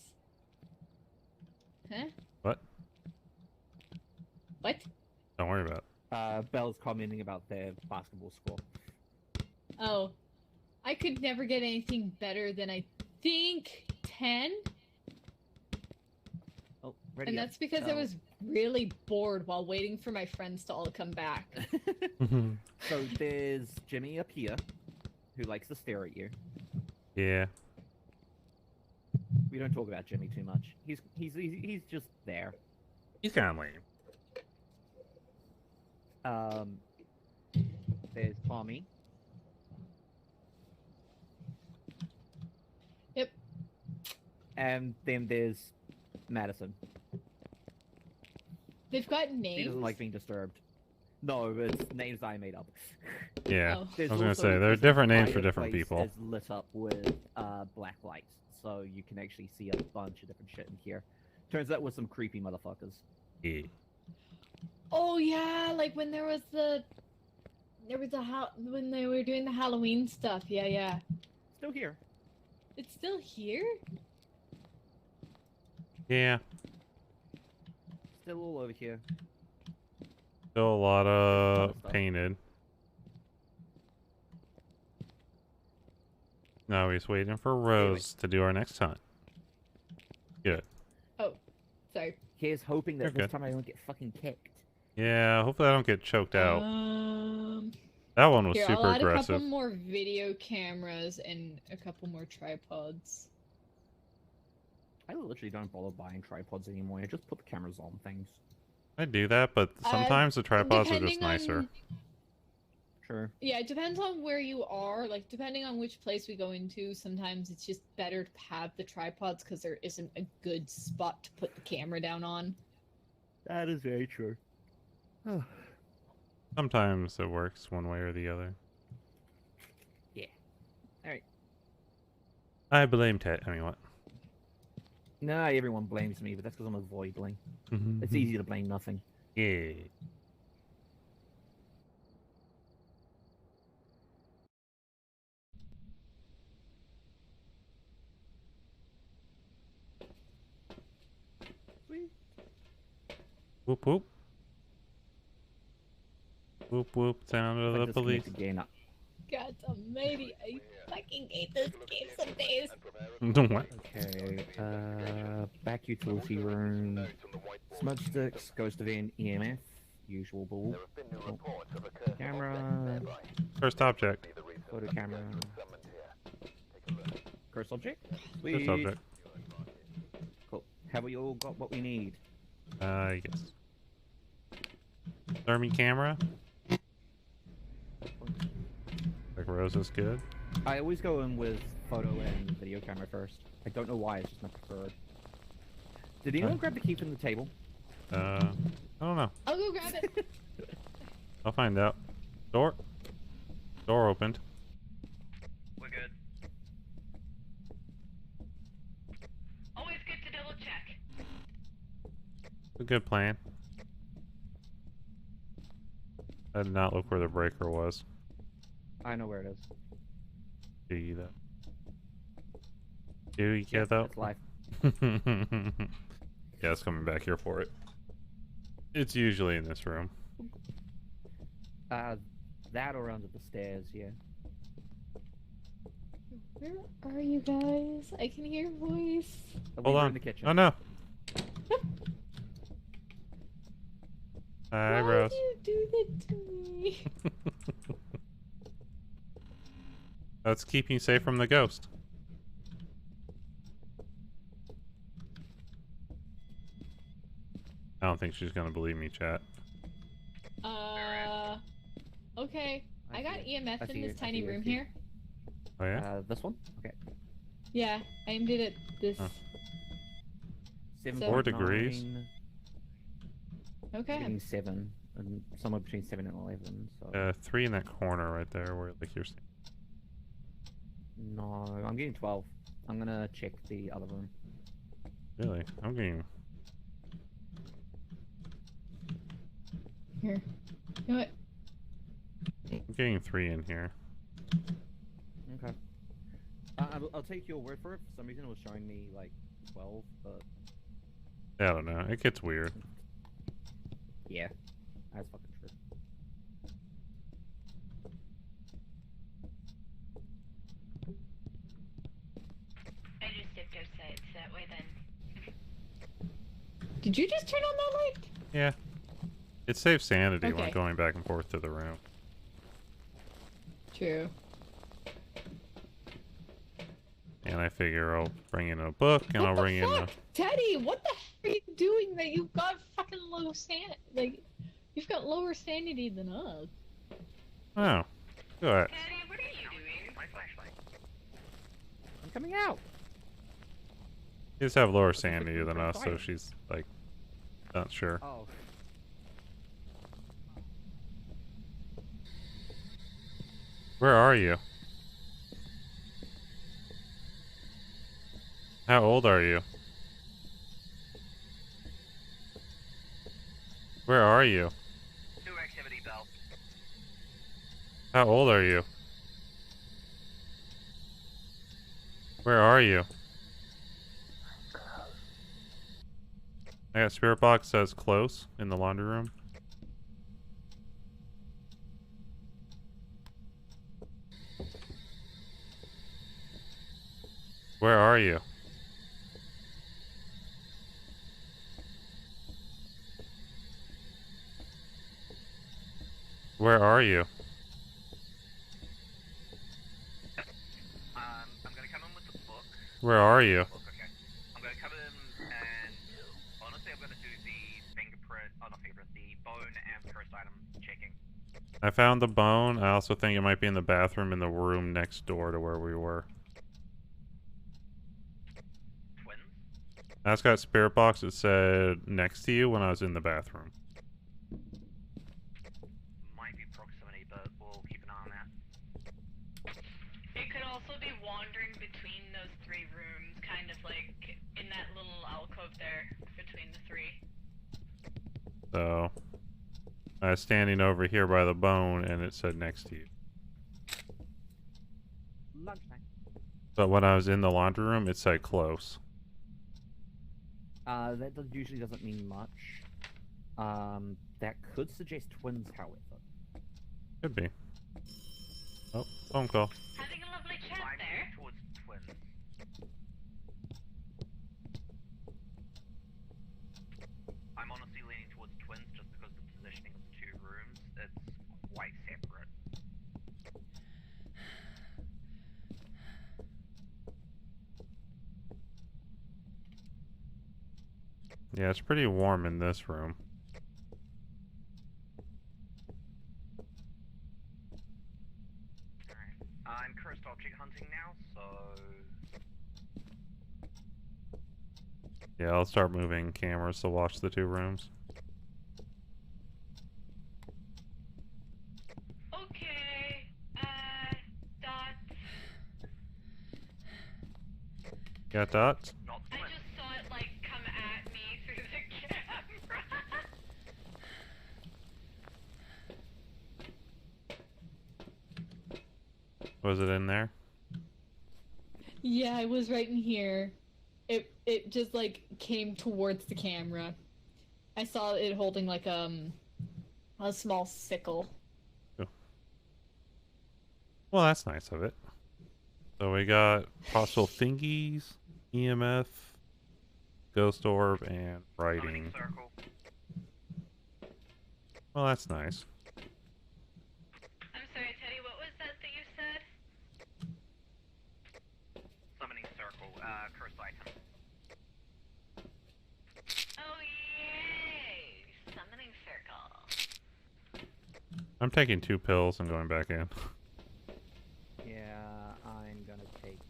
Huh? What? What? Don't worry about it. Belle's commenting about their basketball score. Oh, I could never get anything better than I think 10, Oh, ready and up. that's because I was really bored while waiting for my friends to all come back. So there's Jimmy up here, who likes to stare at you. Yeah. We don't talk about Jimmy too much. He's just there. He's kind of lame. There's Tommy. Yep. And then there's Madison. They've got names. She doesn't like being disturbed. No, it's names I made up. Yeah, Oh. I was gonna say there are different names for different people. It's lit up with black lights, so you can actually see a bunch of different shit in here. Turns out we're some creepy motherfuckers. Yeah. Oh yeah, like when when they were doing the Halloween stuff. Yeah, yeah. Still here. It's still here? Yeah. Still all over here. Still a lot of stuff. painted. Now he's waiting for Rose to do our next hunt. Good. Oh, sorry. Here's hoping that You're this good. time I don't get fucking kicked. Yeah, hopefully I don't get choked out. That one was Here, super I'll add a aggressive. couple more video cameras and a couple more tripods. I literally don't bother buying tripods anymore. I just put the cameras on things. I do that, but sometimes the tripods are just Depending nicer. on- Sure. Yeah, it depends on where you are. Like, depending on which place we go into, sometimes it's just better to have the tripods because there isn't a good spot to put the camera down on. That is very true. Sometimes it works one way or the other. Yeah. Alright. I blame Ted. I mean, what? Nah, everyone blames me, but that's because I'm a voidling. Mm-hmm. It's easy to blame nothing. Yeah. Sweet. Whoop whoop. Whoop whoop. Sound of the police. Again. God almighty, I fucking hate this game some days. What? Okay, back utility room. Smudge sticks, ghost event, EMF, usual bull. Oh. Camera, First object. photo camera. Curse object? First Sweet. object. Cool. Have we all got what we need? Yes. Thermi camera. Like Rose is good. I always go in with photo and video camera first. I don't know why, it's just my preferred. Did anyone grab the key from the table? I don't know. I'll go grab it. I'll find out. Door. Door opened. We're good. Always good to double check. It's a good plan. I did not look where the breaker was. I know where it is. Do you though? Do you get that? It's live. Yeah, it's coming back here for it. It's usually in this room. That or under the stairs, yeah. Where are you guys? I can hear your voice. Hold on. In the kitchen. Oh no. Hi, Why Rose. do you do that to me? That's keeping you safe from the ghost. I don't think she's gonna believe me, chat. Okay. I got see it. EMF I in see this it. I tiny see it. I room see it. here. Oh yeah? This one? Okay. Yeah, I aimed it at this. Huh. 7.9, 4 degrees. Okay. Getting 7, and somewhere between 7 and 11. So 3 in that corner right there where like you're saying. no, I'm getting 12. I'm gonna check the other room. Really? I'm getting Here. You know what? I'm getting 3 in here. Okay. I'll take your word for it. For some reason, it was showing me like 12, but I don't know. It gets weird. yeah, that's fucking true. I just stepped outside, so that way then. Did you just turn on that light? Yeah. It saves sanity when Okay. going back and forth to the room. True. Yeah, And I figure I'll bring in a book and I'll bring in a... Teddy, what the heck are you doing that you've got fucking low you've got lower sanity than us. Oh. Go ahead. Teddy, what are you doing? My flashlight. I'm coming out. You just have lower What's the sanity freaking than us, so fight? she's, like, not sure. Oh. Where are you? How old are you? Where are you? New activity, Bell. How old are you? Where are you? I got spirit box says close in the laundry room. Where are you? Where are you? I'm gonna come in with the book. Where are you? Book, okay. I'm gonna come in and honestly, I'm gonna do the fingerprint. Oh, not fingerprint. The bone and cursed item checking. I found the bone. I also think it might be in the bathroom in the room next door to where we were. Twins. That's got spirit box that said next to you when I was in the bathroom. Might be proximity, but we'll keep an eye on that. It could also be wandering between those three rooms, kind of like in that little alcove there between the three. So, I was standing over here by the bone and it said next to you. Lunchtime. But when I was in the laundry room, it said close. Usually doesn't mean much. That could suggest twins, however. Could be. Oh, phone call. Having a lovely chat I'm there. moving towards twins. I'm honestly leaning towards twins just because the positioning of the two rooms, it's quite separate. Yeah, it's pretty warm in this room. Alright. I'm cursed object hunting now, so... Yeah, I'll start moving cameras to watch the two rooms. Okay, dots. Got dots? Not I twins. just saw it like come at me through the camera. Was it in there? Yeah, it was right in here. It just like came towards the camera. I saw it holding like a small sickle. Well, that's nice of it. So we got possible thingies, EMF, ghost orb, and Summoning writing. circle. Well, that's nice. I'm sorry, Teddy, what was that you said? Summoning circle, cursed item. Oh, yay! Summoning circle. I'm taking 2 pills and going back in. Yeah, I'm gonna take the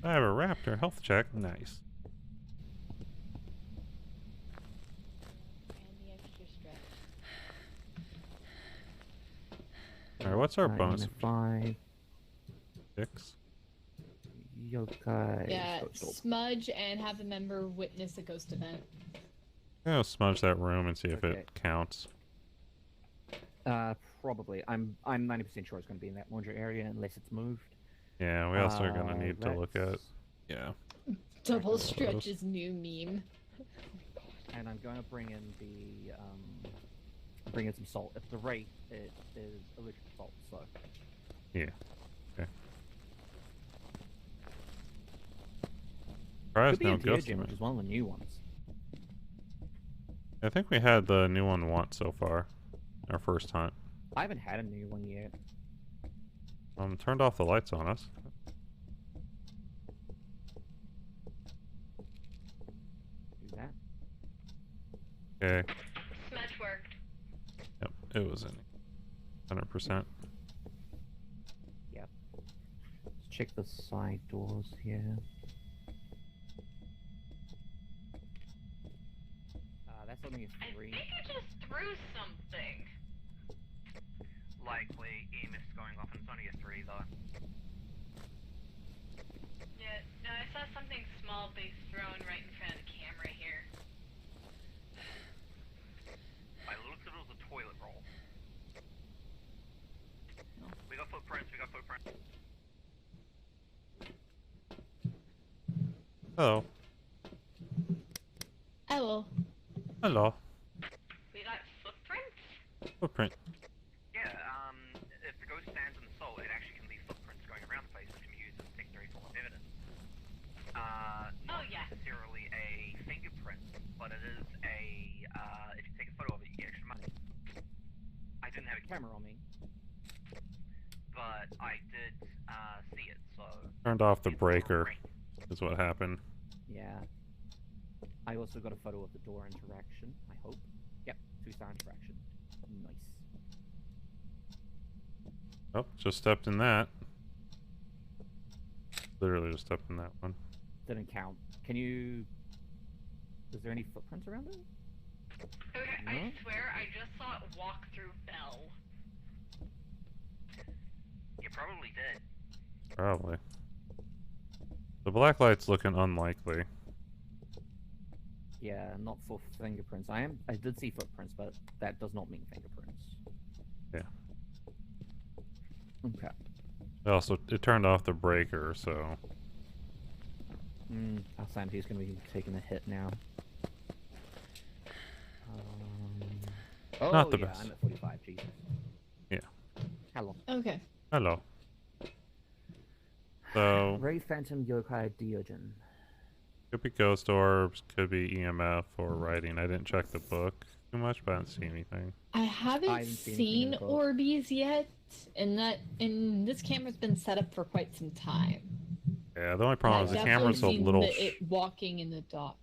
I have a raptor health check. Nice. And the extra stretch. Alright, what's our bonus? 5. 6? Yokai. Yeah, Ghost orb. smudge and have a member witness a ghost event. I'm gonna smudge that room and see if Okay. it counts. Probably. I'm 90% sure it's gonna be in that laundry area unless it's moved. Yeah, we also are gonna need to look at... Let's- Yeah. Double stretch's new meme. And I'm going to bring in the bring in some salt. It's the rate. It is electric salt. So Yeah. Okay. Surprised could be no a ghost gem, in which it. is one of the new ones. I think we had the new one once so far. Our first hunt. I haven't had a new one yet. Turned off the lights on us. Do that. Okay. Smudge worked. Yep. It was in 100%. Yep. Let's check the side doors here. That's only a I 3. think I just threw something. Likely EMF's going off, and it's only a 3 though. Yeah, no, I saw something small be thrown right in front of the camera here. By the looks of it, was a toilet roll. We got footprints, we got footprints. Hello. Hello. Hello. We got footprints? Footprint. Yeah, if the ghost stands in the soul, it actually can leave footprints going around the place, which can be used as a secondary form of evidence. Not yeah. necessarily a fingerprint, but it is a, if you take a photo of it, you get extra money. I didn't have a camera Camera on me. but I did, see it, so... Turned off the it's breaker. great. Is what happened. Yeah. I also got a photo of the door interaction, I hope. Yep, 2-star interaction. Nice. Oh, just stepped in that. Literally just stepped in that one. Didn't count. Can you... Is there any footprints around it? Okay, No? I swear I just saw it walk through Bell. You probably did. Probably. The black light's looking unlikely. Yeah, not for fingerprints. I did see footprints, but that does not mean fingerprints. Yeah. Okay. Also, it turned off the breaker, so... Sandy's gonna be taking a hit now. Oh, Not the yeah, best. I'm at 45, Jesus. Yeah. How long? Okay. Hello. So, Ray Phantom Yokai Diogen. could be ghost orbs, could be EMF or writing. I didn't check the book too much, but I didn't see anything. I haven't I haven't seen anything in seen the book. Orbeez yet, and this camera's been set up for quite some time. Yeah, the only And problem I've is the definitely camera's a seen little... it walking in the dots.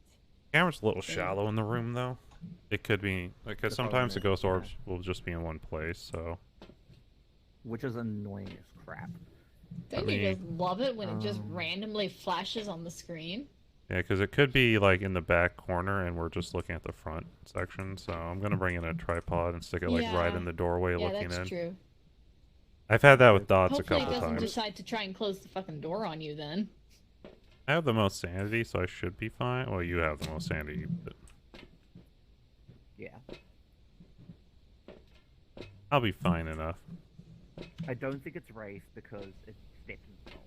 camera's a little shallow in the room, though. It could be... Because The sometimes the problem is, ghost orbs will just be in one place, so... Which is annoying as crap. Don't mean, you just love it when it just um, randomly flashes on the screen? Yeah, because it could be, like, in the back corner, and we're just looking at the front section, so I'm going to bring in a tripod and stick it, like, right Yeah. in the doorway Yeah, looking that's in. true. I've had that with dots Hopefully a it couple doesn't times. decide to try and close the fucking door on you then. I have the most sanity, so I should be fine. Well, you have the most sanity, but Yeah. I'll be fine enough. I don't think it's Rafe because it's stepped in soul.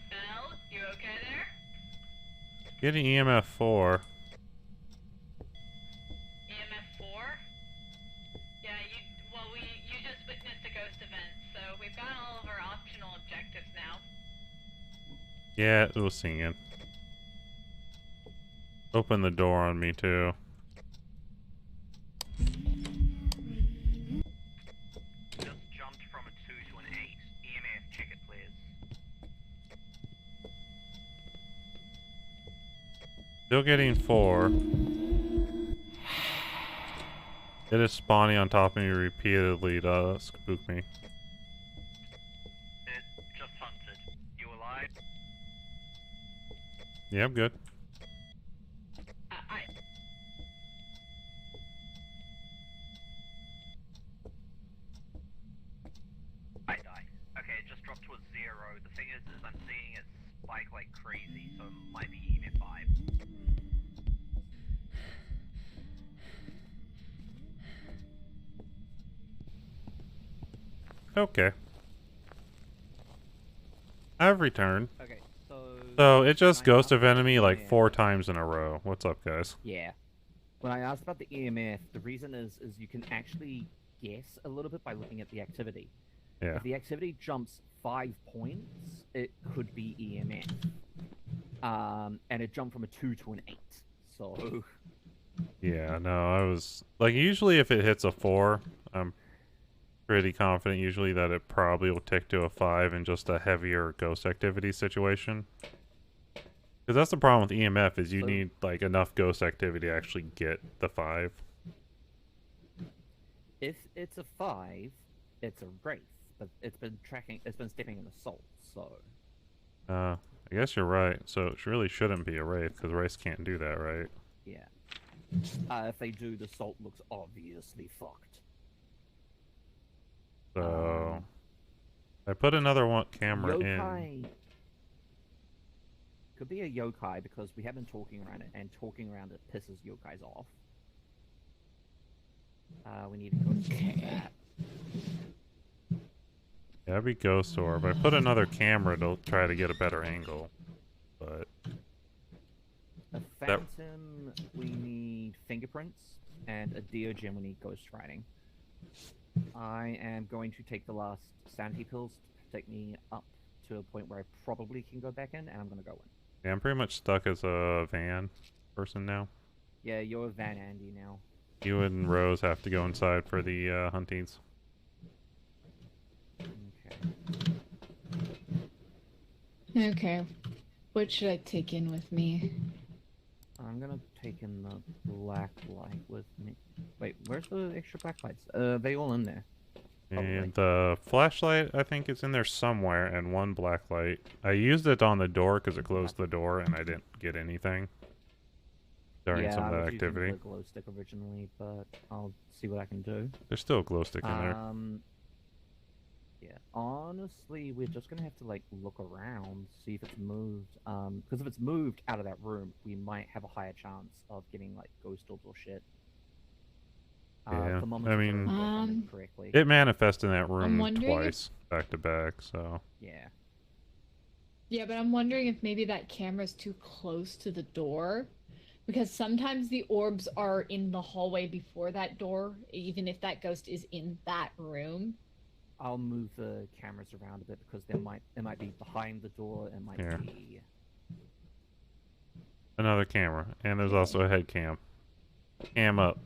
Bell, you okay there? Getting EMF 4. EMF 4? Yeah, you just witnessed a ghost event, so we've got all of our optional objectives now. Yeah, it was singing. Open the door on me, too. Just jumped from a 2 to an 8. EMF, check it, please. Still getting 4. It is spawning on top of me repeatedly to spook me. It just hunted. You alive? Yeah, I'm good. I die. Okay, it just dropped to a 0. The thing is I'm seeing it spike like crazy, so it might be EMF 5. Okay. I've returned. Okay, So it just when I ghost asked evented about me the like EMF 4 times in a row. What's up, guys? Yeah. When I asked about the EMF, the reason is you can actually guess a little bit by looking at the activity. Yeah. If the activity jumps 5 points, it could be EMF. And it jumped from a 2 to an 8. So Yeah, no, I was... Like, usually if it hits a 4, I'm pretty confident usually that it probably will tick to a 5 in just a heavier ghost activity situation. Because that's the problem with EMF, is you need, like, enough ghost activity to actually get the 5. if it's a 5, it's a wraith, but it's been stepping in assault, so I guess you're right. So it really shouldn't be a Wraith, because Wraiths can't do that, right? yeah. If they do, the salt looks obviously fucked. So... I put another camera in. Yokai could be a yokai because we have been talking around it, and talking around it pisses yokais off. We need to go to that. Yeah, that'd be Ghost Orb. I put another camera to try to get a better angle, but... A phantom, we need fingerprints, and a Diogen, we need ghost writing. I am going to take the last sanity pills to take me up to a point where I probably can go back in, and I'm going to go in. Yeah, I'm pretty much stuck as a van person now. Yeah, you're Van Andy now. You and Rose have to go inside for the huntings. Okay. Okay. What should I take in with me? I'm gonna take in the black light with me. Wait, where's the extra black lights? They all in there. And the flashlight, I think, is in there somewhere, and one black light. I used it on the door because it closed the door, and I didn't get anything during some of the activity. Yeah, I was using the glow stick originally, but I'll see what I can do. There's still a glow stick in there. Yeah, honestly, we're just gonna have to like look around, see if it's moved. Because if it's moved out of that room, we might have a higher chance of getting like ghost orbs or shit. Yeah, I mean, correctly. it manifested in that room wondering twice, back to back, so... Yeah. Yeah, but I'm wondering if maybe that camera's too close to the door. Because sometimes the orbs are in the hallway before that door, even if that ghost is in that room. I'll move the cameras around a bit because it might be behind the door, it might be... Another camera, and there's also a head cam. Cam up.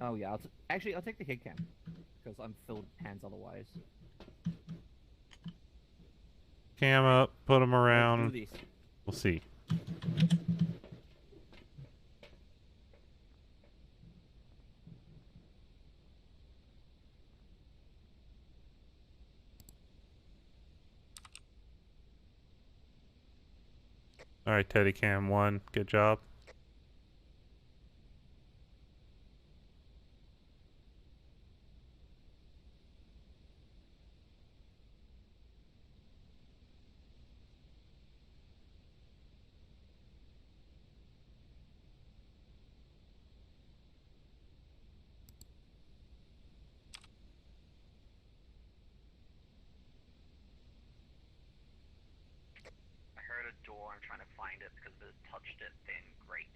Oh yeah, actually I'll take the head cam because I'm filled hands otherwise. Cam up, put them Let's around. do this. We'll see. Alright, Teddy Cam 1, good job. I heard a door, I'm trying to find it because if it touched it, then great.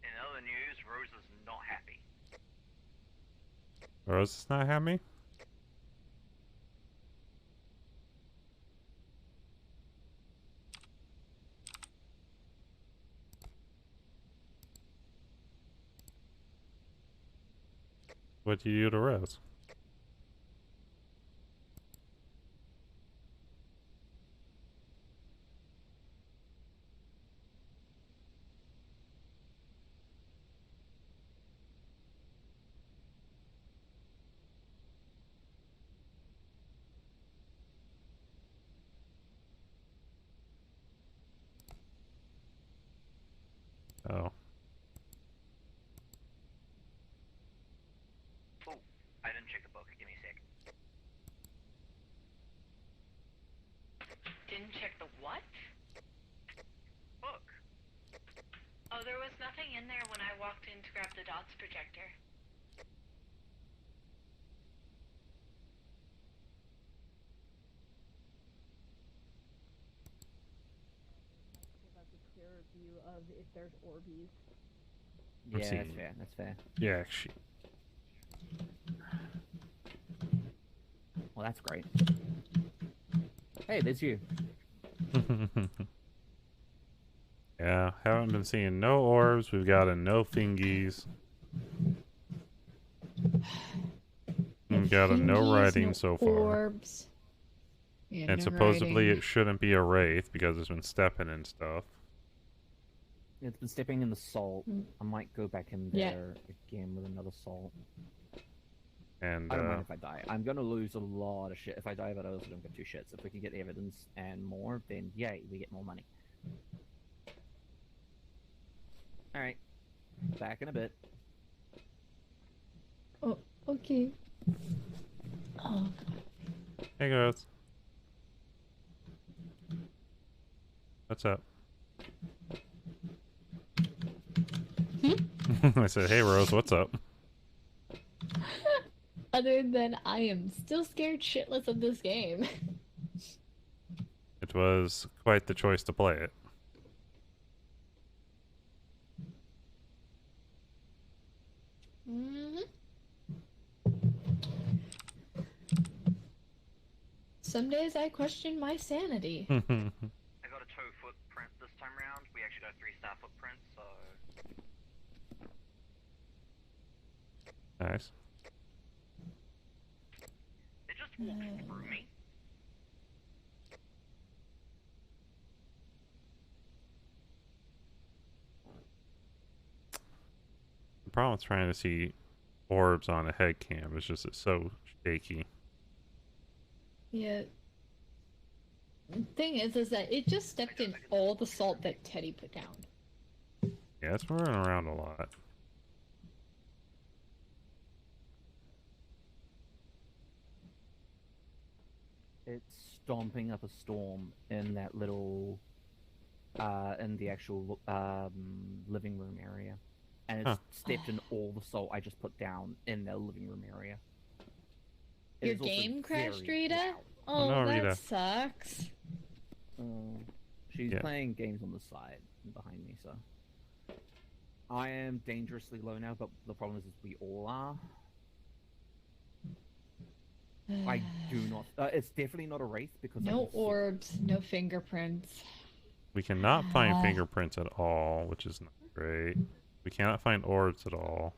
In other news, Rose is not happy. Rose is not happy? What do you do to Rose? Oh. Oh, I didn't check the book. Give me a sec. Didn't check the what? Book. Oh, there was nothing in there when I walked in to grab the dots projector. Give us a clearer view of if there's Orbeez. I'm Yeah, seeing- that's fair. That's fair. Yeah, actually. Well, that's great. Hey, there's you. Yeah, haven't been seeing no orbs. We've got a no fingies. We've got a no Fingies, writing no so far. Orbs. Yeah, And no supposedly writing. it shouldn't be a wraith because it's been stepping and stuff. It's been stepping in the salt. Mm. I might go back in Yeah. there again with another salt. And I don't mind if I die. I'm gonna lose a lot of shit if I die, but I also don't get 2 shits. If we can get the evidence and more, then yay, we get more money. Alright. Back in a bit. Oh, okay. Oh, hey guys. What's up? I said, hey Rose, what's up? other than I am still scared shitless of this game. It was quite the choice to play it. Mhm. Some days I question my sanity. I got a toe footprint this time round. We actually got 3-star footprints, so... Nice. It just walked through me. The problem with trying to see orbs on a head cam is just it's so shaky. Yeah. The thing is that it just stepped in all the salt that Teddy put down. Yeah, it's moving around a lot. It's stomping up a storm in that little, in the actual living room area, and it's Huh. stepped in all the salt I just put down in the living room area. It Your is also game crashed, very Rita? loud. Oh, no, that Rita. sucks. She's Yeah. playing games on the side behind me, so I am dangerously low now. But the problem is we all are. I do not. It's definitely not a wraith because I No can see- orbs, no fingerprints. We cannot find Ah. fingerprints at all, which is not great. We cannot find orbs at all.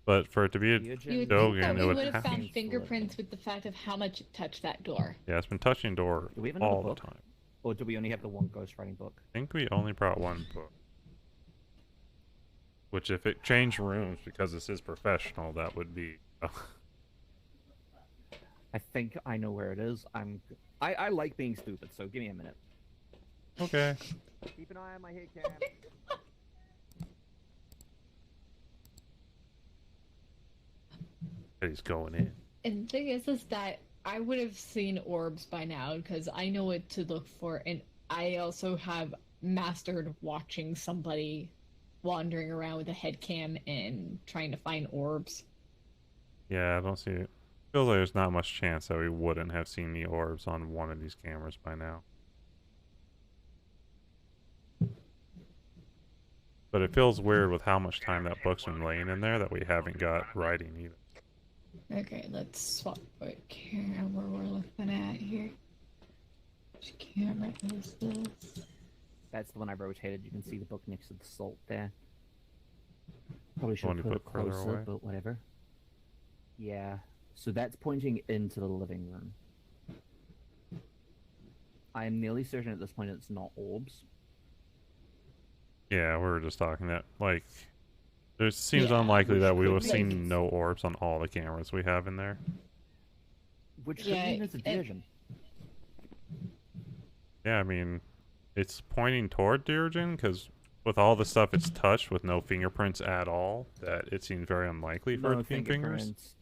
But for it to be a Theogen You would Dogan, think it that we would would have have- found seems to fingerprints with the fact of how much it touched that door. yeah, it's been touching door Do we have another all the book? time. Or do we only have the one ghostwriting book? I think we only brought one book. Which, if it changed rooms because this is professional, that would be. I think I know where it is. I like being stupid, so give me a minute. Okay. Keep an eye on my head cam. He's going in. And the thing is that I would have seen orbs by now because I know what to look for, and I also have mastered watching somebody wandering around with a head cam and trying to find orbs. Yeah, I don't see it. Feels like there's not much chance that we wouldn't have seen the orbs on one of these cameras by now. But it feels weird with how much time that book's been laying in there that we haven't got writing either. Okay, let's swap what camera we're looking at here. Which camera is this? That's the one I rotated. You can see the book next to the salt there. Probably should One have you put it put further closer, away? but whatever. Yeah. So that's pointing into the living room. I am nearly certain at this point it's not orbs. Yeah, we were just talking that, like, it seems Yeah, unlikely which that we could will have make- seen no orbs on all the cameras we have in there. Which could Yeah, mean it's a Deogen. Yeah, I mean, it's pointing toward Dirigen, because with all the stuff it's touched with no fingerprints at all, that it seems very unlikely for it No to be fingers. fingerprints.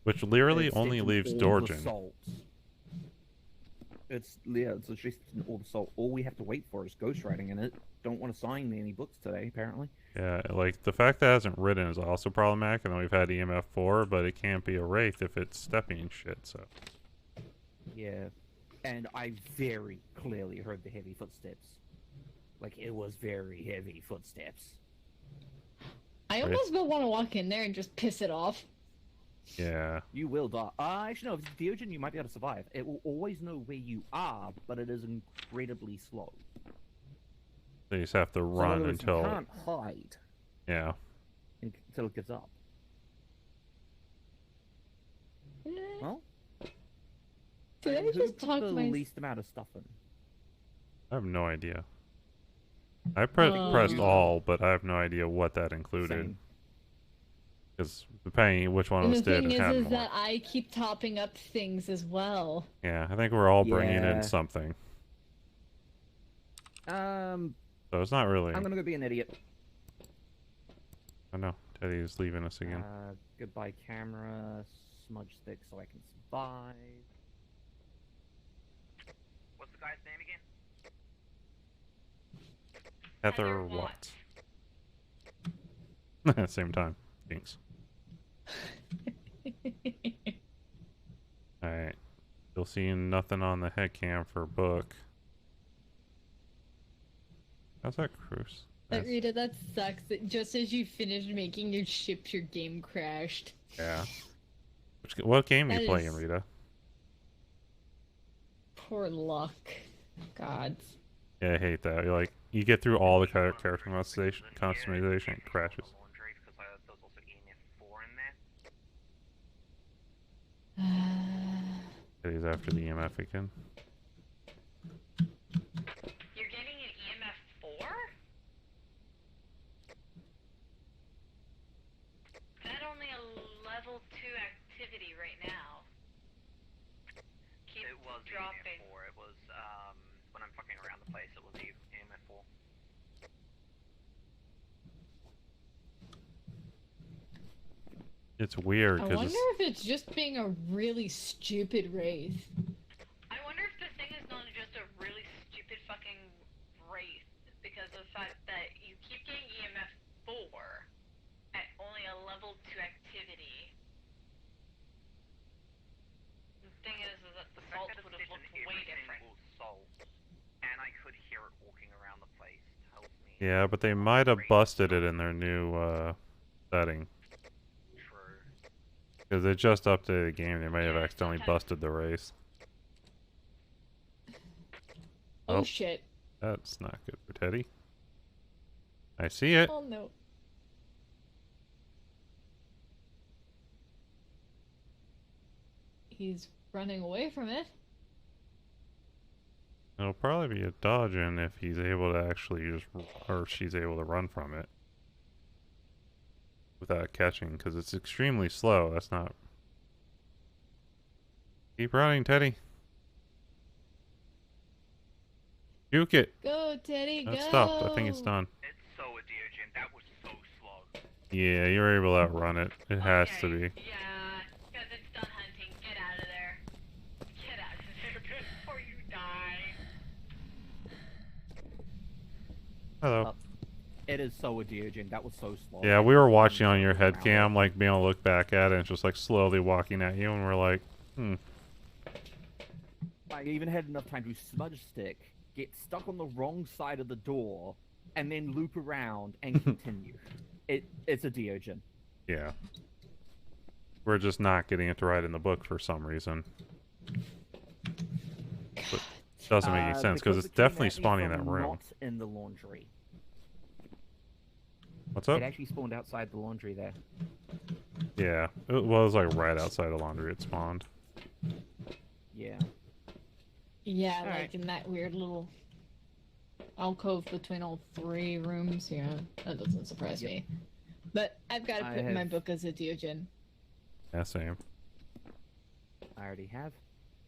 Which literally It's only in leaves all the Dorjan. salts. It's just in all the salt. All we have to wait for is ghostwriting in it. Don't want to sign me any books today, apparently. Yeah, like, the fact that it hasn't written is also problematic, and then we've had EMF 4, but it can't be a Wraith if it's stepping shit, so. Yeah. And I very clearly heard the heavy footsteps. Like, it was very heavy footsteps. I almost will want to walk in there and just piss it off. Yeah. You will die. Actually, no, if it's Deogen, you might be able to survive. It will always know where you are, but it is incredibly slow. So you just have to So in run other words, until. You can't hide Yeah. until it gives up. Well, Did I who just put talk the my... least amount of stuff in? I have no idea. I pressed all, but I have no idea what that included. Same. Because depending which one And was the did thing and had is more. that I keep topping up things as well. Yeah, I think we're all bringing Yeah. in something. Um, So it's not really. I'm gonna go be an idiot. I know. Teddy's leaving us again. Goodbye, camera. Smudge stick so I can survive. What's the guy's name again? Heather Watts. Watts. Same time. Thanks. Alright. Still seeing nothing on the head cam for book. How's that cruise? But Rita, that sucks. That just as you finished making your ship, your game crashed. Yeah. What game are That you playing, is- Rita? Poor luck. Gods. Yeah, I hate that. You're like, you get through all the character customization, it crashes. Laundry, because there was also EMF 4 in there. Teddy's after the EMF again. You're getting an EMF 4? Is that only a level 2 activity right now? Keep It was dropping. EMF 4. It was, when I'm fucking around the place, it was EMF 4. It's weird I because wonder if it's just being a really stupid wraith. I wonder if the thing is not just a really stupid fucking wraith because of the fact that you keep getting EMF 4 at only a level 2 activity. The thing is that the salt would have looked way different. And I could hear it walking around the place. Tells me. yeah, but they might have busted it in their new setting. True. Because they just updated the game, they might have accidentally busted the race. Oh Oh. shit. That's not good for Teddy. I see it. Oh no. He's running away from it. It'll probably be a dodge in if he's able to actually just, or she's able to run from it without catching, because it's extremely slow. That's not. Keep running, Teddy. Juke it. Go, Teddy, go! That stopped. I think it's done. It's so a Deogen. That was so slow. Yeah, you're able to outrun it. It has to be. Yeah, because it's done hunting. Get out of there. Get out of there before you die. Hello. It is so a Deogen. That was so slow. Yeah, we were watching on your head cam, like being able to look back at it, and it's just like slowly walking at you, and we're like, I even had enough time to smudge stick, get stuck on the wrong side of the door, and then loop around and continue. It's a Deogen. Yeah. We're just not getting it to write in the book for some reason. But doesn't make any sense, because it's it came definitely at me spawning in that from room. Not in the laundry. What's up? It actually spawned outside the laundry there. Yeah, it was like right outside of laundry it spawned. Yeah. Yeah, Alright. like in that weird little alcove between all 3 rooms. Yeah, that doesn't surprise me. But I've got to I put in my have- book as a Deogen. Yeah, same. I already have.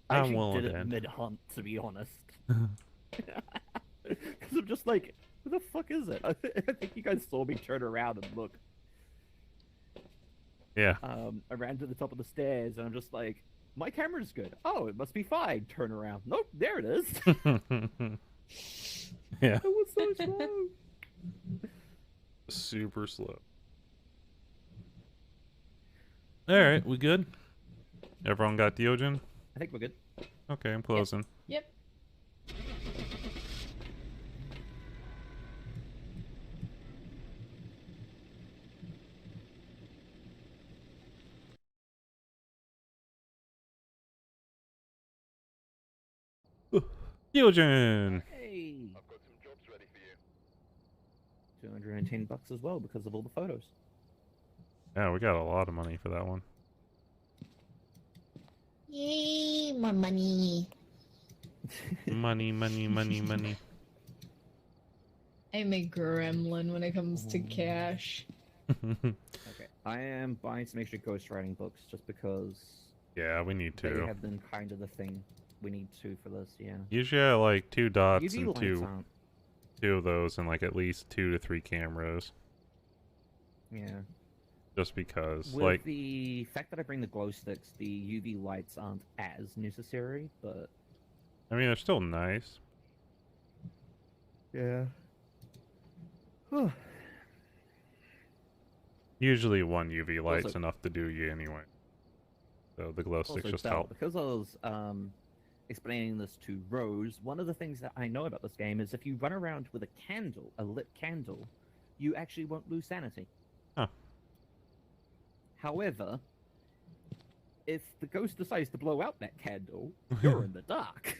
I'm I actually willing did to it end. mid-hunt, to be honest. Because I'm just like, who the fuck is it? I think you guys saw me turn around and look. Yeah. I ran to the top of the stairs, and I'm just like, my camera's good. Oh, it must be fine. Turn around. Nope, there it is. Yeah. It was so slow. Super slow. Alright, we good? Everyone got Deogen? I think we're good. Okay, I'm closing. Yep. Deogen! Hey, I've got some jobs ready for you. $210 as well because of all the photos. Yeah, we got a lot of money for that one. Yay, more money. Money, money, money, money. I'm a gremlin when it comes to cash. Okay, I am buying some extra ghostwriting books just because Yeah, we need they to. have been kind of the thing. We need 2 for this, yeah. Usually I like 2 dots UV and lights two aren't. of those and like at least 2 to 3 cameras. Yeah. Just because. With like the fact that I bring the glow sticks, the UV lights aren't as necessary, but I mean they're still nice. yeah. Usually 1 UV light's Also- enough to do you anyway. So the glow sticks Also, just Belle, help. because I was explaining this to Rose, one of the things that I know about this game is if you run around with a candle, a lit candle, you actually won't lose sanity. Huh. However, if the ghost decides to blow out that candle, you're in the dark.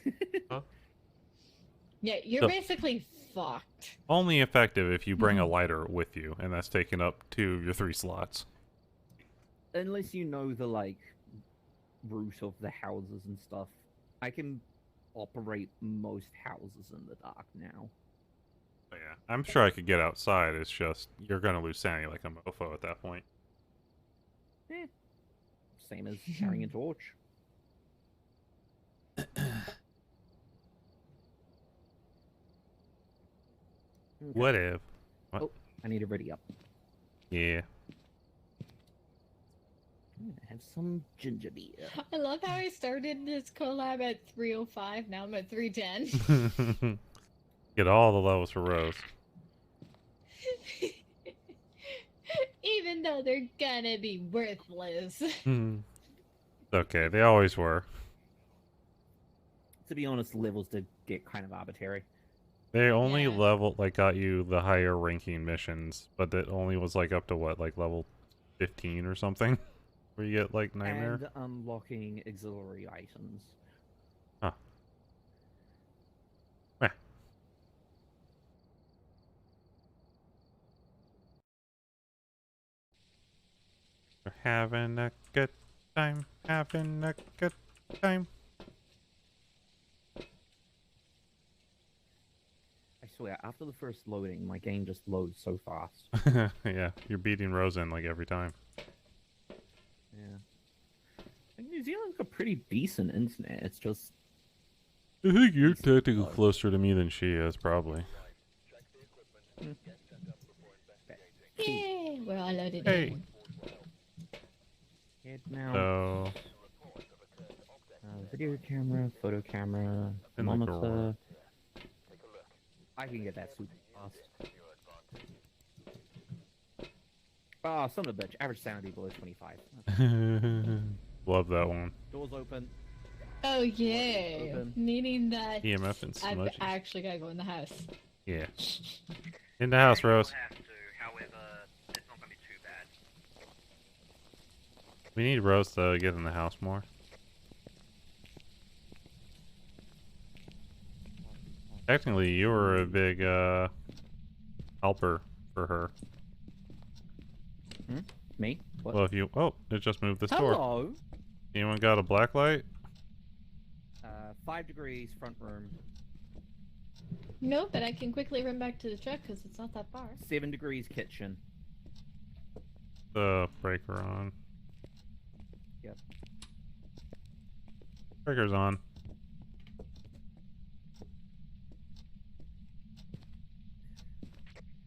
Yeah, you're So- basically fucked. Only effective if you bring a lighter with you, and that's taking up 2 of your 3 slots. Unless you know the route of the houses and stuff. I can operate most houses in the dark now. But yeah, I'm sure I could get outside. It's just you're gonna lose sanity like a mofo at that point. Same as carrying a torch. Okay. What if? What? Oh, I need to ready up. Yeah. I'm gonna have some ginger beer. I love how I started this collab at 3:05. Now I'm at 3:10. Get all the levels for Rose. Even though they're gonna be worthless. Okay, they always were. To be honest, levels did get kind of arbitrary. They only Yeah. got you the higher ranking missions, but that only was like up to what, like level 15 or something? Where you get like Nightmare? And unlocking auxiliary items. Huh. Eh. We're having a good time, having a good time. I swear, after the first loading, my game just loads so fast. Yeah, you're beating Rose in like every time. Yeah. And New Zealand's got pretty decent internet. It's just I think you're Decent technically bug. closer to me than she is, probably. Check the equipment. Get set up before investigating. key. Yay! We're all loaded Hey. in. Head now. So, Video camera, photo camera, In the thermometer. drawer. I can get that super fast. Ah, son of a bitch. Average sanity below 25. love that one. Doors open. Oh yay! Open. Meaning that EMF and I've smudges. actually gotta go in the house. Yeah. In the house, You'll Rose. have to, however, it's not gonna be too bad. We need Rose to get in the house more. Technically, you were a big helper for her. Me? What? Well, if you... Oh, it just moved this door. Hello? Anyone got a black light? 5 degrees, front room. No, but I can quickly run back to the truck because it's not that far. 7 degrees, kitchen. The breaker on. Yep. Breaker's on.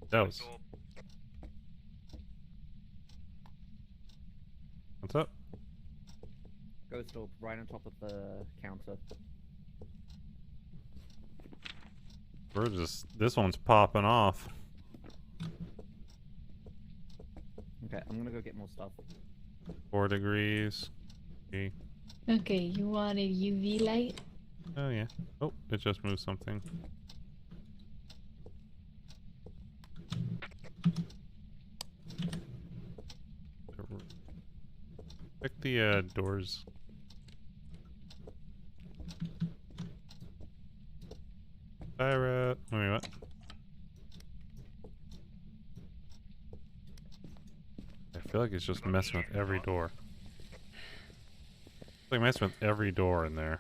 That was... What's up? Ghost orb right on top of the counter. We're just... This one's popping off. Okay, I'm gonna go get more stuff. 4 degrees. Okay. Okay, you want a UV light? Oh, yeah. Oh, it just moved something. Check the doors. Pirate. Wait, what? I feel like it's just messing with every door. It's like messing with every door in there.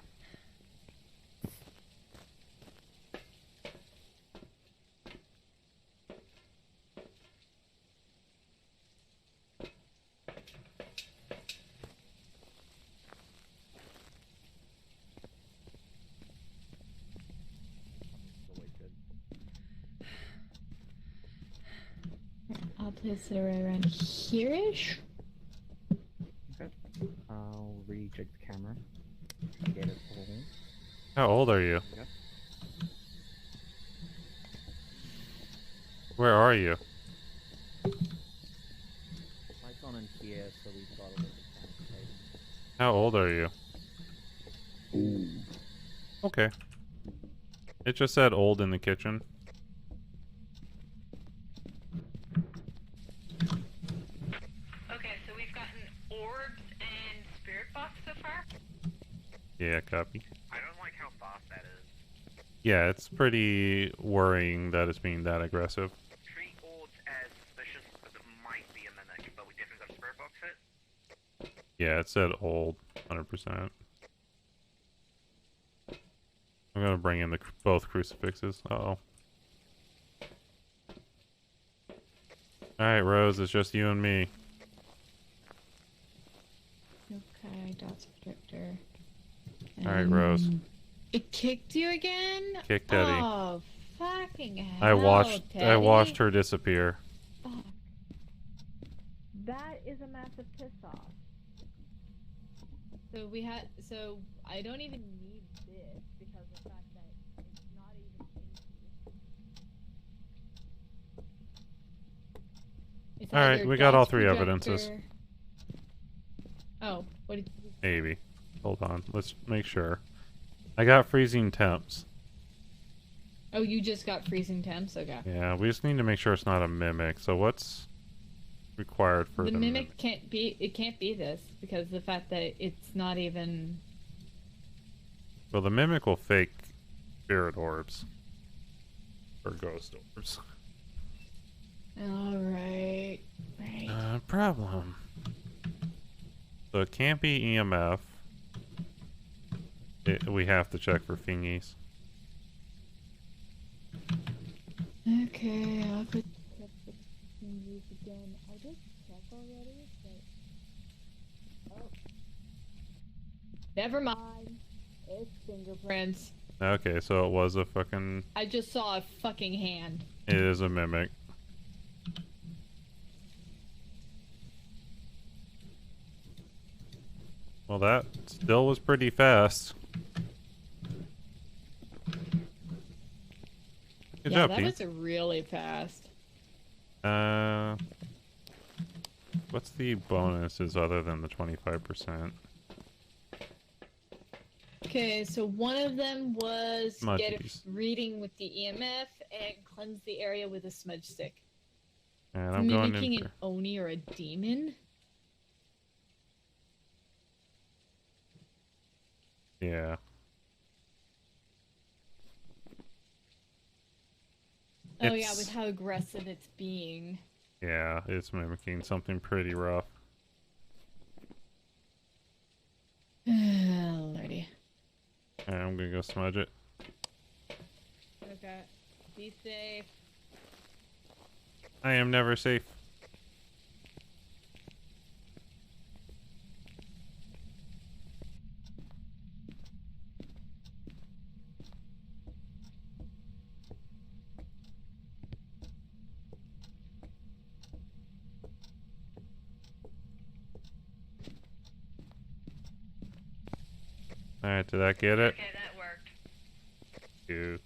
I'll place it right around here-ish. Okay. I'll recheck the camera. Get it all. How old are you? Yep. Where are you? Lights on in here, so we've got a little bit of space. How old are you? Okay. It just said old in the kitchen. Okay, so we've gotten orbs and spirit box so far. Yeah, copy. I don't like how fast that is. Yeah, it's pretty worrying that it's being that aggressive. Treat orbs as suspicious because it might be a mimic, but we definitely got a spirit box hit. Yeah, it said old, 100%. I'm gonna bring in the both crucifixes. Uh-oh. Alright, Rose, it's just you and me. Okay, dots projector. Alright, Rose. It kicked you again? Kick Teddy. Oh, fucking hell, I watched Teddy. her disappear. Fuck. That is a massive piss off. So I don't even need this because of the fact that it's not even pinky. It's Alright, either we got all dots 3 projector- evidences. Oh, what did you... Maybe. Hold on, let's make sure. I got freezing temps. Oh, you just got freezing temps? Okay. Yeah, we just need to make sure it's not a mimic. So what's required for The the mimic can't be this because the fact that it's not even... Well, the mimic will fake spirit orbs. Or ghost orbs. Alright. Right. Problem. So it can't be EMF. We have to check for thingies. Okay, I'll put check the thingies again. I did check already, but... Oh. Never mind. It's fingerprints. Okay, so it was a fucking... I just saw a fucking hand. It is a mimic. Well, that still was pretty fast. Good Yeah, job, that team. was really fast. What's the bonuses other than the 25%? Okay, so one of them was get a Smudgies. reading with the EMF and cleanse the area with a smudge stick. And I'm going Mimicking in an Oni or a demon? Yeah. Oh yeah, with how aggressive it's being. Yeah, it's mimicking something pretty rough. Lordy. Alright, I'm gonna go smudge it. Okay. Be safe. I am never safe. Alright, did that get it? Okay, that worked. Dude.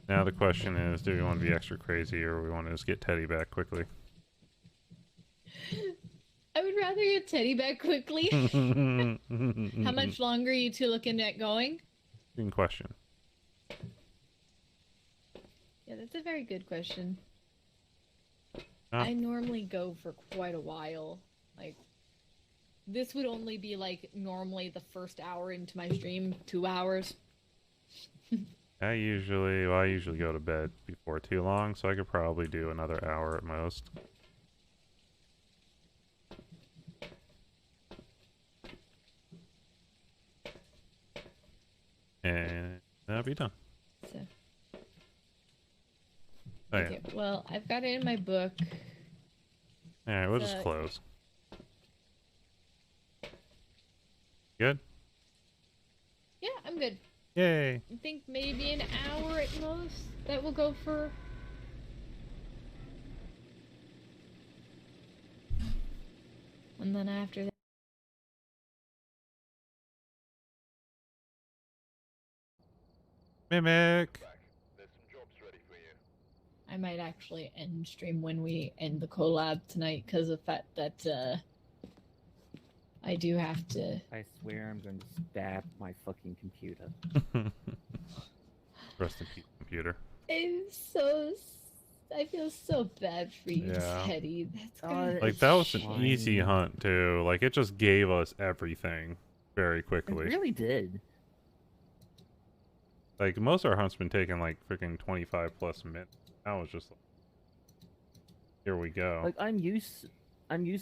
Now the question is, do we want to be extra crazy or we want to just get Teddy back quickly? I would rather get Teddy back quickly. How much longer are you two looking at going? Good question. Yeah, that's a very good question. Oh. I normally go for quite a while. Like, this would only be like normally the first hour into my stream, 2 hours. I usually go to bed before too long, so I could probably do another hour at most. And that'll be done. So, Oh, yeah. okay, well, I've got it in my book. Alright, we'll just close. Good? Yeah, I'm good. Yay! I think maybe an hour at most. That will go for. And then after that. Mimic! Back. There's some jobs ready for you. I might actually end stream when we end the collab tonight because of the fact that I do have to. I swear I'm going to stab my fucking computer. Rest in peace, computer. I feel so bad for you, Yeah. Teddy. That's gonna... Like, that was an Fine. easy hunt, too. Like, it just gave us everything very It quickly. really did. Like, most of our hunts been taking, like, freaking 25 plus minutes. That was just like, here we go. Like I'm used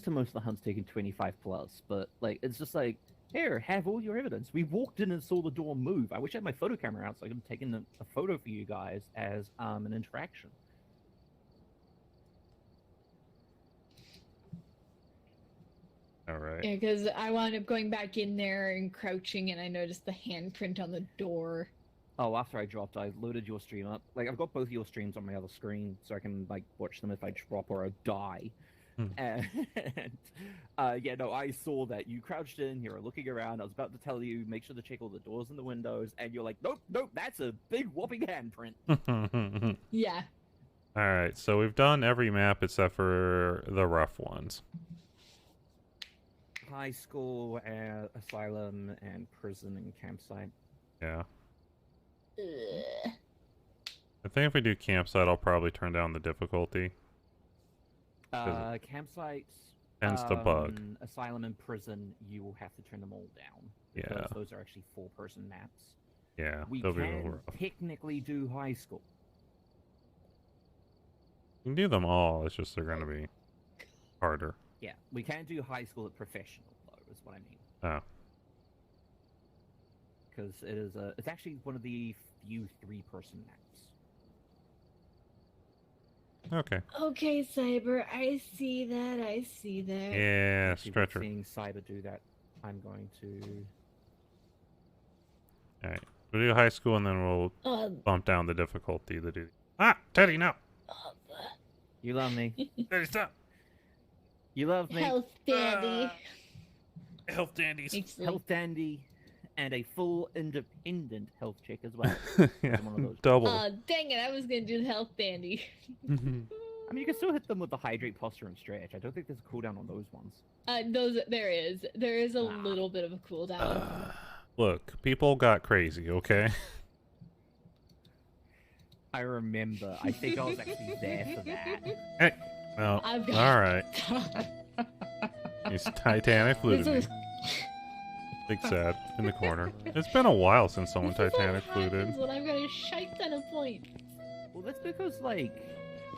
to most of the hunts taking 25 plus, but like it's just like, here, have all your evidence. We walked in and saw the door move. I wish I had my photo camera out so I could have taken a photo for you guys as an interaction. Alright. Yeah, because I wound up going back in there and crouching, and I noticed the handprint on the door. Oh, after I dropped, I loaded your stream up. Like, I've got both your streams on my other screen, so I can, like, watch them if I drop or I die. And, yeah, no, I saw that. You crouched in, you were looking around, I was about to tell you, make sure to check all the doors and the windows, and you're like, nope, nope, that's a big whopping handprint. Yeah. Alright, so we've done every map except for the rough ones. High school, asylum, and prison and campsite. Yeah. Ugh. I think if we do campsite, I'll probably turn down the difficulty. Campsites Tends to bug. Asylum and prison, you will have to turn them all down. Because Yeah. those are actually 4-person maps. Yeah, We they'll be a little can rough. technically do high school. You can do them all, it's just they're gonna be harder. Yeah, we can do high school at professional, though, is what I mean. Oh. Because it's actually one of the few 3-person maps. Okay. Okay, Cyber, I see that. I see that. Yeah, Actually, with stretcher. seeing Cyber do that, I'm going to... Alright. We'll do high school and then we'll bump down the difficulty to do. Ah! Teddy, no! You love me. Teddy, stop! You love me. Health Dandy. Health dandies. Excellent. Health dandy, and a full independent health check as well. Yeah, One of those. double. Dang it, I was gonna do the Health Dandy. I mean, you can still hit them with the hydrate, posture, and stretch. I don't think there's a cooldown on those ones. There is a little bit of a cooldown. Look, people got crazy, okay? I remember. I think I was actually there for that. Hey! No. I've got- Alright. He's Titanic fluted me. This is- Big sad in the corner. It's been a while since someone This is what Titanic happens fluted. when I've got a shite ton of points. Well, that's because, like,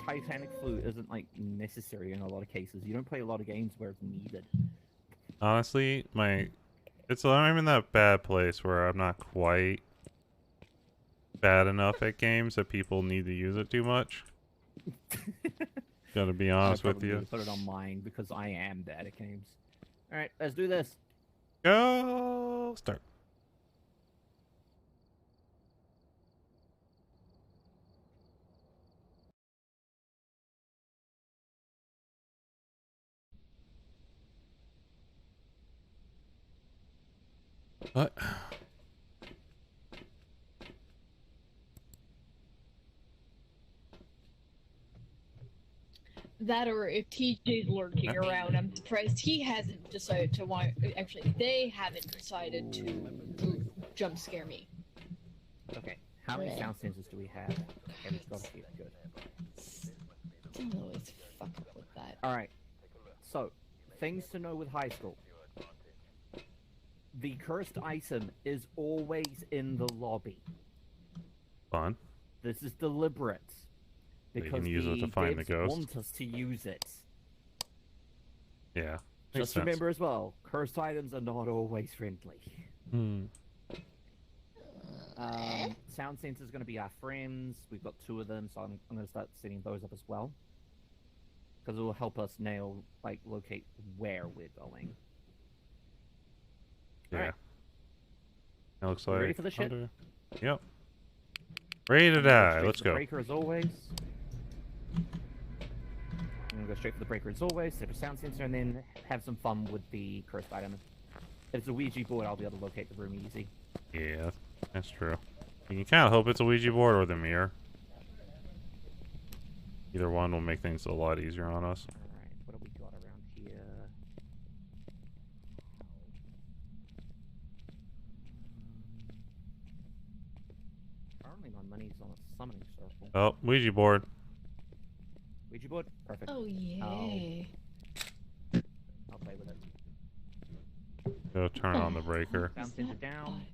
Titanic flute isn't, like, necessary in a lot of cases. You don't play a lot of games where it's needed. Honestly, I'm in that bad place where I'm not quite bad enough at games that people need to use it too much. Gotta be I honest with probably you. need to put it on mine because I am bad at games. Alright, let's do this. Go start. What? That or if TJ's lurking around, I'm surprised he hasn't decided to want. Actually, they haven't decided to jump scare me. Okay, how many sound sensors do we have? Okay, we've got a few. Good. I'll always fuck up with that. Alright, so, things to know with high school. The cursed item is always in the lobby. Fun. This is deliberate. You Because can use it to the find the devs ghost. want us to use it. Yeah. Makes Just sense. remember as well, cursed items are not always friendly. Sound sensors is going to be our friends. We've got 2 of them, so I'm going to start setting those up as well. Because it will help us nail, like, locate where we're going. Yeah. Alright. It looks You like. ready for this shit? Yep. Ready to I'm gonna die. straight Let's for the go. breaker as always. I'm gonna go straight for the breaker as always, set a sound sensor, and then have some fun with the cursed item. If it's a Ouija board, I'll be able to locate the room easy. Yeah, that's true. You can kind of hope it's a Ouija board or the mirror. Either one will make things a lot easier on us. Alright, what have we got around here? Currently my money's on a summoning circle. Oh, Ouija board. Ouija board? Perfect. Oh yay! I'll play with it. Go turn on the breaker. Sound sensor down.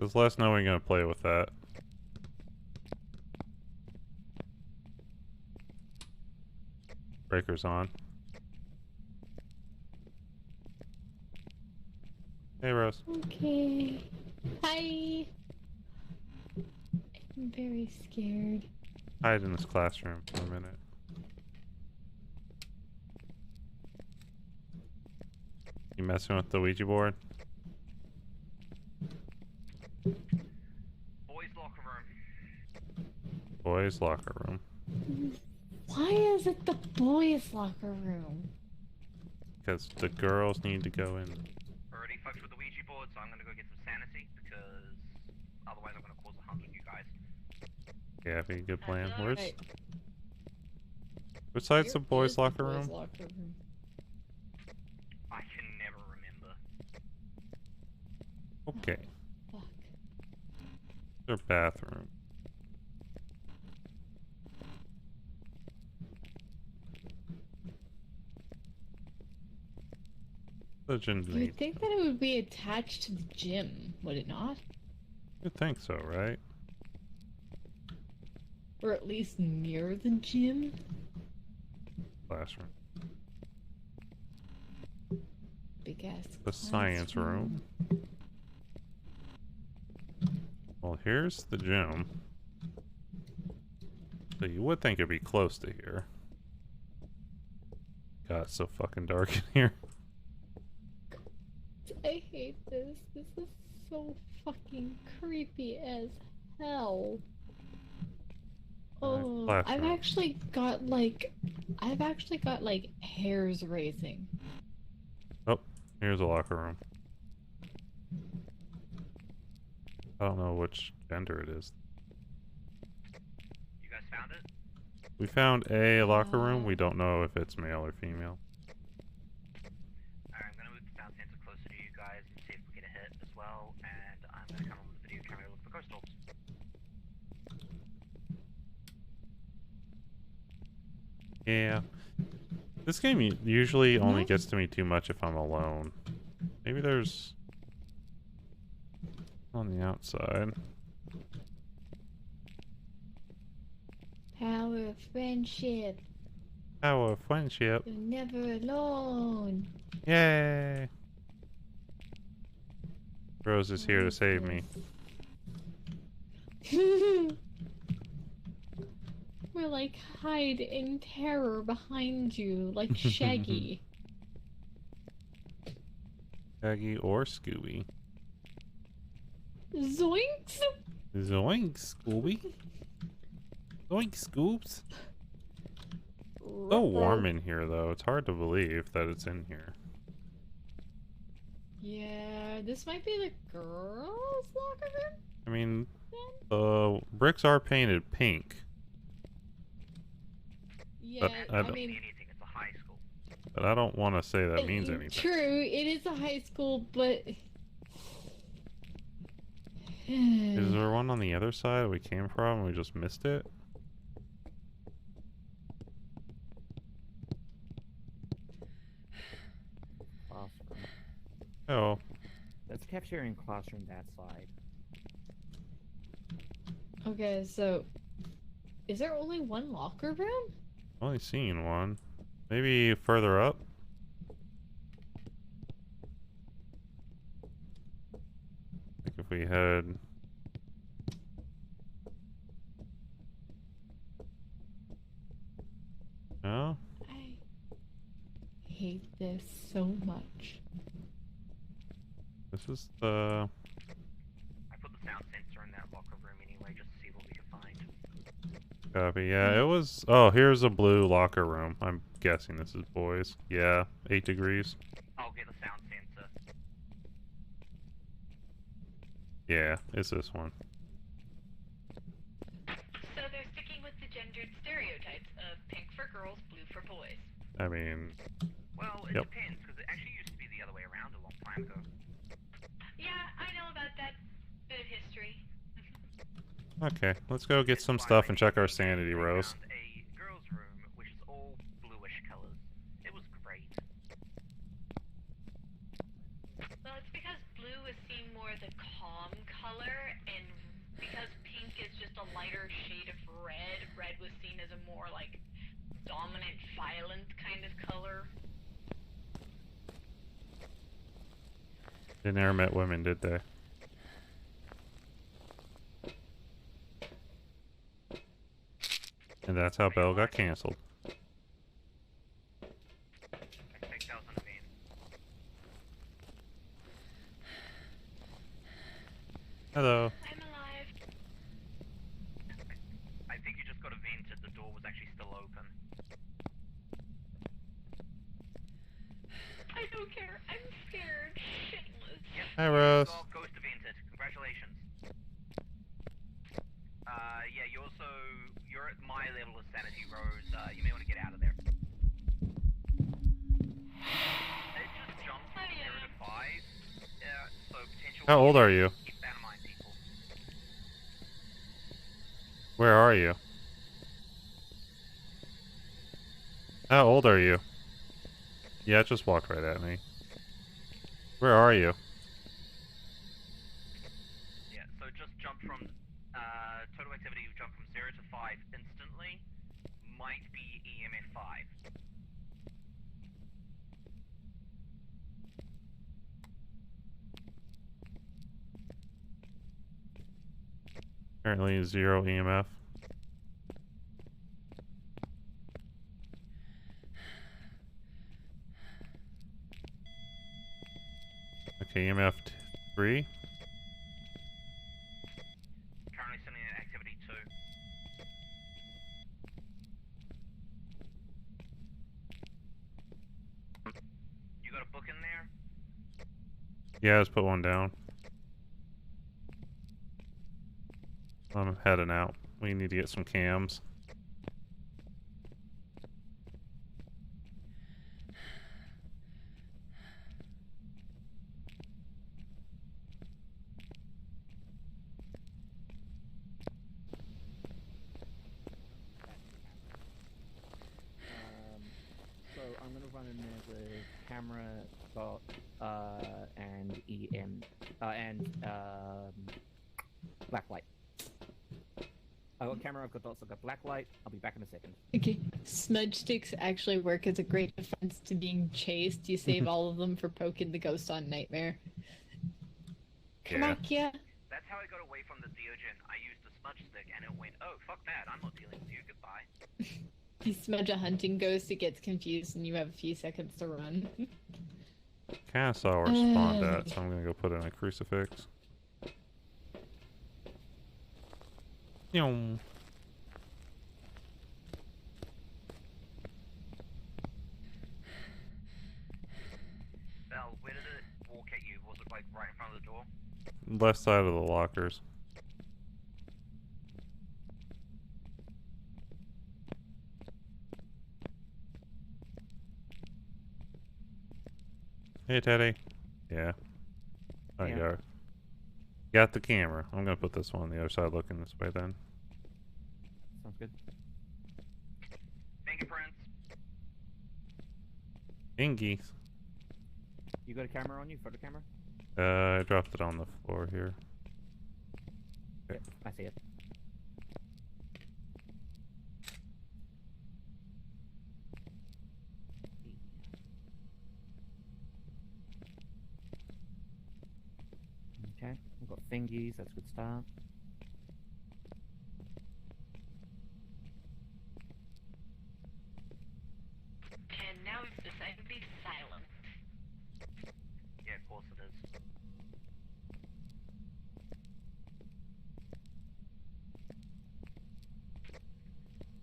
Just let us know when you're gonna play with that. Breaker's on. Hey, Rose. Okay. Hi. I'm very scared. Hide in this classroom for a minute. You messing with the Ouija board? Boys' locker room. Boys' locker room. Why is it the boys' locker room? Because the girls need to go in. Already fucked with the Ouija board, so I'm gonna go get some sanity because otherwise I'm gonna cause a hunt on you guys. Yeah, be a good plan. Where's... Right. Besides the Where boys' is locker boys' room? locker room? I can never remember. Okay. Fuck. Their bathroom. You would think that it would be attached to the gym, would it not? You'd think so, right? Or at least near the gym? Classroom. Big ass. The science room. Well, here's the gym. So you would think it'd be close to here. God, it's so fucking dark in here. I hate this. This is so fucking creepy as hell. Oh, I've actually got like hairs raising. Oh, here's a locker room. I don't know which gender it is. You guys found it? We found a locker room. We don't know if it's male or female. Alright, I'm gonna move the sound sensor closer to you guys and see if we get a hit as well, and I'm gonna come on with the video camera to look for ghost orbs. Yeah. This game usually only No. gets to me too much if I'm alone. Maybe there's on the outside. Power of friendship. Our friendship. You're never alone. Yay! Rose is here to save me. We're like hide in terror behind you, like Shaggy. Shaggy or Scooby. Zoinks! Zoinks, Scooby. Zoinks, Scoops. So warm in here, though. It's hard to believe that it's in here. Yeah, this might be the girls' locker room. I mean, the bricks are painted pink, Yeah, But I I don't- mean, Anything, it's a high school. but I don't want to say that means anything. true. It is a high school, but Is there one on the other side we came from and we just missed it? Classroom. Oh, That's cafeteria and classroom that side. okay. So, is there only one locker room? I've only seen one. Maybe further up? Like if we head... No? I hate this so much. This is the... I put the sound sensor in that locker room anyway, just to see what we can find. Copy. Yeah, it was... Oh, here's a blue locker room. I'm guessing this is boys. Yeah, 8 degrees. I'll get the sound sensor. Yeah, it's this one. So they're sticking with the gendered stereotypes of pink for girls, blue for boys. I mean... Well, it Yep. depends, because it actually used to be the other way around a long time ago. Yeah, I know about that bit of history. Okay, let's go get It's some why stuff I and check our think sanity, they Rose. found a girls' room, which is all bluish colors. It was great. Well, it's because blue is seen more as a calm color, and because pink is just a lighter shade of red, red was seen as a more, like, dominant, violent kind of color. They never met women, did they? And that's how Belle got canceled. I think that was an event. Hello. I'm alive. I think you just got evented. The door was actually still open. I don't care. I'm scared. Shitless. Yep. Hi, Rose. Ghost evented. Congratulations. Yeah, you're at my level of sanity, Rose. You may want to get out of there. It just jumped from 0 to 5. So potential. How old are you? Keep that in mind, people. Where are you? How old are you? Yeah, it just walked right at me. Where are you? Yeah, so just jump from total activity. You jump from 0 to 5 instantly. Might be EMF 5. Apparently 0 EMF. Okay, EMF 3. Currently sending in activity 2. You got a book in there? Yeah, let's put one down. I'm heading out. We need to get some cams. So camera, got and black light. I got camera, I've got dots, I've got black light. I'll be back in a second. Okay. Smudge sticks actually work as a great defense to being chased. You save all of them for poking the ghost on Nightmare. Come Yeah. on, Kia. That's how I got away from the deogen. I used the smudge stick and it went, oh, fuck that, I'm not dealing with you, goodbye. If you smudge a hunting ghost, it gets confused and you have a few seconds to run. Kinda saw where it spawned at, so I'm gonna go put in a crucifix. Yoom. Belle, where did it walk at you? Was it like right in front of the door? Left side of the lockers. Hey, Teddy. Yeah. I Yeah. got the camera. I'm gonna put this one on the other side looking this way then. Sounds good. Fingerprints. Ingies. You got a camera on you? Photo camera? I dropped it on the floor here. Yep, I see it. Okay, we've got fingies, that's a good start. And now we've decided to be silent. Yeah, of course it is.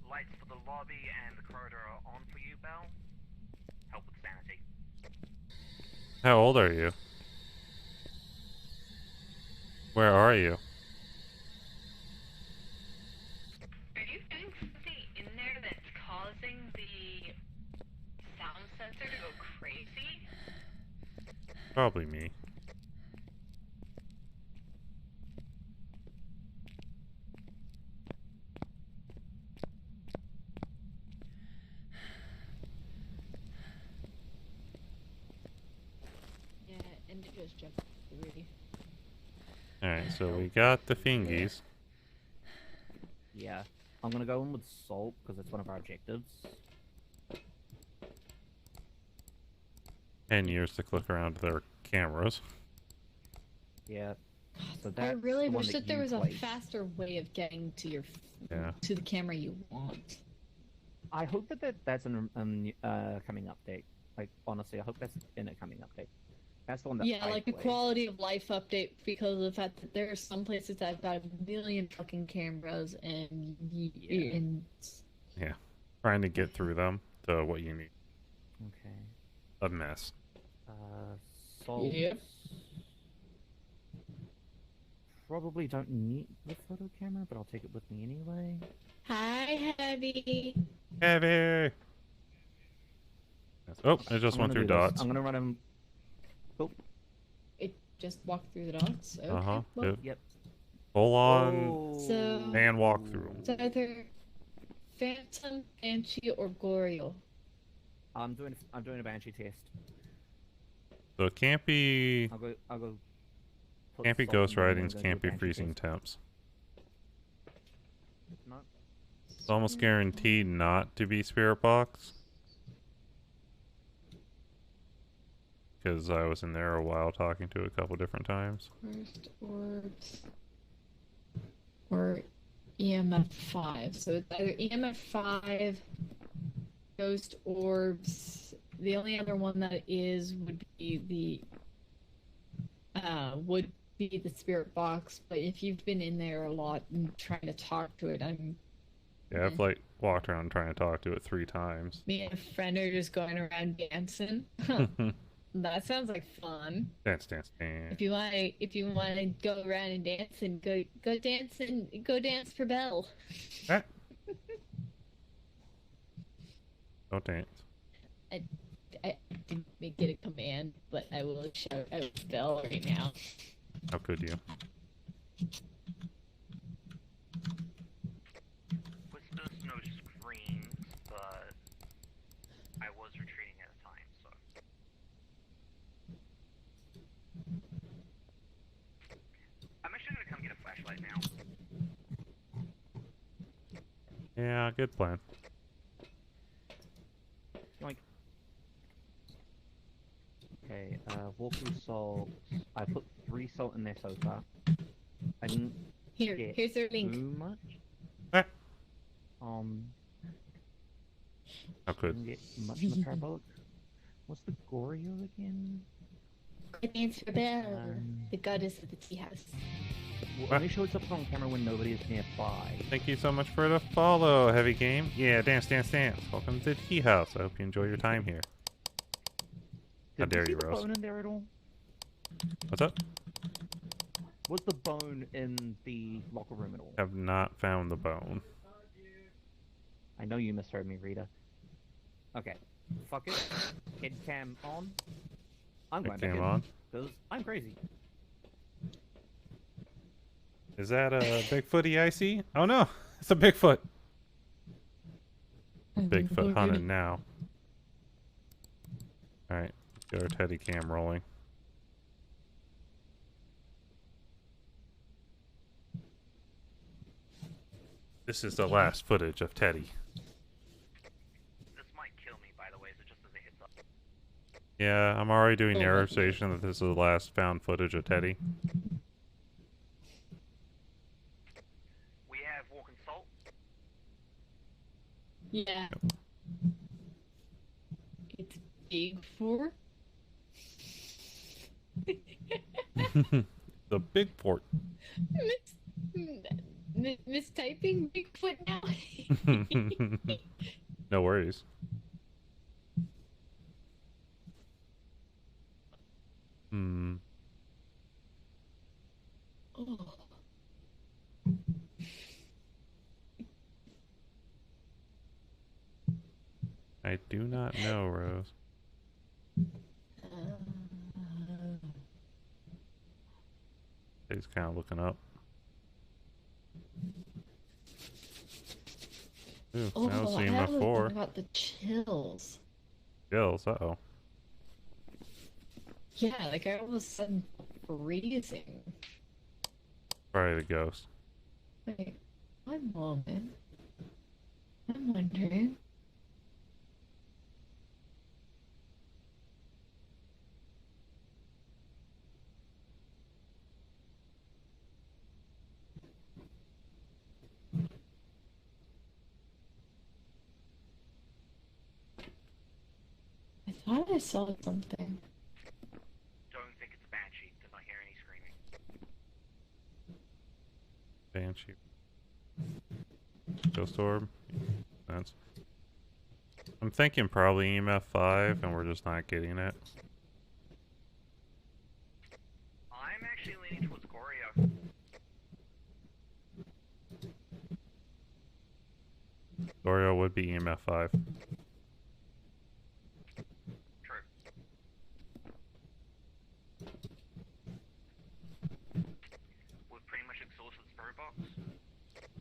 Lights for the lobby and the corridor are on for you, Belle. Help with sanity. How old are you? Where are you? Are you doing something in there that's causing the sound sensor to go crazy? Probably me. Yeah, and it just jumped through. Alright, so we got the fingies. Yeah. I'm gonna go in with salt, because it's one of our objectives. 10 years to click around their cameras. Yeah. So I that's really the one wish that there you was a placed. faster way of getting to your Yeah. to the camera you want. I hope that's an coming update. Like, honestly, I hope that's in a coming update. That's the one that Yeah, I like a played. quality of life update because of the fact that there are some places that have got a million fucking cameras and Yeah. Trying to get through them to what you need. Okay. A mess. Salt. Yep. Probably don't need the photo camera, but I'll take it with me anyway. Hi, Heavy. Heavy! Yes. Oh, it just I'm went gonna through do this. dots. I'm gonna run him. It just walked through the dots. Okay. Uh-huh. Well, Yep. Yep. Full on Oh. So- and walk through 'em. it's either Phantom, Banshee, or Glorial. I'm doing a banshee test. So it can't be I'll go. put Can't be salt ghost in there and writings, then can't do be a banshee freezing test. temps. No. It's almost guaranteed not to be Spirit Box. Because I was in there a while talking to it a couple different times. First orbs or EMF 5. So it's either EMF 5, Ghost Orbs. The only other one that is would be the Spirit Box. But if you've been in there a lot and trying to talk to it, Yeah, I've like walked around trying to talk to it 3 times. me and a friend are just going around dancing. That sounds like fun. Dance, dance, dance. If you want to go around and dance and go dance for Belle. Ah. Don't dance. I didn't make it a command, but I will shout out Belle right now. How could you? Whispers, no screams, but I was retreating at a time, so. Yeah, good plan. Like, okay, walking salt. I put 3 salt in there so far. I didn't get Here's their link. too much. Ah. How I good. didn't get much in the parabolic. What's the Goryo again? It's Rebel, the goddess of the tea house. Well, make sure it's up on camera when nobody is nearby. Thank you so much for the follow, Heavy Game. Yeah, dance, dance, dance. Welcome to the tea house. I hope you enjoy your time here. How Did dare see you, the Rose? bone in there at all? What's up? Was the bone in the locker room at all? Have not found the bone. I know you misheard me, Rita. Okay. Fuck it. Head cam on. I'm going back Cam in. on. Because I'm crazy. Is that a Bigfooty I see? Oh no, it's a Bigfoot. Bigfoot hunting now. Alright, get our Teddy cam rolling. This is the last footage of Teddy. This might kill me, by the way, so just as a heads up. Yeah, I'm already doing Oh, narration that this is the last found footage of Teddy. We have walk and salt. Yeah. It's big for. The big fort. Mistyping Bigfoot now. No worries. Oh. I do not know, Rose. He's kind of looking up. Ooh, Oh, now I seeing my have a 4. thing about the chills. Gills, uh-oh. Yeah, like I almost said freezing. Probably the ghost. Wait, one moment. I'm wondering. I thought I saw something. Don't think it's a banshee. Did not hear any screaming. Banshee. Ghost orb. That's. I'm thinking probably EMF 5 and we're just not getting it. I'm actually leaning towards Goryo. Oreo would be EMF 5. True. We've pretty much exhausted the spirit box.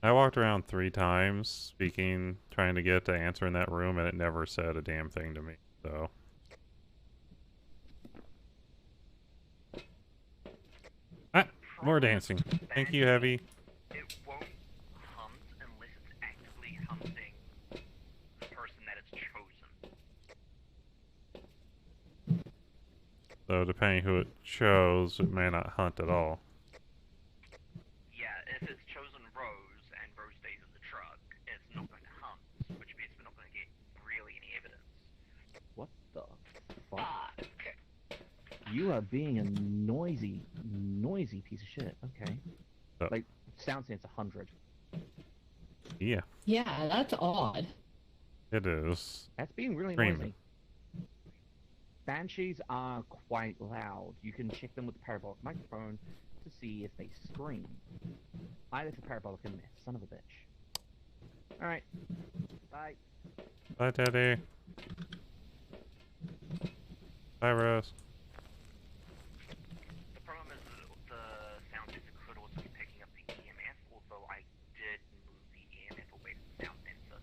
I walked around 3 times speaking, trying to get to answer in that room, and it never said a damn thing to me, so. Ah! More dancing. Thank you, Heavy. It won't hunt unless it's actively hunting the person that it's chosen. So depending who it chose, it may not hunt at all. Yeah, if it's chosen Rose and Rose stays in the truck, it's not going to hunt, which means we're not going to get really any evidence. What the fuck? You are being a noisy piece of shit. Okay. Oh. Like, sound sense 100. Yeah, Yeah, that's odd. it is. That's being really Screaming. noisy. Banshees are quite loud. You can check them with the parabolic microphone to see if they scream. I left the parabolic in there, son of a bitch. Alright. Bye. Bye, Teddy. Bye, Rose. The problem is that the sound sensor could also be picking up the EMF, although I did move the EMF away from the sound sensor.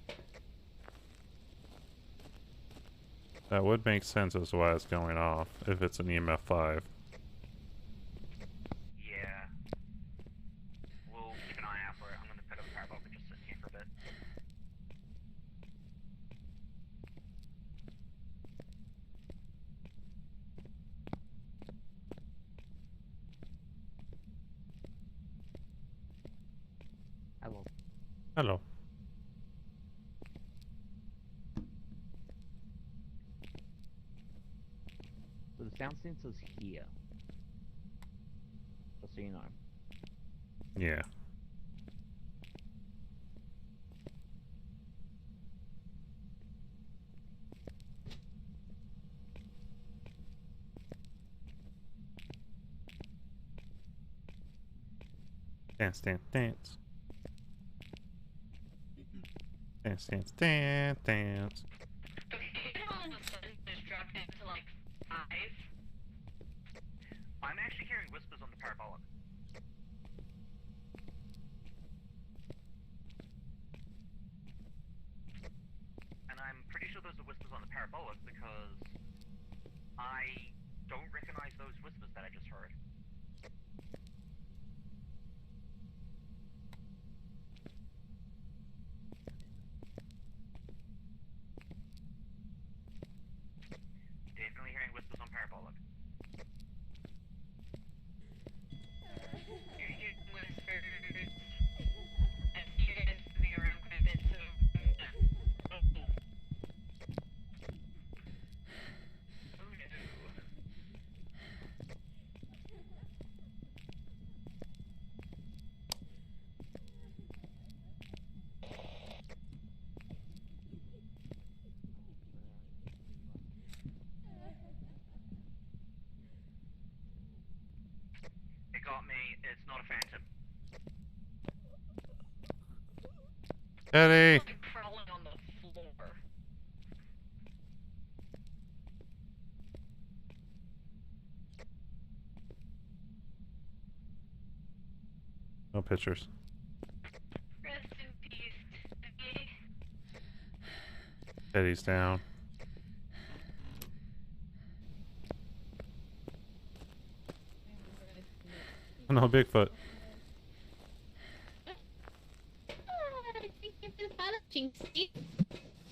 That would make sense as to why it's going off, if it's an EMF 5. Yeah. We'll keep an eye out for it. I'm going to put up the parabolic and just sit here for a bit. Hello. So the sound sensor's here. Just so you know. Yeah. Dance, dance, dance. Dance, dance, dance, dance. Okay, all of a sudden just dropped down to like 5. I'm actually hearing whispers on the parabolic. And I'm pretty sure those are whispers on the parabolic because I don't recognize those whispers that I just heard. Definitely hearing whispers on parabolic. You're hearing whispers. I see you guys moving around quite a bit, so oh. Oh no. It got me. It's not a phantom. Teddy! Like crawling on the floor. No pictures. Rest in peace. Okay. Teddy's down. No, Bigfoot. Thank you for the follow, Jinxie.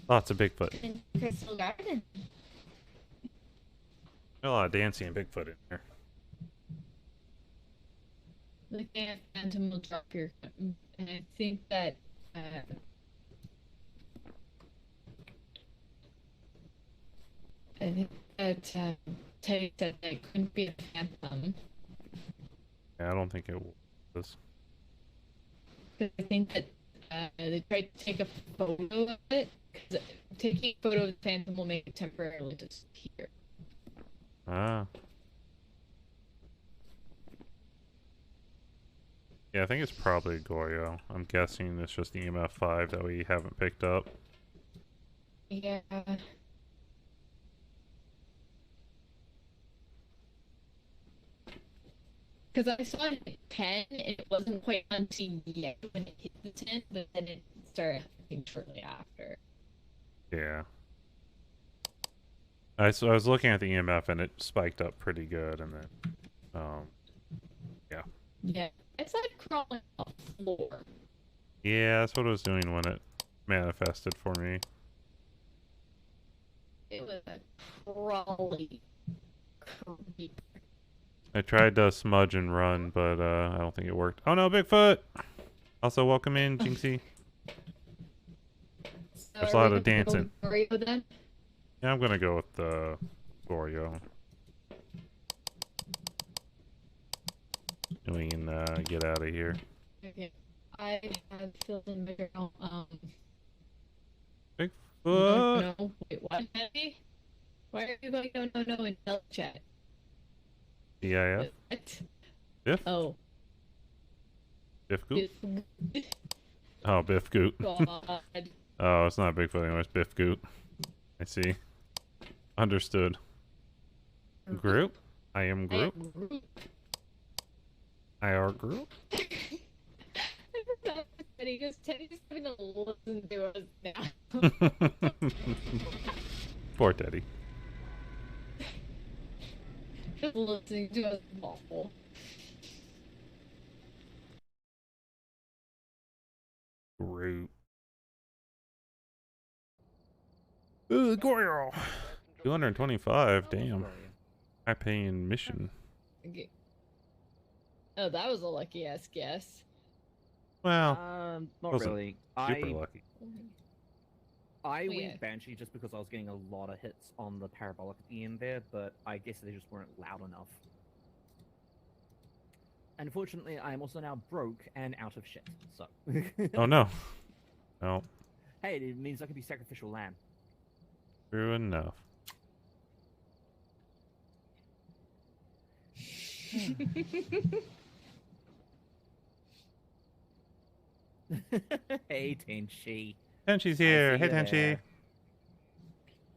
Lots of Bigfoot. In Crystal Garden. A lot of dancing and Bigfoot in here. Looking at Phantom will drop your. And I think that. I think that Teddy said that it couldn't be a phantom. Yeah, I don't think it was. Because I think that they tried to take a photo of it. Because taking a photo of the phantom will make it temporarily disappear. Ah. Yeah, I think it's probably Goyo. I'm guessing it's just EMF 5 that we haven't picked up. Yeah. Because I saw it at 10 and it wasn't quite on scene yet when it hit the 10, but then it started happening shortly after. Yeah. I was looking at the EMF and it spiked up pretty good, and then, yeah. Yeah. I saw it crawling on the floor. Yeah, that's what it was doing when it manifested for me. It was a crawly creeper. I tried to smudge and run, but I don't think it worked. Oh no, Bigfoot! Also, welcome in, Jinxie. There's a lot of dancing. Oreo then? Yeah, I'm gonna go with the Oreo. We can get out of here. Okay. I had filled in my journal. Bigfoot! No, wait, what? Heavy? Why are you going no in Bell chat? DIF? What? Biff? Oh. Biff Goot? Biff. Oh, Biff Goot. God. Oh, it's not Bigfoot anymore, it's Biff Goot. I see. Understood. Group? I am Group? I are Group? Teddy goes, Teddy's going to listen to us now. Poor Teddy. Just listening to us is awful. Group. Ooh, Goyle! 225, damn. High paying mission. Okay. Oh, that was a lucky ass guess. Well, Not wasn't really. super lucky. I Oh, yeah. went Banshee just because I was getting a lot of hits on the parabolic at the end there, but I guess they just weren't loud enough. Unfortunately, I am also now broke and out of shit, so... Oh no. No, Hey, it means I can be sacrificial lamb. true enough. Hey, Tenchi. Tenchi's I here. see Hey, you Tenchi. there.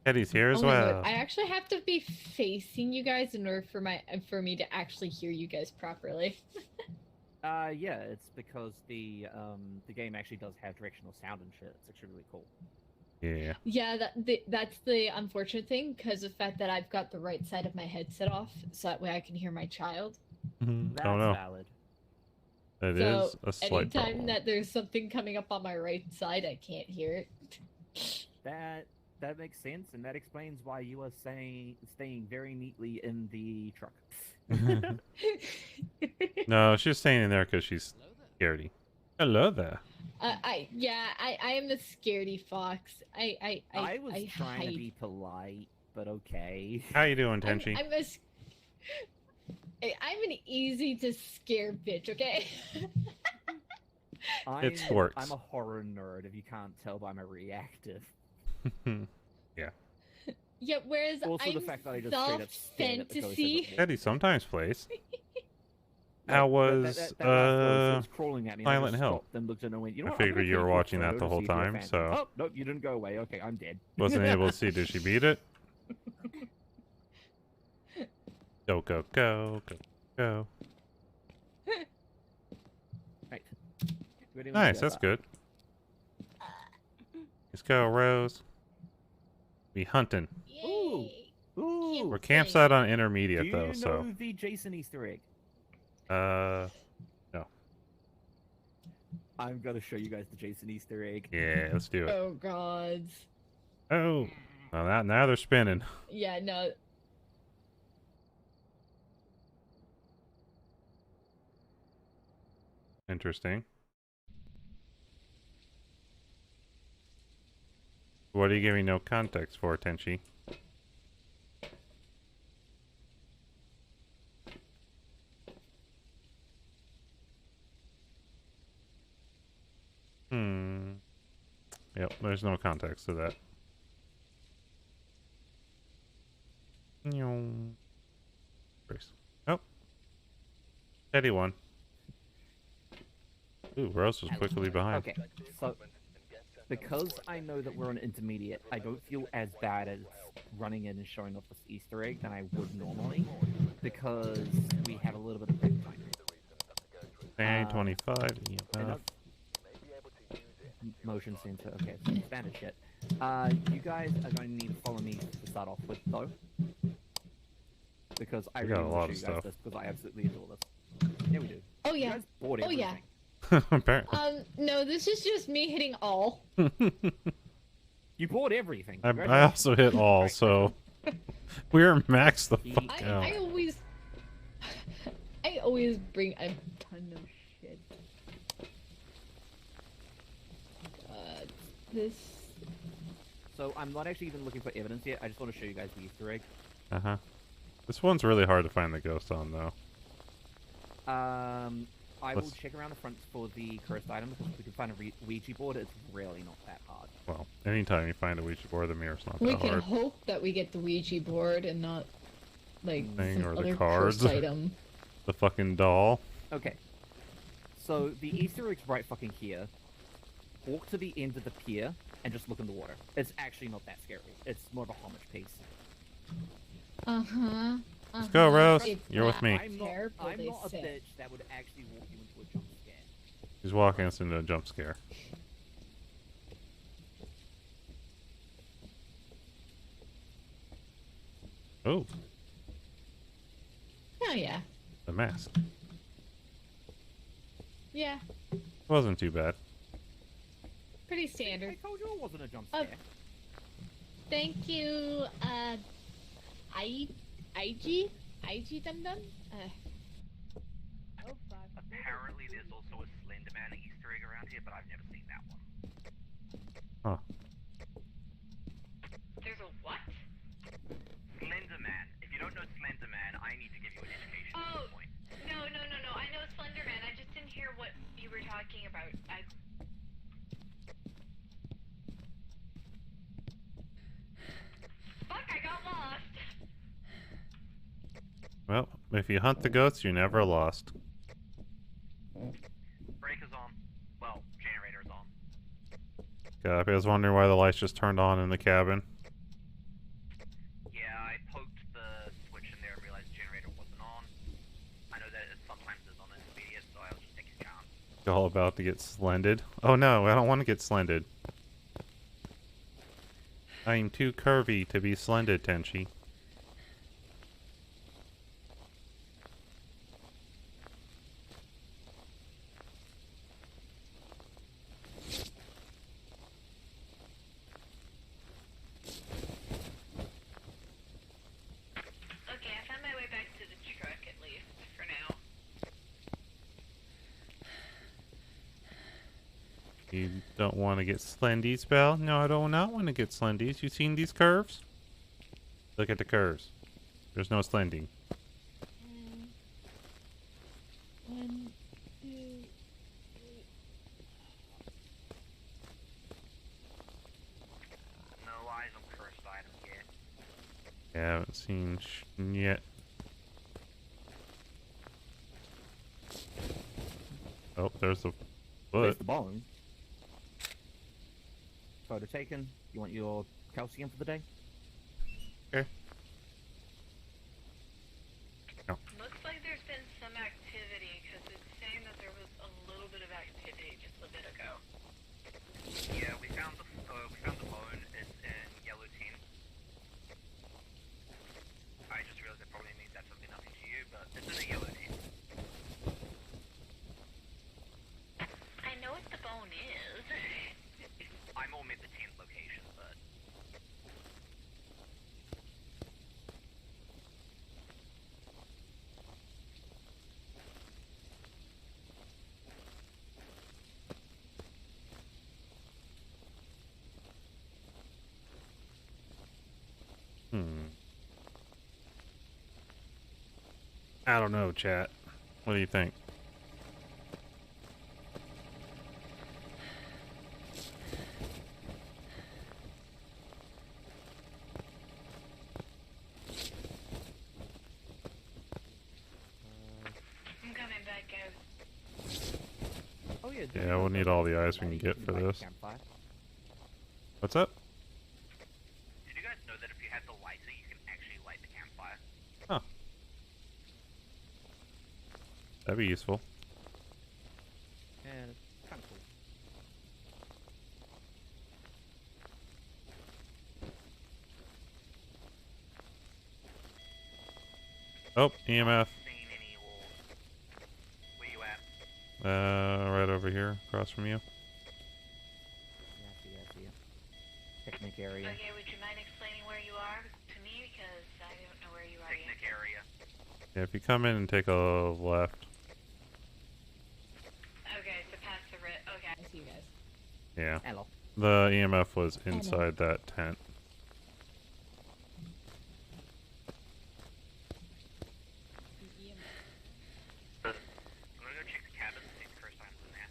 Teddy's here as Oh my well. God. I actually have to be facing you guys in order for me to actually hear you guys properly. Yeah, it's because the game actually does have directional sound and shit. It's actually really cool. Yeah. Yeah, that's the unfortunate thing because of the fact that I've got the right side of my headset off, so that way I can hear my child. That's Oh no. valid. That So is a slight anytime problem. that there's something coming up on my right side, I can't hear it. That makes sense, and that explains why you are staying very neatly in the truck. No, she's staying in there because she's scaredy. Hello there. I am a scaredy fox. I was trying to hide. be polite, but okay. How you doing, Tenchi? I'm an easy to scare bitch, okay? It's works. I'm a horror nerd, if you can't tell by my reactive. Yeah. Yeah, whereas Also, the I'm fact that I just straight up stared at the ghost fantasy. Teddy sometimes plays. No, How that was last ghost was uh crawling at me, and I Silent just Hill? stopped, then looked at it and went, you know I what, I'm figured gonna you were take a watching that photo the to whole see if you're a time, phantom. so- Oh, nope, you didn't go away. Okay, I'm dead. wasn't able to see. Did she beat it? Go, go, go, go, go. Right. Ready when you Nice, go, that's bud. good. Let's go, Rose. We hunting. Ooh. Ooh. We're campsite on Do intermediate you though, know so the Jason Easter egg? no. I'm gonna show you guys the Jason Easter egg. Yeah, let's do it. Oh god. Oh, well, now they're spinning. Yeah, no. Interesting. What are you giving no context for, Tenchi? Yep, there's no context to that. Oh. Teddy won. Ooh, Rose was quickly behind. Okay, so because I know that we're on intermediate, I don't feel as bad as running in and showing off this Easter egg than I would normally, because we have a little bit of prep time. Bang, 25. And EMF. motion sensor. Okay, so standard shit. You guys are going to need to follow me to start off with, though, because I We really got a want lot to of show you guys stuff. this because I absolutely adore this. Yeah, we do. Oh You yeah. guys bought Oh, yeah. everything. Apparently. No, this is just me hitting all. You bought everything. I also hit all, so we're maxed the fuck I out. always bring a ton of shit. This. So I'm not actually even looking for evidence yet. I just want to show you guys the Easter egg. Uh-huh. This one's really hard to find the ghost on, though. I will Let's- check around the front for the cursed item because if we can find a Ouija board, it's really not that hard. Well, anytime you find a Ouija board, the mirror's not We that can hard. hope that we get the Ouija board and not like Thing some or the other cards. cursed item. The fucking doll. Okay. So the Easter egg's right fucking here. Walk to the end of the pier and just look in the water. It's actually not that scary. It's more of a homage piece. Uh-huh. Let's go, Rose. It's You're with not me. terrible, I'm they not a say. bitch that would actually walk you into a jump scare. He's walking us into a jump scare. Oh, Oh yeah. the mask. Yeah. Wasn't too bad. Pretty I standard. told you it wasn't a jump Oh. scare. Thank you, IG Dum Dum. Oh fuck. Apparently, there's also a Slender Man Easter egg around here, but I've never seen that one. Huh. There's a what? Slender Man. If you don't know Slender Man, I need to give you an education at Oh, this point. no. I know Slender Man. I just didn't hear what you were talking about. Fuck, I got lost. Well, if you hunt the ghosts, you're never lost. Breaker's on. Well, generator's on. God, I was wondering why the lights just turned on in the cabin. Yeah, I poked the switch in there and realized the generator wasn't on. I know that it sometimes is on intermediate, so I'll just take a chance. All about to get slended. Oh no, I don't want to get slended. I am too curvy to be slended, Tenchi. Okay, I found my way back to the truck at least, for now. You don't want to get slendies, Belle? No, I do not want to get slendies. You seen these curves? Look at the curves. There's no slending. One, two, No eyes on cursed items yet. Yeah, I haven't seen yet. Oh, there's the There's foot. the bone. Photo taken. You want your calcium for the day? Okay. Looks like there's been some activity, because it's saying that there was a little bit of activity just a bit ago. Yeah, we found the bone. It's in yellow team. I just realized that probably means absolutely nothing to you, but it's in a yellow team. I know what the bone is. I more meant the 10th location, but I don't know, chat. What do you think? I'm coming back out. Oh yeah. Yeah, we'll need all the eyes we can get for this. Campfire. What's up? did you guys know that if you have the lighter, you can actually light the campfire? Huh. That'd be useful. Yeah, it's kind of cool. Oh, EMF. Seen any wolves? Where you at? Right over here, across from you. Yeah, I see ya. Picnic area. Okay, would you mind explaining where you are to me? Because I don't know where you are Picnic yet. area. Yeah, if you come in and take a left. Okay, so past the okay. I see you guys. Yeah. Hello. The EMF was inside that tent. I'm gonna go check the cabin, see if the first time's in there.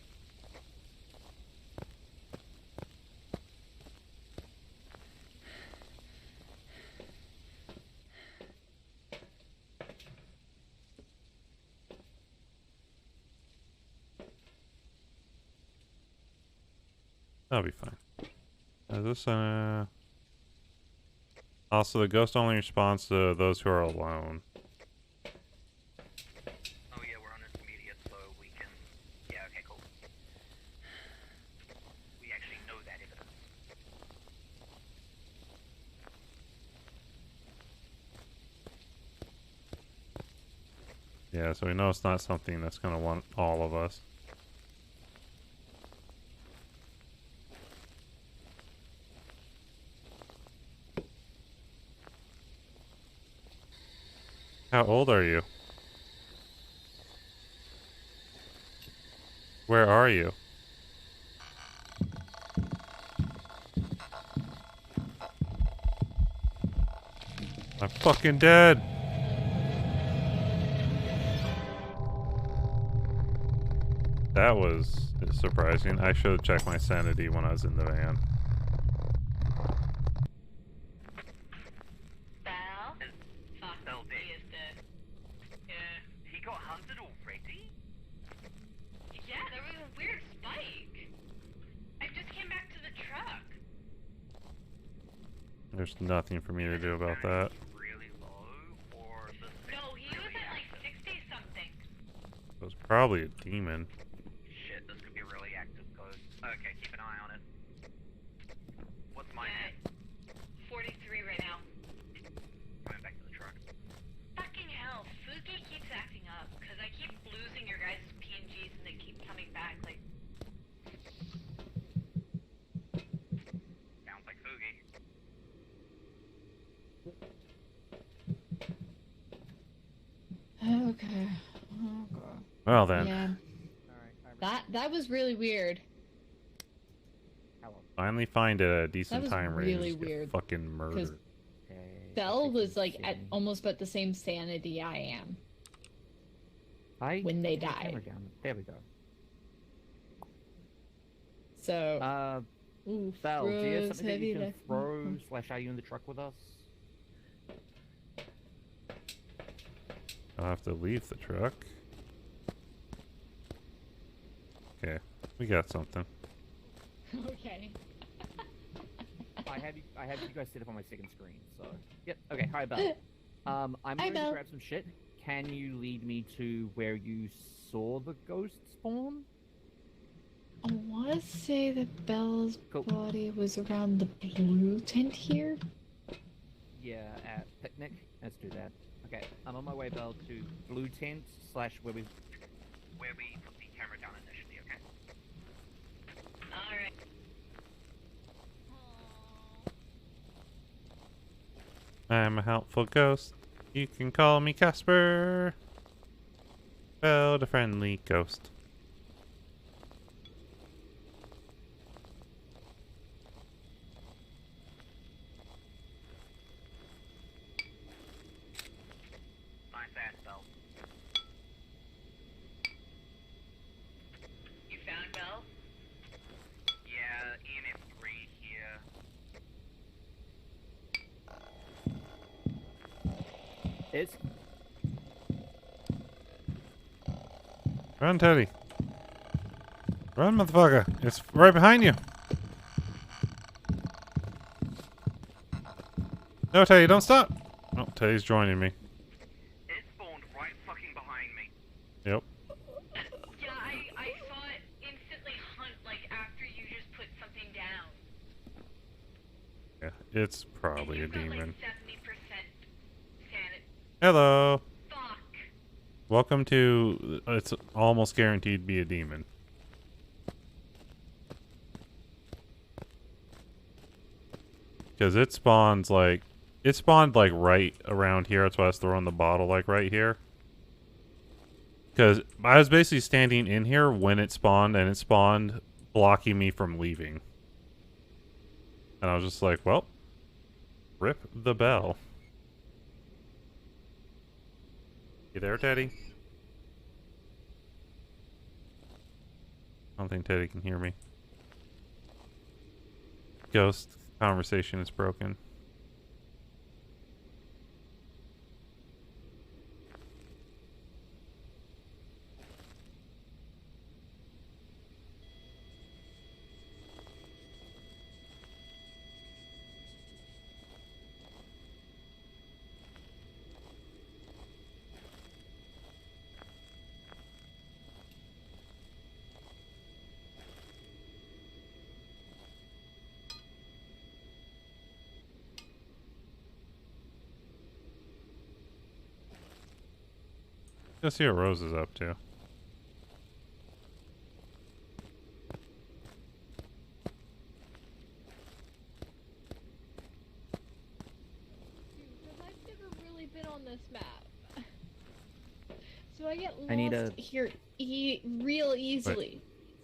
That'll be fine. Is this Also, the ghost only responds to those who are alone. Oh yeah, we're on intermediate, so we can... Yeah, okay, cool. We actually know that evidence. Yeah, so we know it's not something that's gonna want all of us. How old are you? Where are you? I'm fucking dead. That was surprising. I should have checked my sanity when I was in the van. Bell? Fuck, Bell he dead. is dead. Yeah. He got hunted already? Yeah, there was a weird spike. I just came back to the truck. There's nothing for me to do about that. Really low, or the No, he was at like 60 something. It was probably a demon. shit, this could be a really active ghost. Okay, keep an eye on it. What's my Yeah, name? 43 right now. Going back to the truck. Fucking hell, Fuki keeps acting up, because I keep losing your guys' PNGs and they keep coming back, like... Sounds like Foogie. Okay. Oh god. Well then, Yeah. That was really weird. Hello. finally find it at a decent was time range. really just get weird, fucking murdered. Okay, Belle I'll was fix like this at thing. almost about the same sanity I am. when they Put the camera died. down. There we go. So ooh, Belle, do you have froze something that you heavy can throw? Slash, are you in the truck with us? I'll have to leave the truck. Okay, we got something. Okay. I have you guys set up on my second screen, so yep. Okay, hi Belle. I'm going Belle. to grab some shit. Can you lead me to where you saw the ghost spawn? I want to say that Belle's Cool. body was around the blue tent here. Yeah, at picnic. Let's do that. Okay, I'm on my way, Belle, to blue tent slash where we. Where we put the camera down initially, okay? Alright. I'm a helpful ghost. You can call me Casper. Well, the friendly ghost. Nice ass, Belle. You found Belle? Yeah, ENF3 here. It's Run, Teddy. Run, motherfucker. It's right behind you. No, Teddy, don't stop. Oh, Teddy's joining me. It spawned right fucking behind me. Yep. Yeah, I saw it instantly hunt, like, after you just put something down. Yeah, it's probably a You've got, demon. like, 70% sanity. Hello. Fuck. Welcome to... It's almost guaranteed to be a demon. Because it spawns like... It spawned like right around here. That's why I was throwing the bottle like right here. Because I was basically standing in here when it spawned, and it spawned blocking me from leaving. And I was just like, well, rip the bell. You there, Teddy? I don't think Teddy can hear me. Ghost conversation is broken. Go see what Rose is up to. Because I've never really been on this map. So I get lost I need a- here real easily.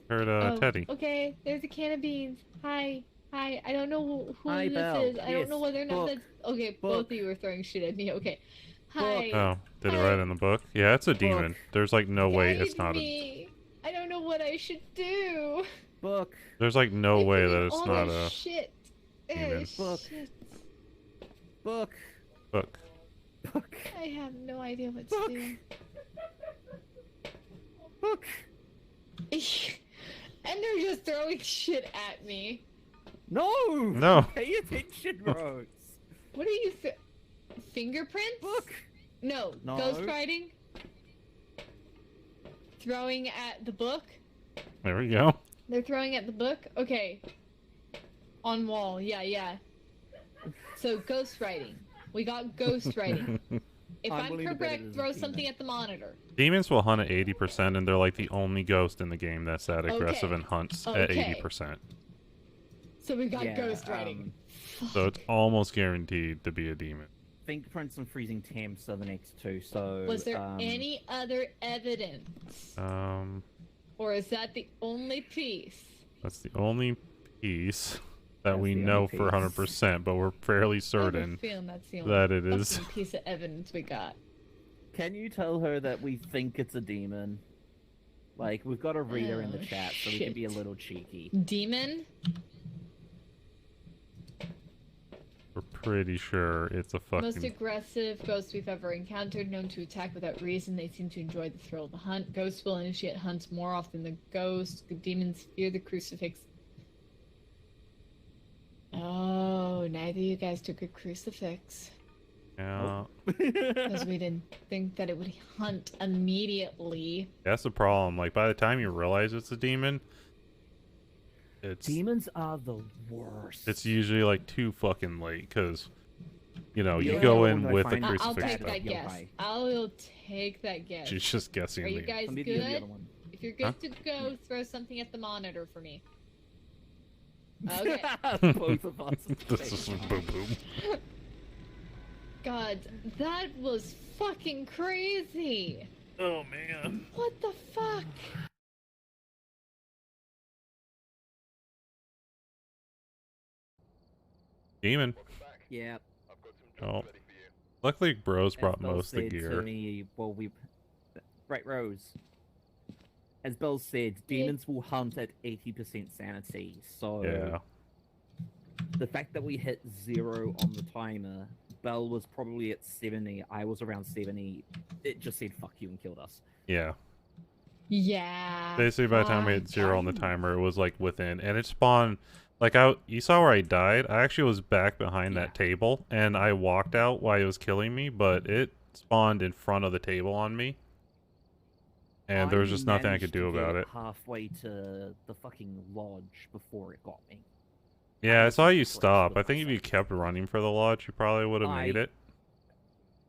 Heard Teddy. Okay, there's a can of beans. Hi. Hi. I don't know who Hi, this Belle. is. I don't know Yes, whether or not book. that's... Okay, both Book. of you are throwing shit at me. Okay. Hi. Oh, did it Hi. right in the book? Yeah, it's a demon. There's like no way it's Guide not a. me. I don't know what I should do. Book. There's like no I'm way doing that it's all not this a shit. demon. Book. Shit. Book. book. Book. I have no idea what Book. to do. Book. And they're just throwing shit at me. No. No. Pay attention, Rose. What are you fingerprints? Book. No. No. Ghost writing? Throwing at the book? There we go. They're throwing at the book? Okay. On wall. Yeah. So ghost writing. We got ghost writing. If I'm I'm willing to bet it correct, is a throw demon. something at the monitor. Demons will hunt at 80%, and they're like the only ghost in the game that's that aggressive Okay. and hunts at Okay. 80%. So we got Yeah, ghost writing. So it's almost guaranteed to be a demon. Fingerprints and freezing temps are the next two. So Was there any other evidence? Or is that the only piece? That's the only piece that That's we the know only for 100%, but we're fairly I have a certain feeling that's the only that it is. fucking piece of evidence we got. Can you tell her that we think it's a demon? Like, we've got a reader in the Oh, chat, so we can be a shit. little cheeky. Demon? We're pretty sure it's a Most fucking. aggressive ghost we've ever encountered, known to attack without reason. They seem to enjoy the thrill of the hunt. Ghosts will initiate hunts more often than ghosts. The demons fear the crucifix. Oh, neither of you guys took a crucifix. Yeah. Because we didn't think that it would hunt immediately. That's the problem. Like, by the time you realize it's a demon, it's Demons are the worst. it's usually like too fucking late, because you know you Yeah, go when in I with the find out I'll crucifix take stuff. that You'll guess. die. I'll take that guess. She's just guessing. Are you the- guys Let me do the other good? one. If you're good Huh? to go, throw something at the monitor for me. Okay. Both of us. at the This is same boom time. boom. God, that was fucking crazy. Oh man. What the fuck? Demon. Yeah. I've got some Oh. jobs ready for you. Luckily, Bros As brought Bill most of the said to gear. me, well, right, Rose. As Bill said, demons will hunt at 80% sanity. So Yeah. the fact that we hit 0 on the timer, Bell was probably at 70. I was around 70. It just said "fuck you" and killed us. Yeah. Yeah. Basically, by the time we hit fine. 0 on the timer, it was like within, and it spawned. Like you saw where I died. I actually was back behind that table, and I walked out while it was killing me, but it spawned in front of the table on me, and there was just nothing I could managed to do get about it. Halfway to the fucking lodge before it got me. Yeah, I was saw super you close stop. with I think if you myself. kept running for the lodge, you probably would have made it.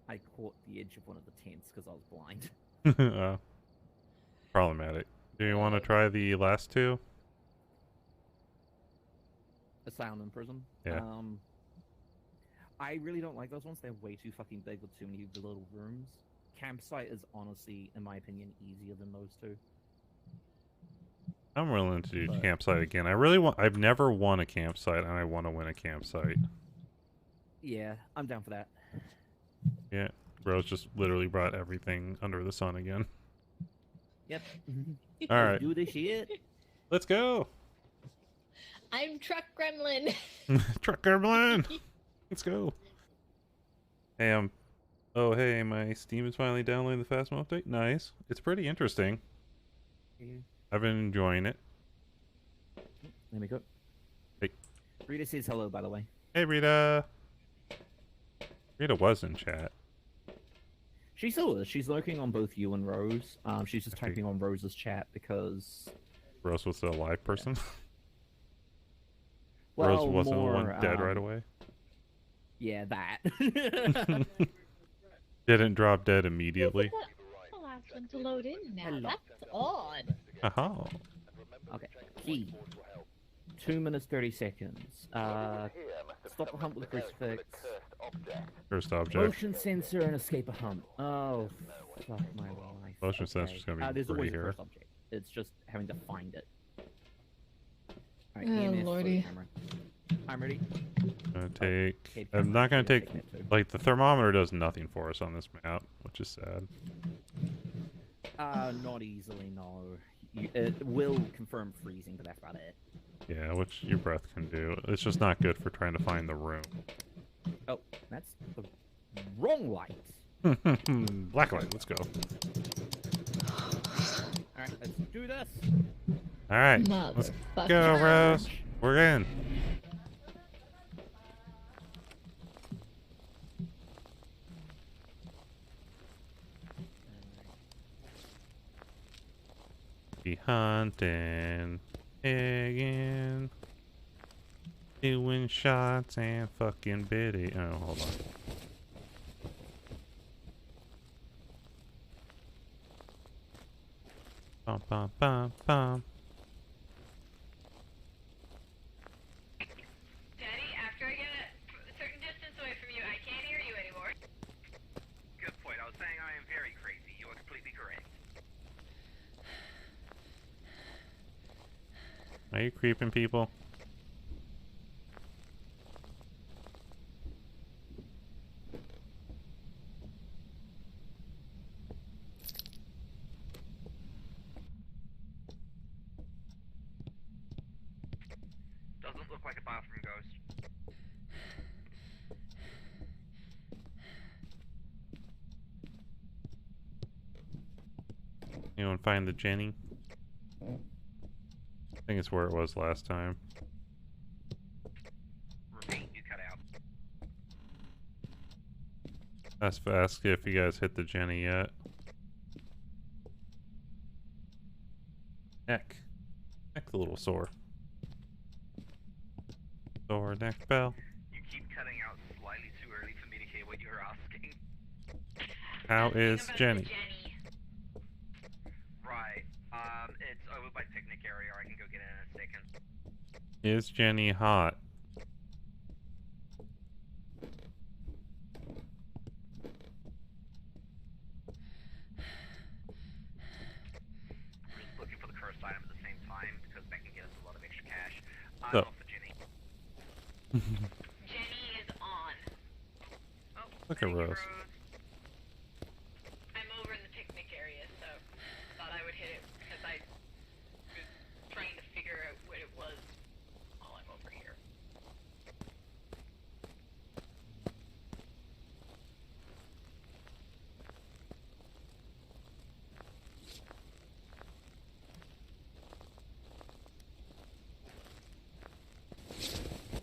I caught the edge of one of the tents because I was blind. Problematic. Do you want to try the last two? Asylum and Prison. Yeah. I really don't like those ones. They're way too fucking big with too many little rooms. Campsite is honestly, in my opinion, easier than those two. I'm willing to do But- campsite again. I really want. I've never won a campsite, and I want to win a campsite. Yeah, I'm down for that. Yeah, Rose just literally brought everything under the sun again. Yep. All right, Do this shit. let's go. I'm Truck Gremlin. Truck Gremlin. Let's go. Hey, oh, hey, my Steam is finally downloading the Phasmo update. Nice. It's pretty interesting. I've been enjoying it. There we go. Hey. Rita says hello, by the way. Hey, Rita. Rita was in chat. She still is. She's lurking on both you and Rose. She's just Okay. typing on Rose's chat because Rose was the live person. well, Rose wasn't more, the one dead right away. Yeah, that. Didn't drop dead immediately. The last one to load in now. Hello. That's odd. Aha. Okay. Key. 2 minutes 30 seconds. Stop the hunt with a crucifix. First object. Motion sensor and escape a hunt. Oh, fuck my life. Motion sensor's gonna be There's free always a here. first object. It's just having to find it. Alright, Oh, EMS lordy. camera. I'm ready. I'm not gonna take. Taking it too. Like, the thermometer does nothing for us on this map, which is sad. Not easily, no. It will confirm freezing, but that's about it. Yeah, which your breath can do. It's just not good for trying to find the room. Oh, that's the wrong light. Black light, let's go. Alright, let's do this. Alright, let's Motherfucker. go, Rose. We're in. Be hunting, again, doing shots and fucking biddy. Oh, hold on. Bum bum bum bum. Daddy, after I get a certain distance away from you, I can't hear you anymore. Good point. I was saying I am very crazy. You are completely correct. Are you creeping people? Doesn't look like a bathroom ghost. Anyone find the Jenny? I think it's where it was last time. Repeat, you cut out. Ask if you guys hit the Jenny yet. Neck. Neck's a little sore. Sore neck bell. You keep cutting out slightly too early for me to hear what you're asking. How Asking is about the Jenny? Right. It's over by picnic area. I can go get it in a second. Is Jenny hot? I'm just looking for the cursed item at the same time because that can get us a lot of extra cash. So- Not for Jenny. Jenny is on. Oh, Look at thank you, Rose. I'm over in the picnic area, so thought I would hit it because I was trying to figure out what it was while I'm over here.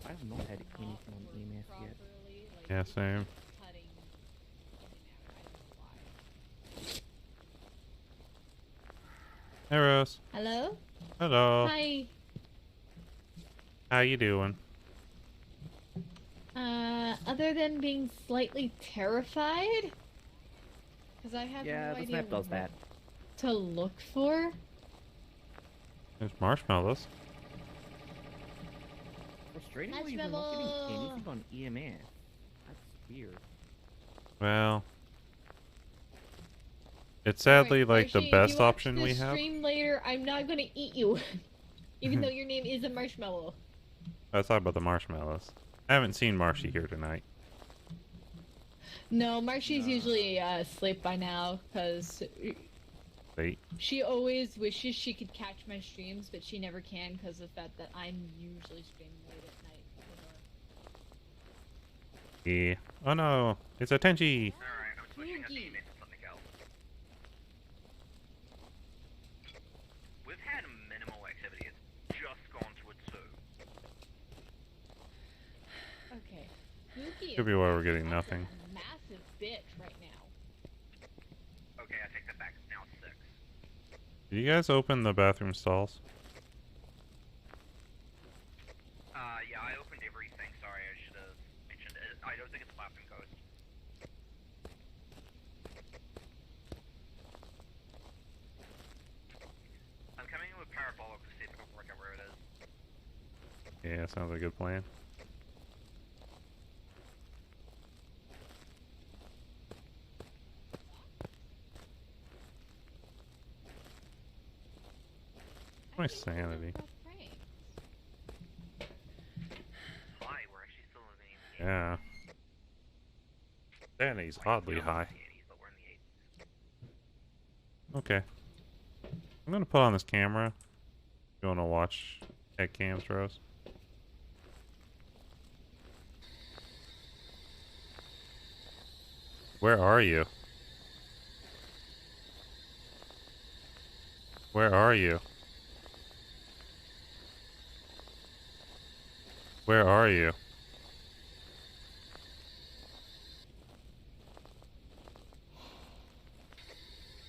I have not had anything on EMS yet. Yeah, same. Hey, Rose. Hello? Hello. Hi. How you doing? Other than being slightly terrified? Because I have Yeah, no this idea map does what that. to look for. There's marshmallows. Frustratingly, we're not Marshmallow. getting anything on EMS. That's weird. Well, it's sadly Alright, like the Marshy, if best you watch option the we have. stream later, I'm not gonna eat you. Even though your name is a marshmallow. Let's talk about the marshmallows. I haven't seen Marshy here tonight. No, Marshy's usually asleep by now, because Wait. she always wishes she could catch my streams, but she never can because of the fact that I'm usually streaming late at night. Yeah. Oh no, it's a Tenchi. Alright, I'm switching up the Yugi. image to something else. We've had minimal activity. It's just gone to a 2. Okay. Yuki Could be is why we're getting that's nothing. a massive bitch right now. Okay, I take that back. It's now 6. Did you guys open the bathroom stalls? Yeah, I opened everything. Sorry, I should have mentioned it. I don't think it's a bathroom ghost. I'm coming in with parabolic to see if I can work out where it is. Yeah, sounds like a good plan. My sanity. Yeah. Sanity's oddly high. But we're in the 80s. Okay. I'm gonna put on this camera. You wanna watch head cams, Rose? Where are you? Where are you? Where are you?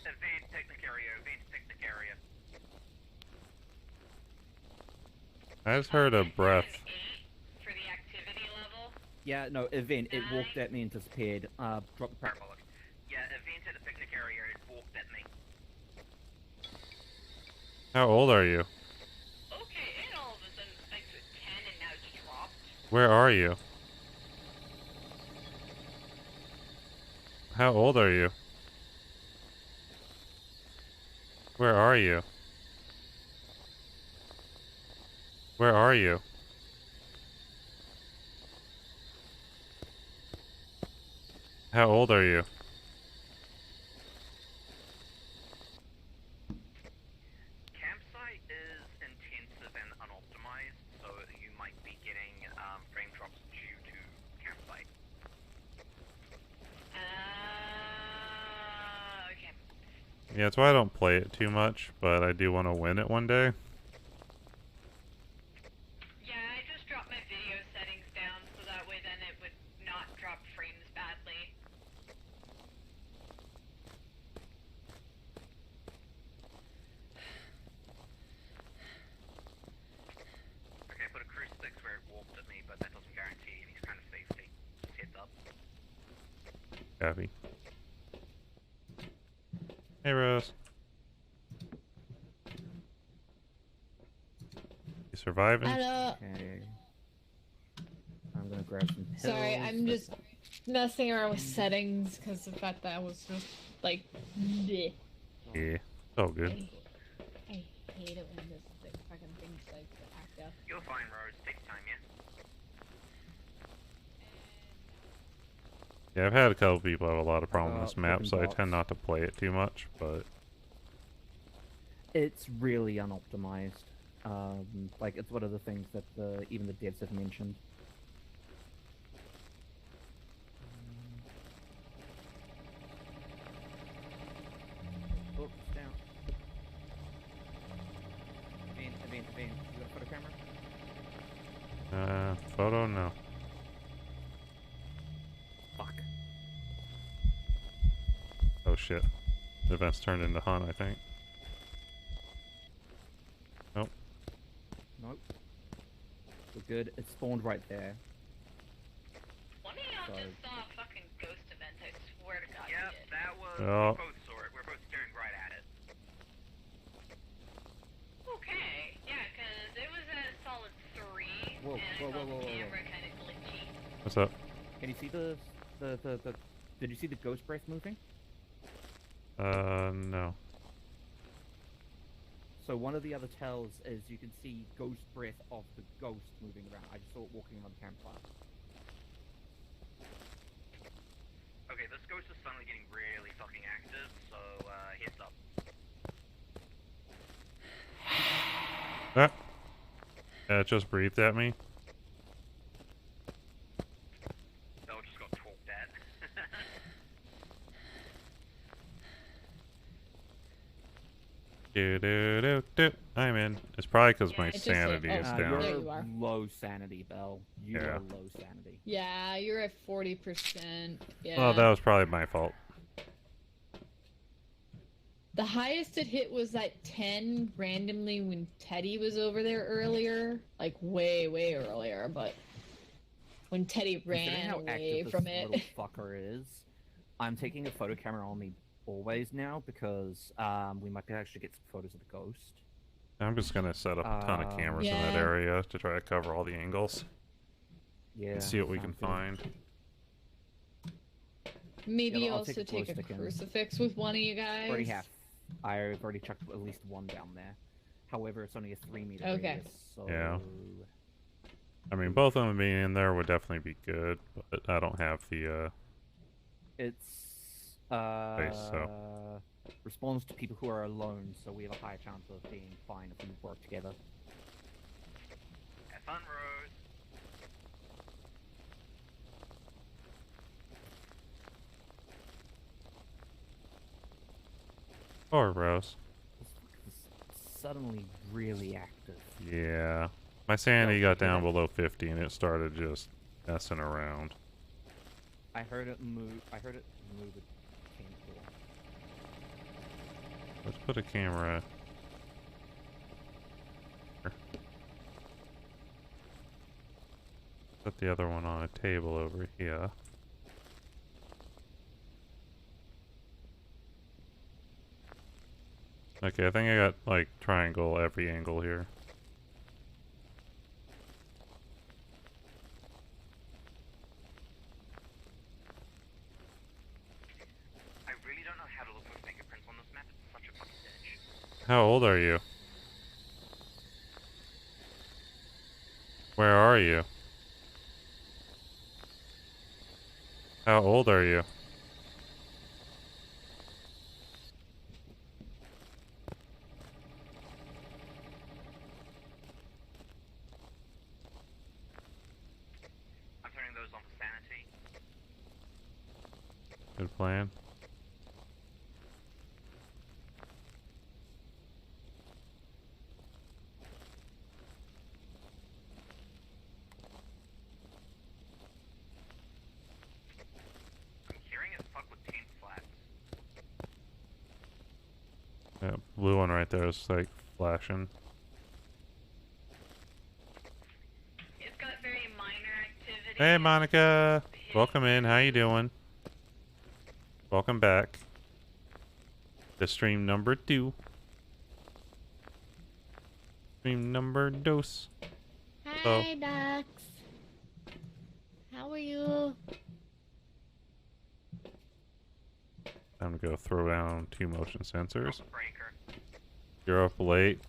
Advanced picnic area, advanced picnic area. I just heard a Is there breath. an 8 for the activity level? Yeah, no, event. It walked at me and disappeared. Drop the Parabolic. Yeah, event at the picnic area, it walked at me. How old are you? Okay, and all of a sudden spikes at 10 and now it's dropped. Where are you? How old are you? Where are you? Where are you? How old are you? Campsite is intensive and unoptimized, so you might be getting frame drops due to campsite. Okay. Yeah, that's why I don't play it too much, but I do want to win it one day. Yeah, I just dropped my video settings down so that way then it would not drop frames badly. Okay, I put a crucifix where it walked at me, but that doesn't guarantee any kind of safety. Just heads up. Abby. Hey, Rose. You surviving? Hello. Okay. I'm gonna grab some pills. Sorry, I'm just messing around with settings because the fact that I was just like, bleh. Yeah. It's all good. I hate it when this like, fucking things like act up. You're fine, Rose. Take your time, yeah? Yeah, I've had a couple people have a lot of problem with this map, fucking so I bots. tend not to play it too much, but It's really unoptimized. Like it's one of the things that even the devs have mentioned. Oops, down. Event. You got a photo camera? photo, no. Fuck. Oh shit. The event's turned into hunt, I think. Nope. Nope. We're good. It spawned right there. One of y'all Sorry. just saw a fucking ghost event, I swear to God you Yep, did. that was. Oh. We both saw it. We're both staring right at it. Okay, yeah, because it was a solid 3, Whoa, and I whoa, saw whoa, the whoa, whoa, camera kind of glitchy. What's up? Can you see the did you see the ghost breath moving? No. So one of the other tells is you can see ghost breath of the ghost moving around. I just saw it walking around the campfire. Okay, this ghost is suddenly getting really fucking active, so heads up. Ah! Yeah, it just breathed at me. Bell just got talked at. Do. I'm in. It's probably because my it just sanity said- is oh, down. You're There you are. low sanity, Bell. You Yeah. are low sanity. Yeah, you're at 40%. Yeah. Well, that was probably my fault. The highest it hit was at 10 randomly when Teddy was over there earlier. Like way earlier, but when Teddy Considering ran how away active from this it. little fucker is, I'm taking a photo camera on me always now because we might be able to actually get some photos of the ghost. I'm just gonna set up a ton of cameras in that Yeah. area to try to cover all the angles Yeah. and see what we can sounds good. find. Maybe Yeah, I'll take also a glow take a stick in. crucifix with one of you guys. Already have. I've already chucked at least one down there. However, it's only a 3 meter Okay. radius, so Yeah. I mean, both of them being in there would definitely be good, but I don't have the It's space, so. responds to people who are alone, so we have a higher chance of being fine if we work together. Have fun, Rose. Or Rose. It's suddenly really active. Yeah. My sanity got down below 50 and it started just messing around. I heard it move. I heard it move a cane door. Let's put a camera. Here. Put the other one on a table over here. Okay, I think I got like triangle every angle here. I really don't know how to look for fingerprints on this map. It's such a fucking bitch. How old are you? Where are you? How old are you? I'm turning those on for sanity. Good plan. I'm hearing it fuck with paint flats. Yeah, blue one right there is like flashing. It's got very minor activity. Hey Monica! Welcome in, how you doing? Welcome back. To stream number 2. Stream number dos. Hi, Dax. How are you? Time to go throw down 2 motion sensors. Breaker. You're up late.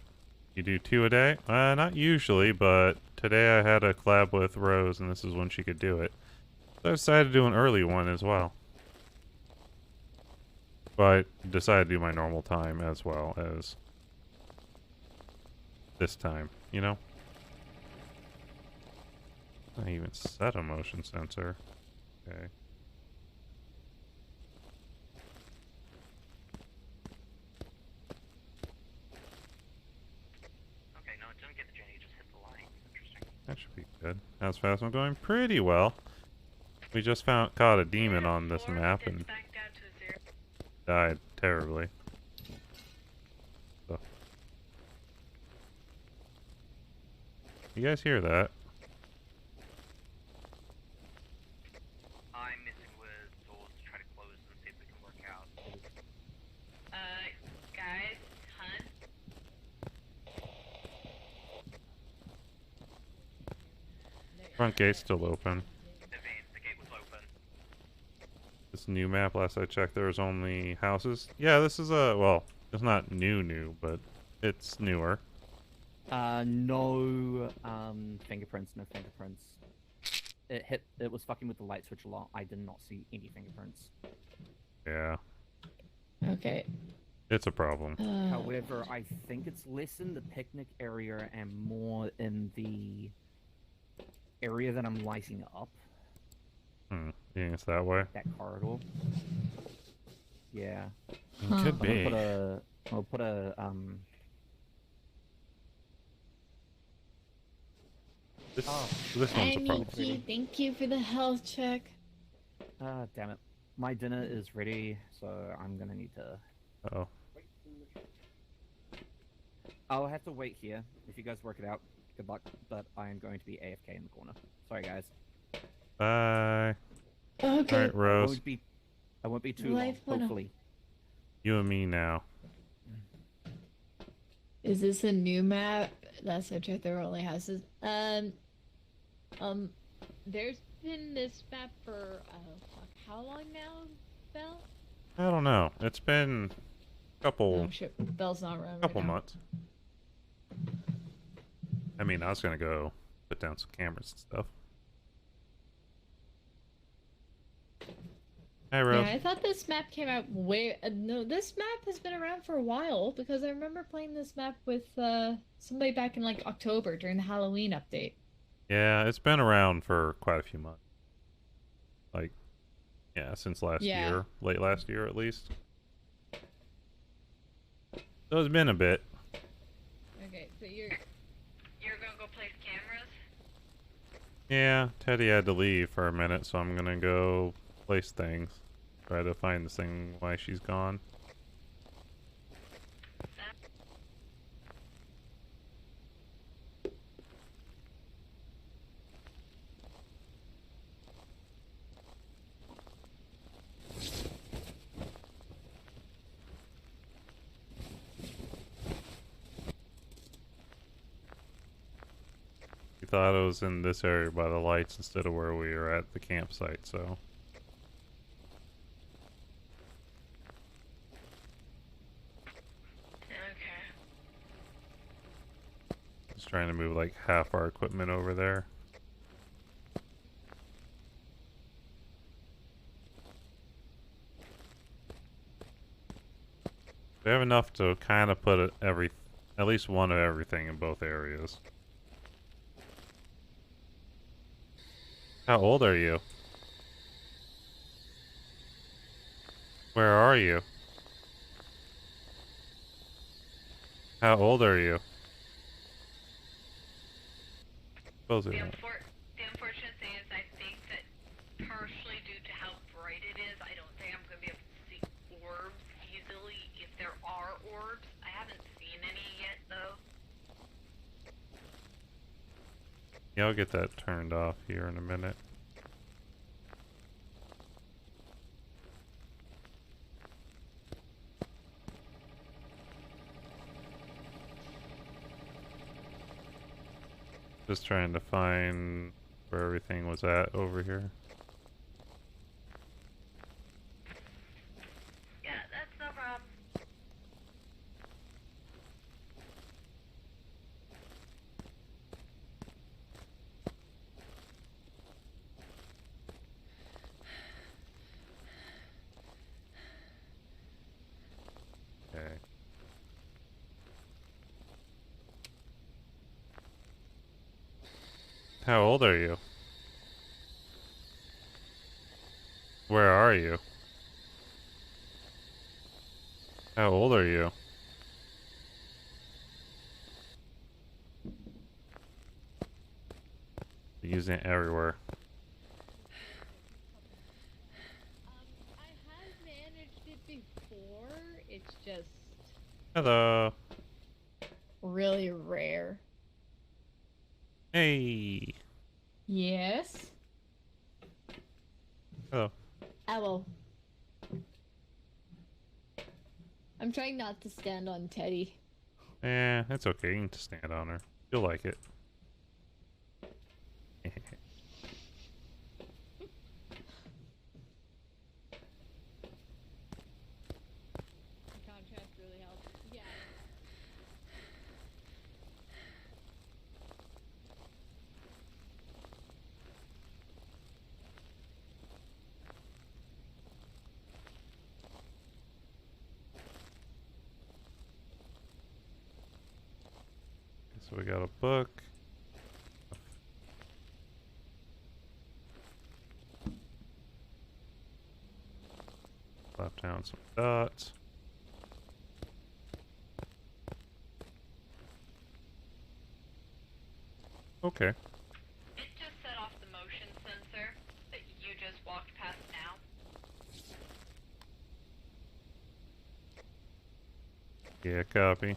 You do 2 a day? Not usually, but today I had a collab with Rose and this is when she could do it. So I decided to do an early one as well. But I decided to do my normal time as well as this time, you know? I even set a motion sensor. Okay. Okay, no, it didn't get the Jenny, it just hit the line. Interesting. That should be good. How's Phasmo going? Pretty well. We just caught a demon on this map and Backed out to 0. died terribly. So. You guys hear that? I'm messing with doors to try to close and see if we can work out. Guys, hun. Front gate's still open. Evans, the gate was open. This new map, last I checked, there was only houses. Yeah, this is a, well, it's not new, but it's newer. No fingerprints, no fingerprints. It was fucking with the light switch a lot. I did not see any fingerprints. Yeah, Okay. it's a problem. However, I think it's less in the picnic area and more in the area that I'm lighting up. You think it's that way? That corridor. Yeah. It could be. I'll put a This Oh. one's Hi, a problem. Miki. Thank you for the health check. Ah, damn it. My dinner is ready, so I'm gonna need to. Oh, I'll have to wait here. If you guys work it out, good luck. But I am going to be AFK in the corner. Sorry, guys. bye. Okay. All right, Rose. I won't be too long. Life winner. Hopefully. You and me now. Is this a new map? That's a check. There are only houses. There's been this map for fuck, how long now, Belle? I don't know. It's been a couple Oh shit, Belle's not around. couple right now. months. I mean, I was gonna go Put down some cameras and stuff. Hi, Rob. Yeah, I thought this map came out way. No, this map has been around for a while because I remember playing this map with somebody back in like October during the Halloween update. Yeah, it's been around for quite a few months. Like, yeah, since last Yeah. year, late last year at least. So it's been a bit. Okay, so you're gonna go place cameras? Yeah, Teddy had to leave for a minute, so I'm gonna go place things. Try to find this thing while she's gone. We thought it was in this area by the lights instead of where we were at the campsite, so. Okay. Just trying to move like half our equipment over there. We have enough to kind of put at least one of everything in both areas. How old are you? Where are you? How old are you? Suppose it The, won't. the unfortunate thing is I think that partially due to how bright it is, I don't think I'm going to be able to see orbs easily if there are orbs. I haven't seen any yet, though. Yeah, I'll get that turned off here in a minute. Just trying to find where everything was at over here. Yeah, that's no problem. Okay. How old are you? Where are you? How old are you? Using it everywhere. I have managed it before. It's just Hello. really rare. Hey. Yes. Hello. Owl. I'm trying not to stand on Teddy. Eh, it's okay. You can just stand on her. You'll like it. The contrast really helps. Yeah. So we got a book. Slap down some dots. Okay. It just set off the motion sensor that you just walked past now. Yeah, copy.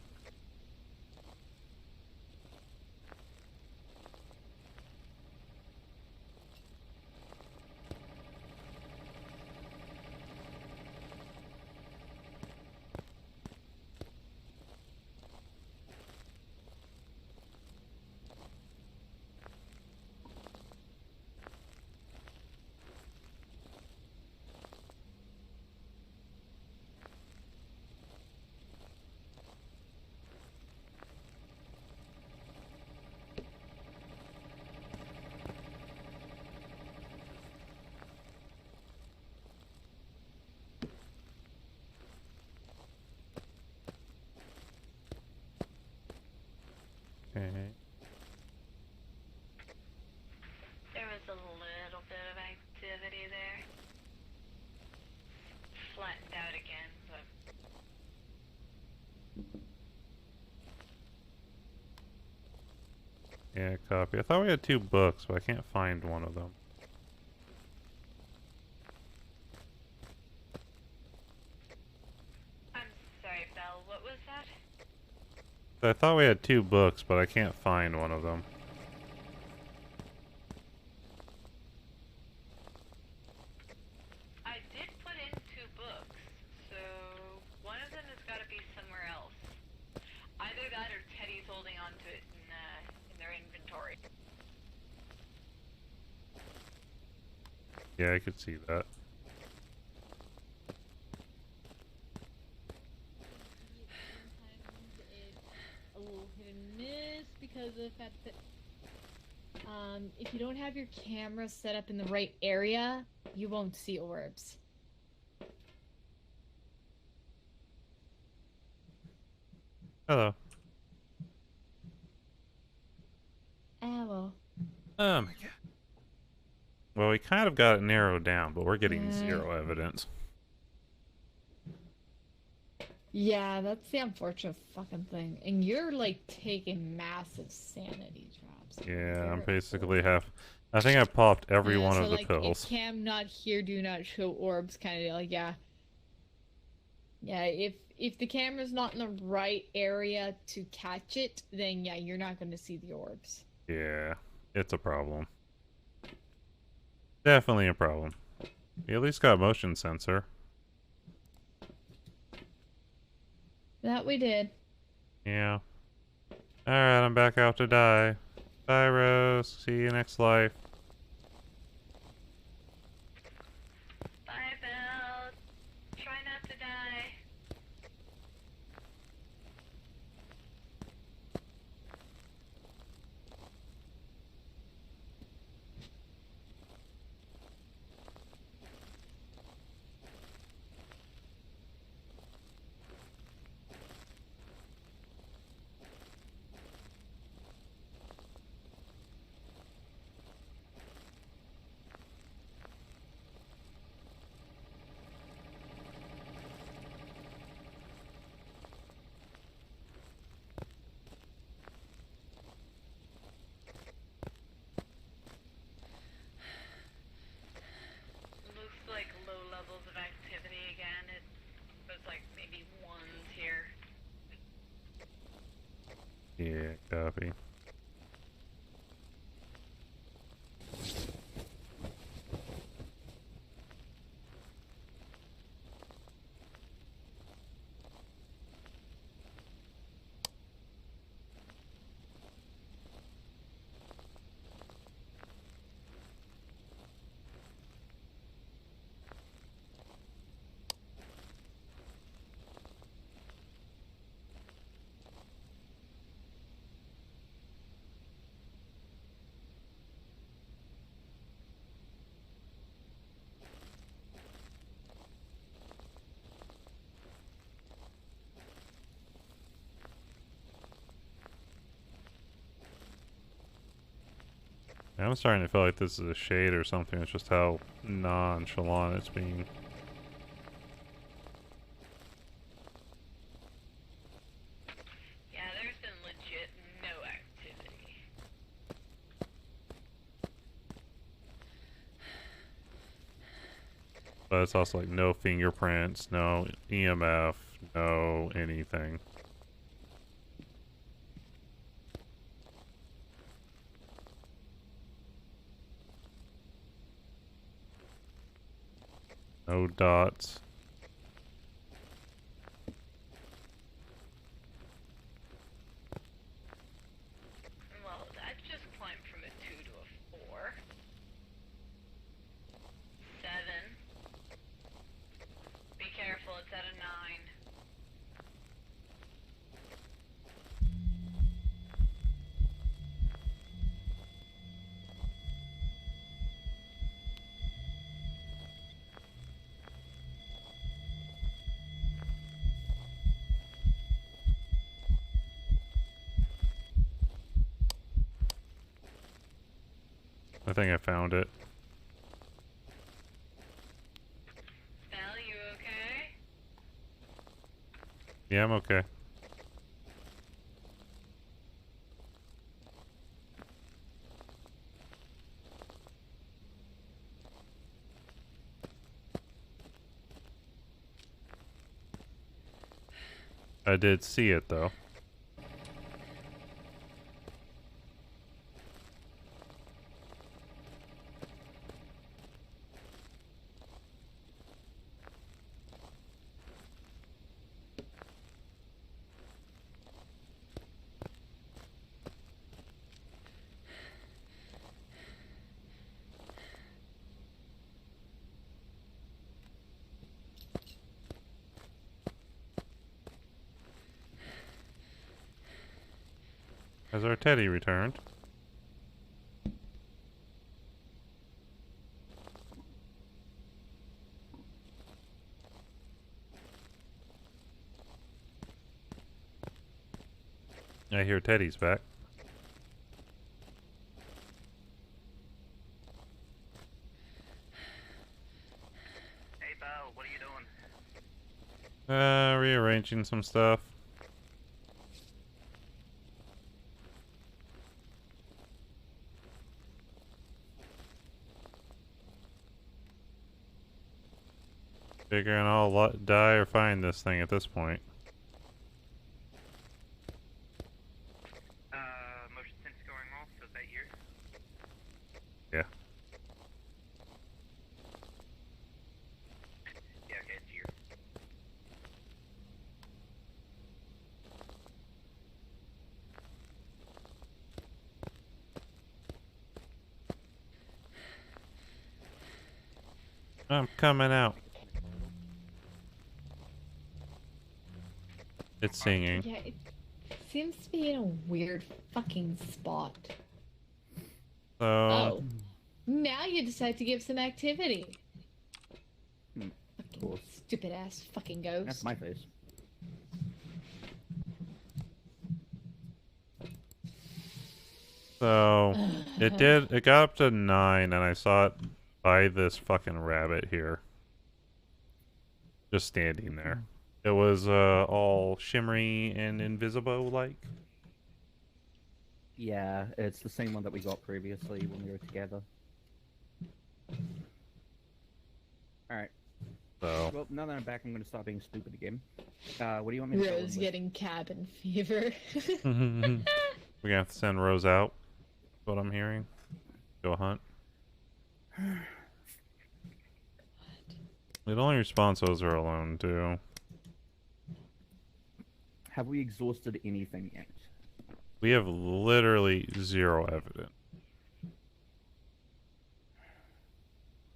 Okay. There was a little bit of activity there. Flattened out again, but Yeah, copy. I thought we had 2 books, but I can't find one of them. I'm sorry, Belle, what was that? I thought we had 2 books, but I can't find one of them. I did put in 2 books, so one of them has got to be somewhere else. Either that or Teddy's holding on to it in their inventory. Yeah, I could see that. Sometimes it's a little hit and miss because of the fact that if you don't have your camera set up in the right area, you won't see orbs. Hello. Owl. Oh my god. Well, we kind of got it narrowed down, but we're getting Yeah. 0 evidence. Yeah, that's the unfortunate fucking thing. And you're like taking massive sanity drops. Yeah, I'm You're basically half. I think I popped every Yeah, one so of the like, pills. if cam not here, do not show orbs, kind of like, yeah. Yeah, if the camera's not in the right area to catch it, then yeah, you're not going to see the orbs. Yeah, it's a problem. Definitely a problem. You at least got a motion sensor. That we did. Yeah. Alright, I'm back out to die. Bye, Rose. See you next life. Bye, Belle. Try not to die. Looks like low levels of activity again. It was like maybe 1s here. Yeah, copy. I'm starting to feel like this is a shade or something. It's just how nonchalant it's being. Yeah, there's been legit no activity. But it's also like no fingerprints, no EMF, no anything. No dots. Well, that just climbed from a 2 to a 4. 7. Be careful, it's at a 9. I think I found it. Belle, you okay? Yeah, I'm okay. I did see it though. Has our Teddy returned? I hear Teddy's back. Hey, Belle, what are you doing? Rearranging some stuff. Figuring I'll die or find this thing at this point. Motion sensor going off, is that you? Yeah. Yeah, okay, it's you. I'm coming out. It's singing. Yeah, it seems to be in a weird fucking spot. So, Oh. Now you decide to give some activity. Hmm, Fucking cool. stupid ass fucking ghost. That's my face. so it got up to 9 and I saw it by this fucking rabbit here. Just standing there. It was all shimmery and invisible like. Yeah, it's the same one that we got previously when we were together. Alright. So Well, now that I'm back, I'm going to stop being stupid again. What do you want me to tell Rose them with? getting cabin fever. we're gonna have to send Rose out. That's what I'm hearing. Go hunt. It only responds those are alone too. Have we exhausted anything yet? We have literally zero evidence.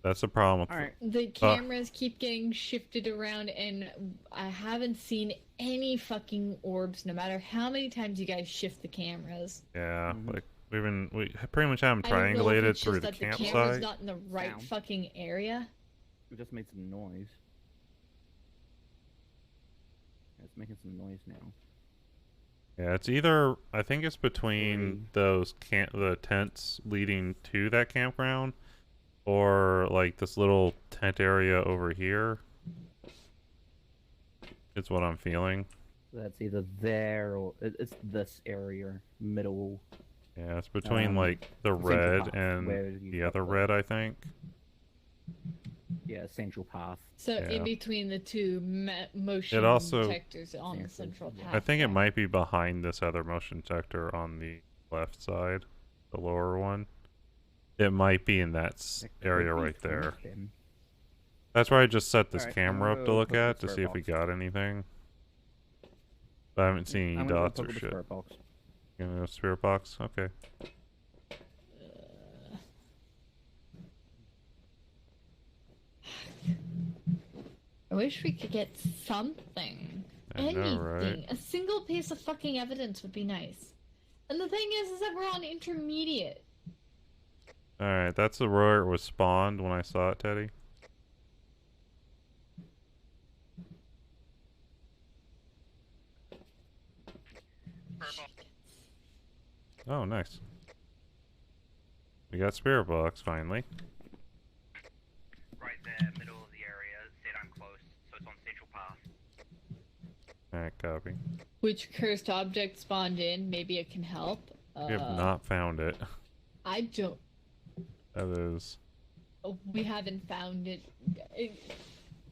That's the problem with Alright. The cameras keep getting shifted around, and I haven't seen any fucking orbs, no matter how many times you guys shift the cameras. Yeah, Mhm. like we pretty much have them I don't know if triangulated it's through just the that the camera's campsite. not in the right Sound. fucking area. We just made some noise. It's making some noise now. Yeah, it's either I think it's between those the tents leading to that campground, or like this little tent area over here. It's what I'm feeling. So that's either there or it's this area, middle. Yeah, it's between like the Central red Park, and where you've the got other the- red, I think. Yeah, central path. So Yeah. in between the two motion It also- detectors on the Yeah, central yeah. path. I think it there. might be behind this other motion detector on the left side, the lower one. It might be in that That area could be right there. them. That's why I just set this Alright, I'm camera gonna up to go look poke at the to see spirit if we box. got anything. But I haven't seen any I'm gonna go dots or poke the shit. spirit box. You know, spirit box? Okay. I wish we could get something. I know, Anything. right? A single piece of fucking evidence would be nice. And the thing is that we're on intermediate. Alright, that's the where it was spawned when I saw it, Teddy. Purple. Oh, nice. We got spirit box finally. Right there, middle of the area. It said I'm close, so it's on Central Path. Alright, copy. Which cursed object spawned in? Maybe it can help. We have not found it. I don't. That is. Oh, we haven't found it.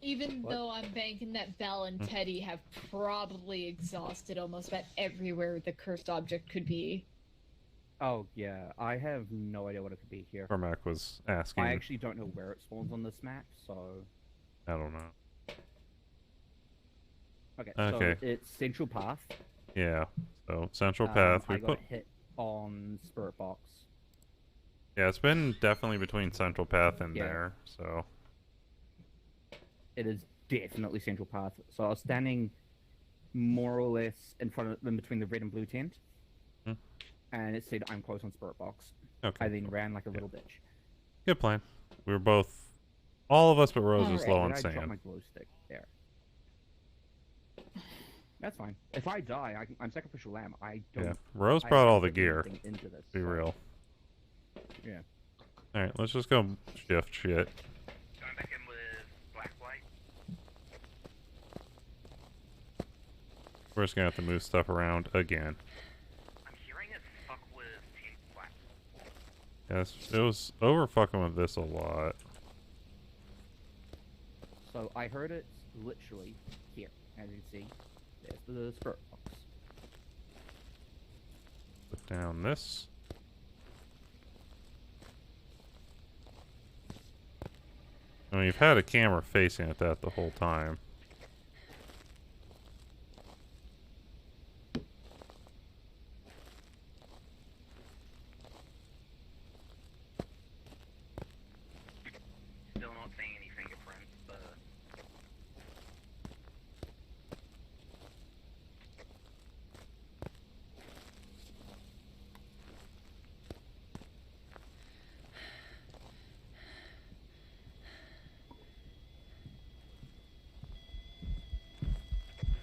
Even though I'm banking that Belle and Teddy have probably exhausted almost about everywhere the cursed object could be. Oh, yeah. I have no idea what it could be here. Cormac was asking. I actually don't know where it spawns on this map, so... I don't know. Okay, Okay. so it's Central Path. Yeah. So, Central Path. I got hit on Spirit Box. Yeah, it's been definitely between Central Path and Yeah. there, so... It is definitely Central Path. So I was standing more or less in front of them between the red and blue tent. Hmm. And it said, I'm close on Spirit Box. Okay. I then ran like a little bitch. Good plan. We were both... All of us but Rose was Alright. low on I dropped sand. my glow stick there. That's fine. If I die, I'm sacrificial lamb. I don't... Yeah. Rose I brought all haven't the put gear. anything into this, Be so- real. Yeah. Alright, let's just go shift shit. Going back in with black light. We're just gonna have to move stuff around again. I'm hearing it fuck with tent flaps. Yes, it was over fucking with this a lot. So I heard it literally here. As you can see, there's the Spirit Box. Put down this. I mean, you've had a camera facing at that the whole time. Still not seeing any fingerprints, but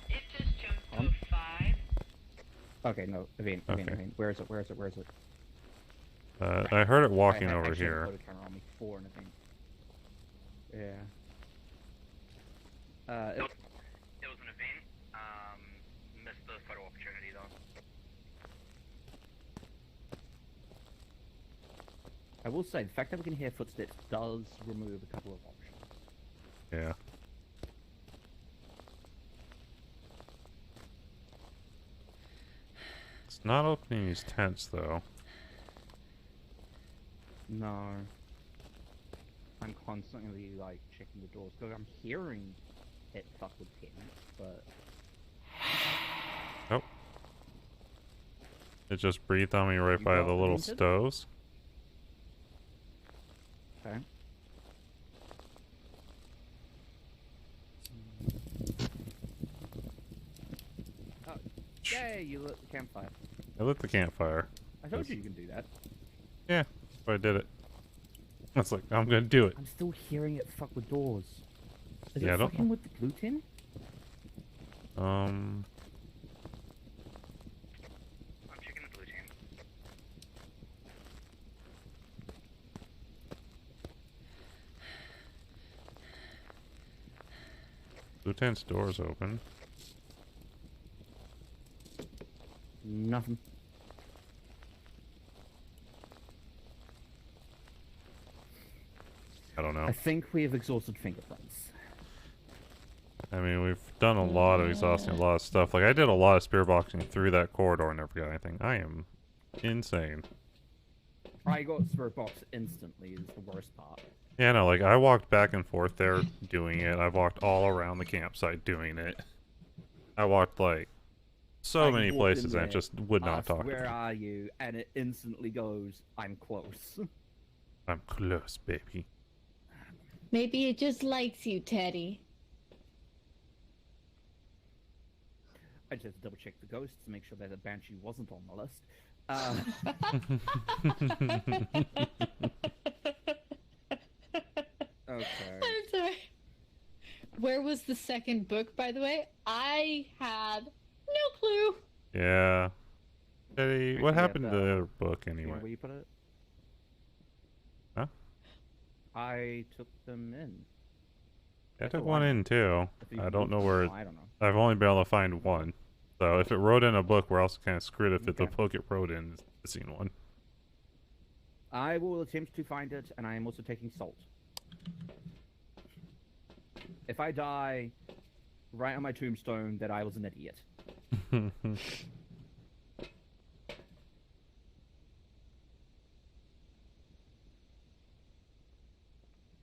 It just jumped to a 5. Okay, no, event. Where is it? Where is it? Where is it? I heard it walking I over actually here. haven't put a camera on me for an event. Yeah. there was an event. Missed the photo opportunity though. I will say, the fact that we can hear footsteps does remove a couple of options. Yeah. It's not opening these tents though. No. I'm constantly, like, checking the doors, because I'm hearing it fuck with tenants, but... Oh. It just breathed on me right You by got the little vented? stoves. Okay. Oh, yay, you lit the campfire. I lit the campfire. I told you you can do that. Yeah, so I did it. I was like, I'm gonna do it. I'm still hearing it fuck with doors. Is Yeah, I it don't fucking know. with the blue tin? I'm checking the blue team. Lieutenant's door's open. Nothing. I don't know. I think we have exhausted fingerprints. I mean, we've done a lot of exhausting, a lot of stuff. Like, I did a lot of spear boxing through that corridor and never got anything. I am insane. I got Spirit Box instantly is the worst part. Yeah, no, like, I walked back and forth there doing it. I walked all around the campsite doing it. I walked, like, so I many walked in places and there, it just would not asked, talk to Where me. are you? And it instantly goes, I'm close. I'm close, baby. Maybe it just likes you, Teddy. I just had to double check the ghosts to make sure that the Banshee wasn't on the list. Okay. I'm sorry. Where was the second book, by the way? I had no clue. Yeah. Eddie, what Yeah, happened to the- the other book You know anyway? where you put it? I took them in. I That's took all one know. in too. If you I don't moved know them, where. I don't know. I've only been able to find one. So if it wrote in a book, we're also kind of screwed if the Okay. book it wrote in is missing one. I will attempt to find it, and I am also taking salt. If I die, write on my tombstone that I was an idiot.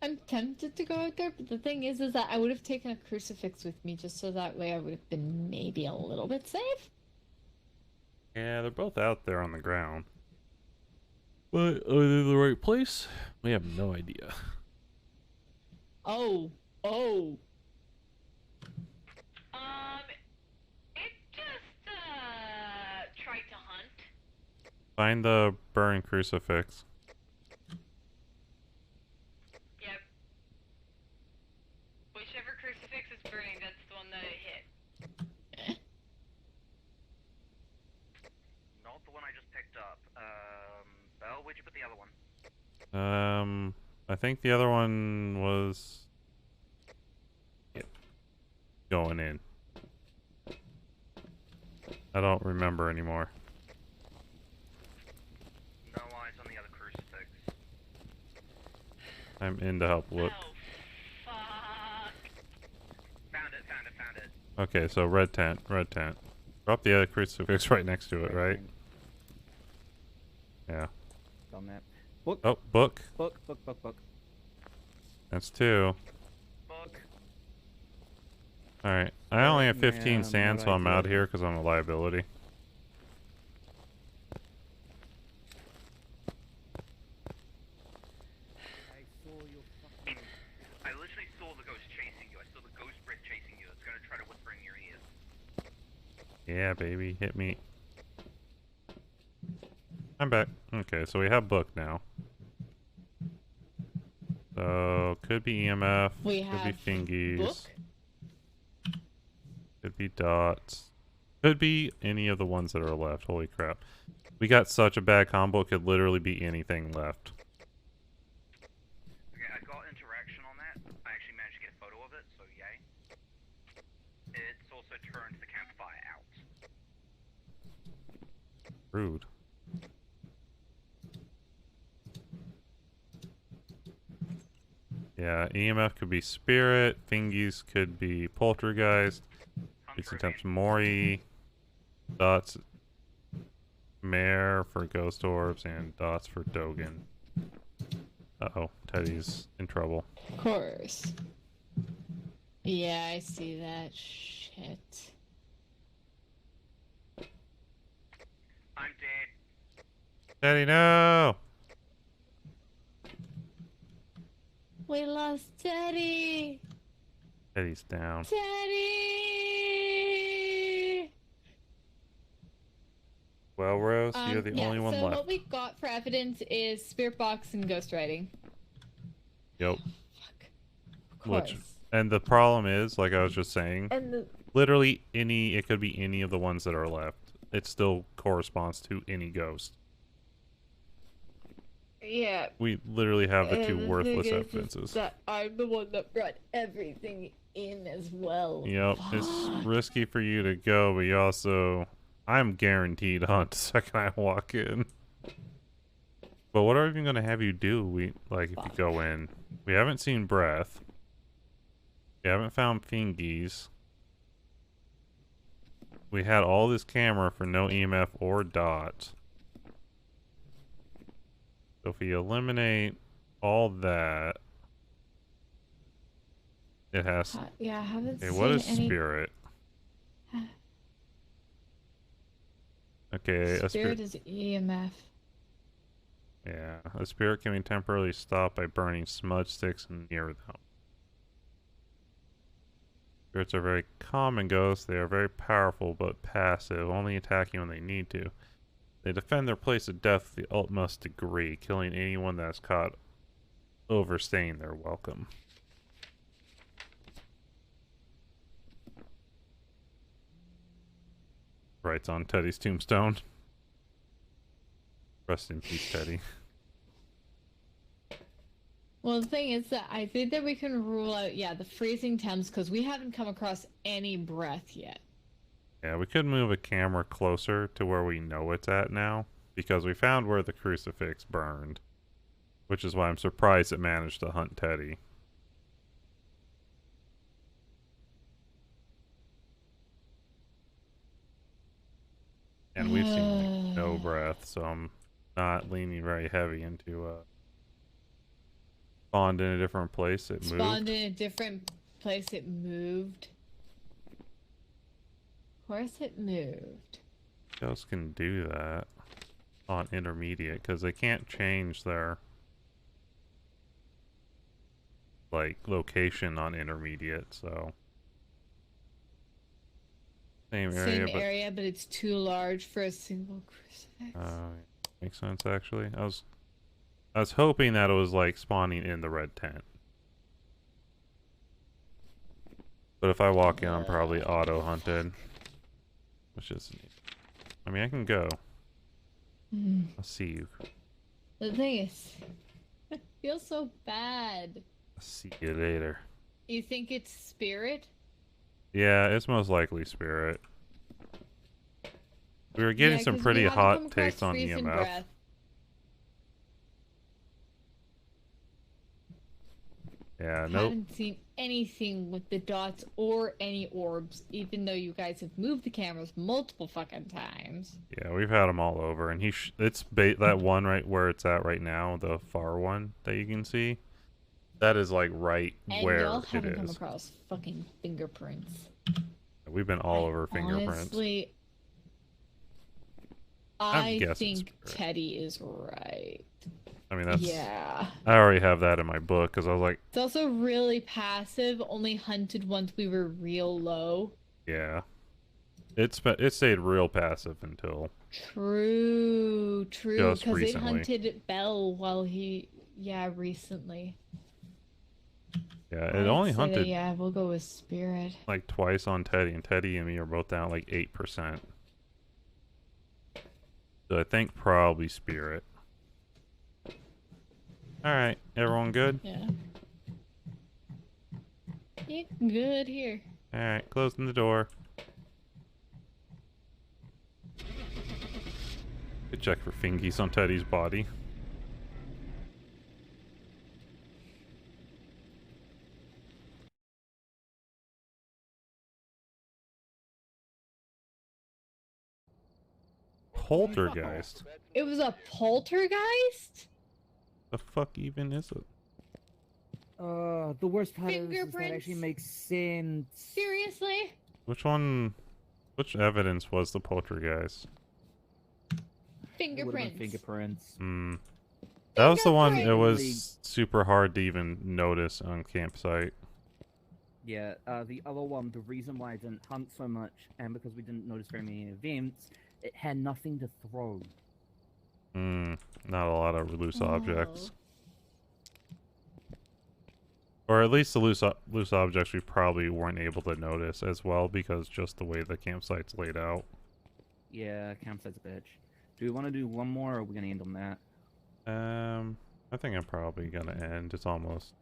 I'm tempted to go out there, but the thing is that I would have taken a crucifix with me just so that way I would have been maybe a little bit safe. Yeah, they're both out there on the ground. But are they in the right place? We have no idea. Oh. It just, tried to hunt. Find the burned crucifix. Yep. Whichever crucifix is burning, that's the one that it hit. Not the one I just picked up. Belle, where'd you put the other one? I think the other one was going in. I don't remember anymore. No eyes on the other crucifix. I'm in to help look. Oh, fuck. Found it. Okay, so red tent. Drop the other crucifix right next to it, right? Yeah. Done that. Book. Oh, book. Book. That's 2. Book. Alright. I only have 15 Yeah, sand, what so I I'm out did. here because I'm a liability. I saw your fucking... I literally saw the ghost chasing you. I saw the ghost breath chasing you. It's gonna try to whisper in your ears. Yeah, baby. Hit me. I'm back. Okay, so we have book now. So, could be EMF. We could be have fingies. book. Could be dots. Could be any of the ones that are left. Holy crap. We got such a bad combo, it could literally be anything left. Okay, I got interaction on that. I actually managed to get a photo of it, so yay. It's also turned the campfire out. Rude. Yeah, EMF could be spirit. Fingies could be poltergeist. It's attempts Mori. Dots. Mare for ghost orbs and dots for Dogen. Uh-oh, Teddy's in trouble. Of course. Yeah, I see that. Shit. I'm dead. Teddy, no! We lost Teddy! Teddy's down. Teddy! Well, Rose, you're the Yeah, only one so left. what we got for evidence is spirit box and ghostwriting. Yep. Fuck. Of Which, course. and the problem is, like I was just saying, And the literally it could be any of the ones that are left. It still corresponds to any ghost. yeah. We literally have the and two thing worthless is evidences. that I'm the one that brought everything in as well. Yep, it's Fuck. risky for you to go, but you also... I'm guaranteed to hunt the second I walk in. But what are we even going to have you do, if you go in? We haven't seen breath. We haven't found fingies. We had all this camera for no EMF or dots. So if we eliminate all that, it has... Yeah, I haven't Okay, seen what is any... spirit? Okay, a spirit... Spirit is EMF. Yeah, a spirit can be temporarily stopped by burning smudge sticks near them. Spirits are very common ghosts. They are very powerful but passive, only attacking when they need to. They defend their place of death to the utmost degree, killing anyone that's caught overstaying their welcome. Writes on Teddy's tombstone. Rest in peace, Teddy. Well, the thing is that I think that we can rule out, yeah, the freezing temps because we haven't come across any breath yet. Yeah, we could move a camera closer to where we know it's at now, because we found where the crucifix burned, which is why I'm surprised it managed to hunt Teddy. And we've seen like, no breath, so I'm not leaning very heavy into spawned in a different place. It Spawned moved. in a different place. It moved. Of course, it moved. Who else can do that on intermediate? Because they can't change their like location on intermediate, so same area, but it's too large for a single crucifix. Makes sense actually. I was hoping that it was like spawning in the red tent. But if I walk in, I'm probably auto hunted. Which is, I mean, I can go. I'll see you. The thing is, I feel so bad. I'll see you later. You think it's spirit? Yeah, it's most likely spirit. We were getting some pretty hot takes on EMF. Breath. Yeah, I haven't seen anything with the dots or any orbs, even though you guys have moved the cameras multiple fucking times. Yeah, we've had them all over, and it's that one right where it's at right now, the far one that you can see. That is like right and where y'all it haven't come is. across fucking fingerprints. We've been all over fingerprints. Honestly, I think Teddy is right. I mean, that's... Yeah. I already have that in my book, because I was like... It's also really passive, only hunted once we were real low. Yeah. It stayed real passive until... True. Just because it recently. hunted Bell while he... Yeah, recently. Yeah, it only hunted... Yeah, we'll go with Spirit. Like twice on Teddy, and Teddy and me are both down like 8%. So I think probably Spirit. Alright, everyone good? Yeah. Yeah, good here. Alright, closing the door. Good check for fingies on Teddy's body. Poltergeist? It was a poltergeist? The fuck even is it? The worst part is that actually makes sense. Seriously? Which one? Which evidence was the poltergeist? Fingerprints. Fingerprints. That was the one. It was super hard to even notice on campsite. Yeah. The other one, the reason why I didn't hunt so much, and because we didn't notice very many events, it had nothing to throw. Not a lot of loose objects. Or at least the loose objects we probably weren't able to notice as well, because just the way the campsite's laid out. Yeah, campsite's a bitch. Do we want to do one more, or are we gonna end on that? I think I'm probably gonna end. It's almost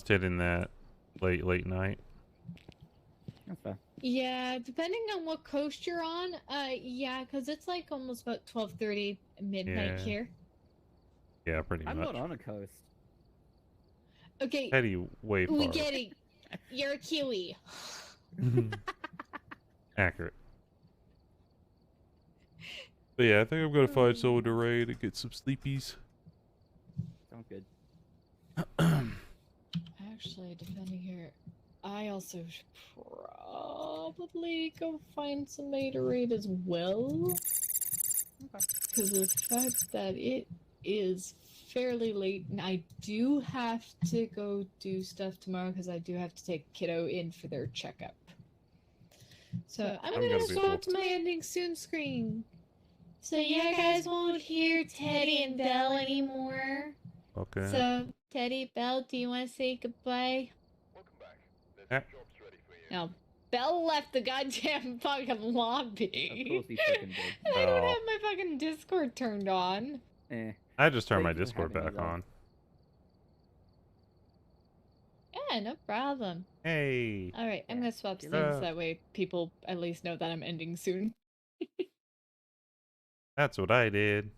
hitting that late night. That's fair. Yeah, depending on what coast you're on. Yeah, because it's like almost about 12:30 midnight here. Yeah, pretty much. I'm not on a coast. Okay. Teddy, way far. We get it. You're a Kiwi. Accurate. But yeah, I think I'm gonna find someone to raid and get some sleepies. Sounds good. Actually, depending here, I also should probably go find somebody to raid as well. Because of the fact that it is fairly late, and I do have to go do stuff tomorrow because I do have to take kiddo in for their checkup. So I'm gonna stop my ending soon screen. So yeah, guys won't hear Teddy and Belle anymore. Okay. So Teddy, Belle, do you want to say goodbye? Welcome back. There's some jobs ready for you. No, Belle left the goddamn fucking lobby. Of course he fucking did. And I don't have my fucking Discord turned on. Eh. I just turned my Thank you for Discord having me, back though. on. Yeah, no problem. Hey. All right, I'm gonna swap Get scenes up. that way people at least know that I'm ending soon. That's what I did.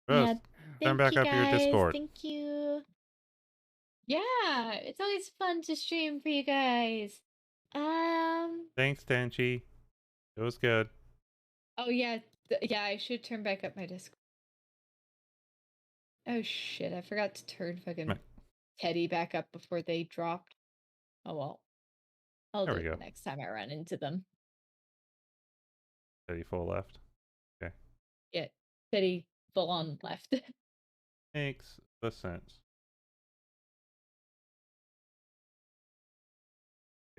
Yeah, Rose, turn thank back you up your guys. Discord. Thank you. Yeah, it's always fun to stream for you guys. Thanks, Tenchi. It was good. Oh yeah, yeah. I should turn back up my Discord. Oh shit! I forgot to turn fucking Teddy back up before they dropped. Oh well. I'll There do we it go. the next time I run into them. Teddy full left. Okay. Yeah, Teddy full on left. Makes the sense.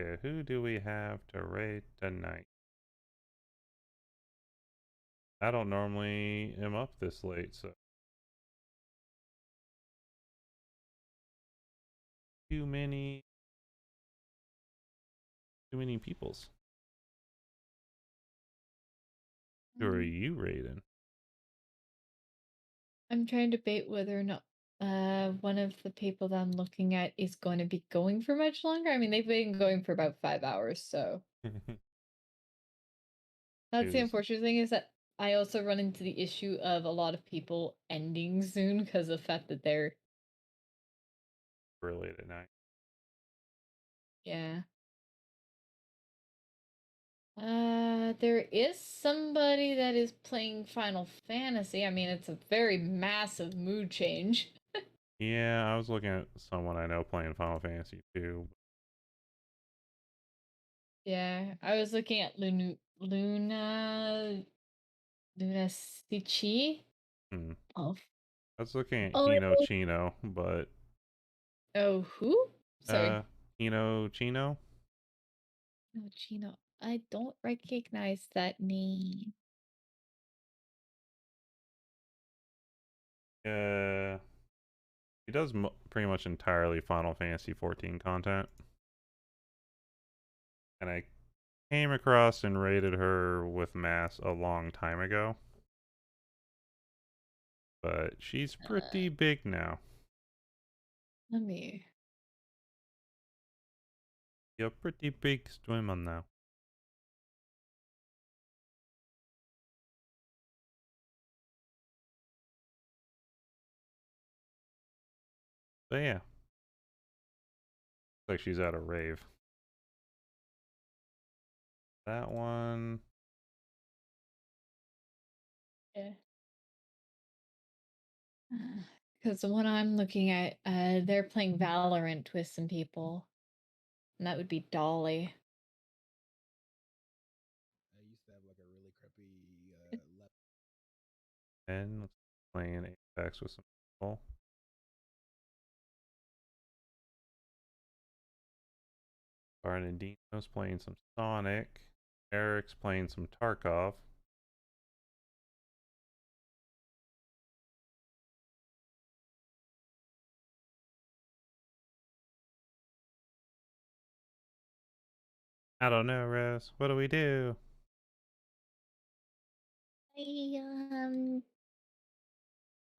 Okay, who do we have to raid tonight? I don't normally am up this late, so too many peoples. Who are you raiding? I'm trying to debate whether or not one of the people that I'm looking at is going to be going for much longer. I mean, they've been going for about 5 hours, so that's the Who's unfortunate thing is that I also run into the issue of a lot of people ending soon because of the fact that they're really late at night? yeah. There is somebody that is playing Final Fantasy. I mean, it's a very massive mood change. Yeah, I was looking at someone I know playing Final Fantasy too. Yeah, I was looking at Luna Stichi. Hmm. Oh, I was looking at oh, Hino Chino, but oh, who? Sorry. Hino Chino? No, Chino. I don't recognize that name. He does pretty much entirely Final Fantasy 14 content. And I came across and raided her with Mass a long time ago. But she's pretty big now. Let me. You're a pretty big swimmer now. But yeah. Looks like she's at a rave. That one. Yeah. Because the one I'm looking at, they're playing Valorant with some people. And that would be Dolly. I used to have like a really crappy left. And let's playing Apex with some people. Bernardino's playing some Sonic. Eric's playing some Tarkov. I don't know, Rose. What do we do? I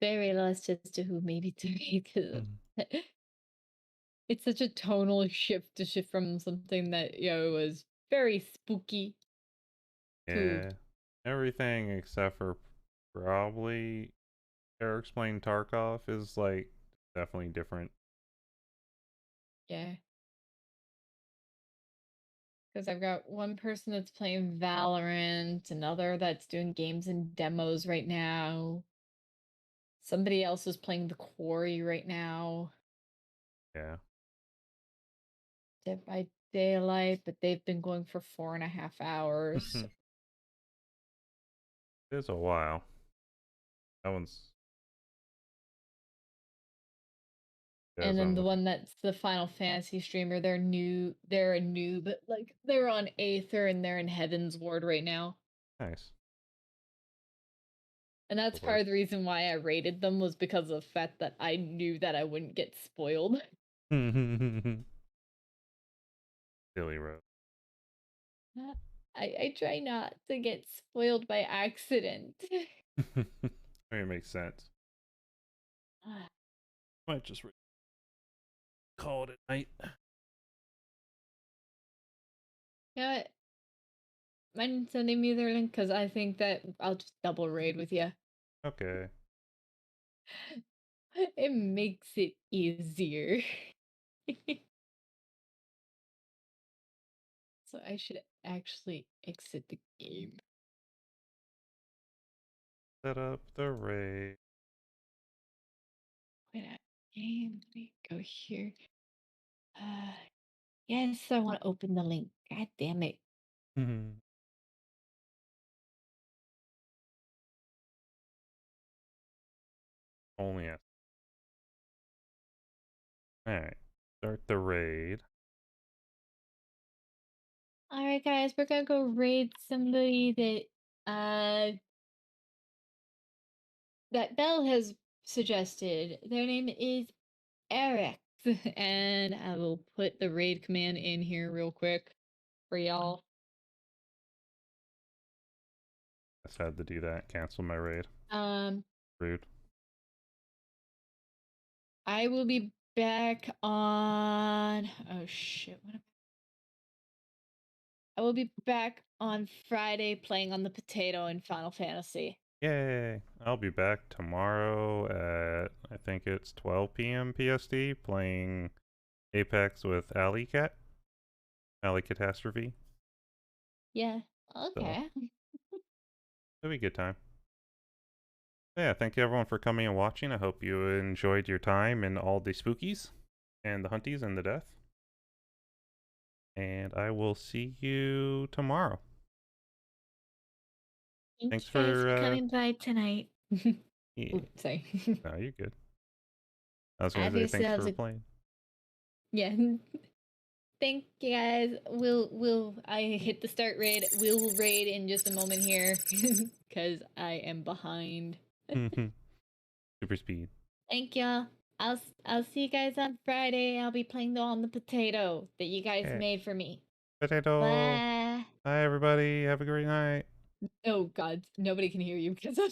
very lost as to who maybe to read because it's such a tonal shift to shift from something that was very spooky to Yeah. Everything except for probably Eric's playing Tarkov is like definitely different. yeah. Because I've got one person that's playing Valorant, another that's doing games and demos right now. Somebody else is playing The Quarry right now. Yeah. Dead by Daylight, but they've been going for 4.5 hours. It's a while. That one's And guys then on the the one that's the Final Fantasy streamer, they're a noob, but like they're on Aether and they're in Heaven's Ward right now. nice. And that's part of the reason why I rated them was because of the fact that I knew that I wouldn't get spoiled. Silly Rose. I try not to get spoiled by accident. I mean, it makes sense. Might just call it a night. You know what? Mind sending me their link? Because I think that I'll just double raid with you. Okay. It makes it easier. So I should actually exit the game. Set up the raid. Wait a game. Let me go here. Yes, I want to open the link. God damn it. Only us. Alright. Start the raid. All right, guys, we're gonna go raid somebody that Belle has suggested. Their name is Eric, and I will put the raid command in here real quick for y'all. I just had to do that. Cancel my raid. Um, Rude. I will be back on. Oh shit! I will be back on Friday playing on the potato in Final Fantasy. Yay! I'll be back tomorrow at, I think it's 12 p.m. PST, playing Apex with Alley Cat. Alley Catastrophe. Yeah. So, Okay. it'll be a good time. Yeah, thank you everyone for coming and watching. I hope you enjoyed your time in all the spookies and the hunties and the death. And I will see you tomorrow. Thanks you guys for coming by tonight. Yeah. Oops, sorry. No, you're good. I was gonna Have say thanks yourselves for a playing. yeah. Thank you guys. I hit the start raid. We'll raid in just a moment here because I am behind. Super speed. Thank y'all. I'll see you guys on Friday. I'll be playing on the potato that you guys Yeah. made for me. Potato. Bye. Bye everybody. Have a great night. Oh God, nobody can hear you because I'm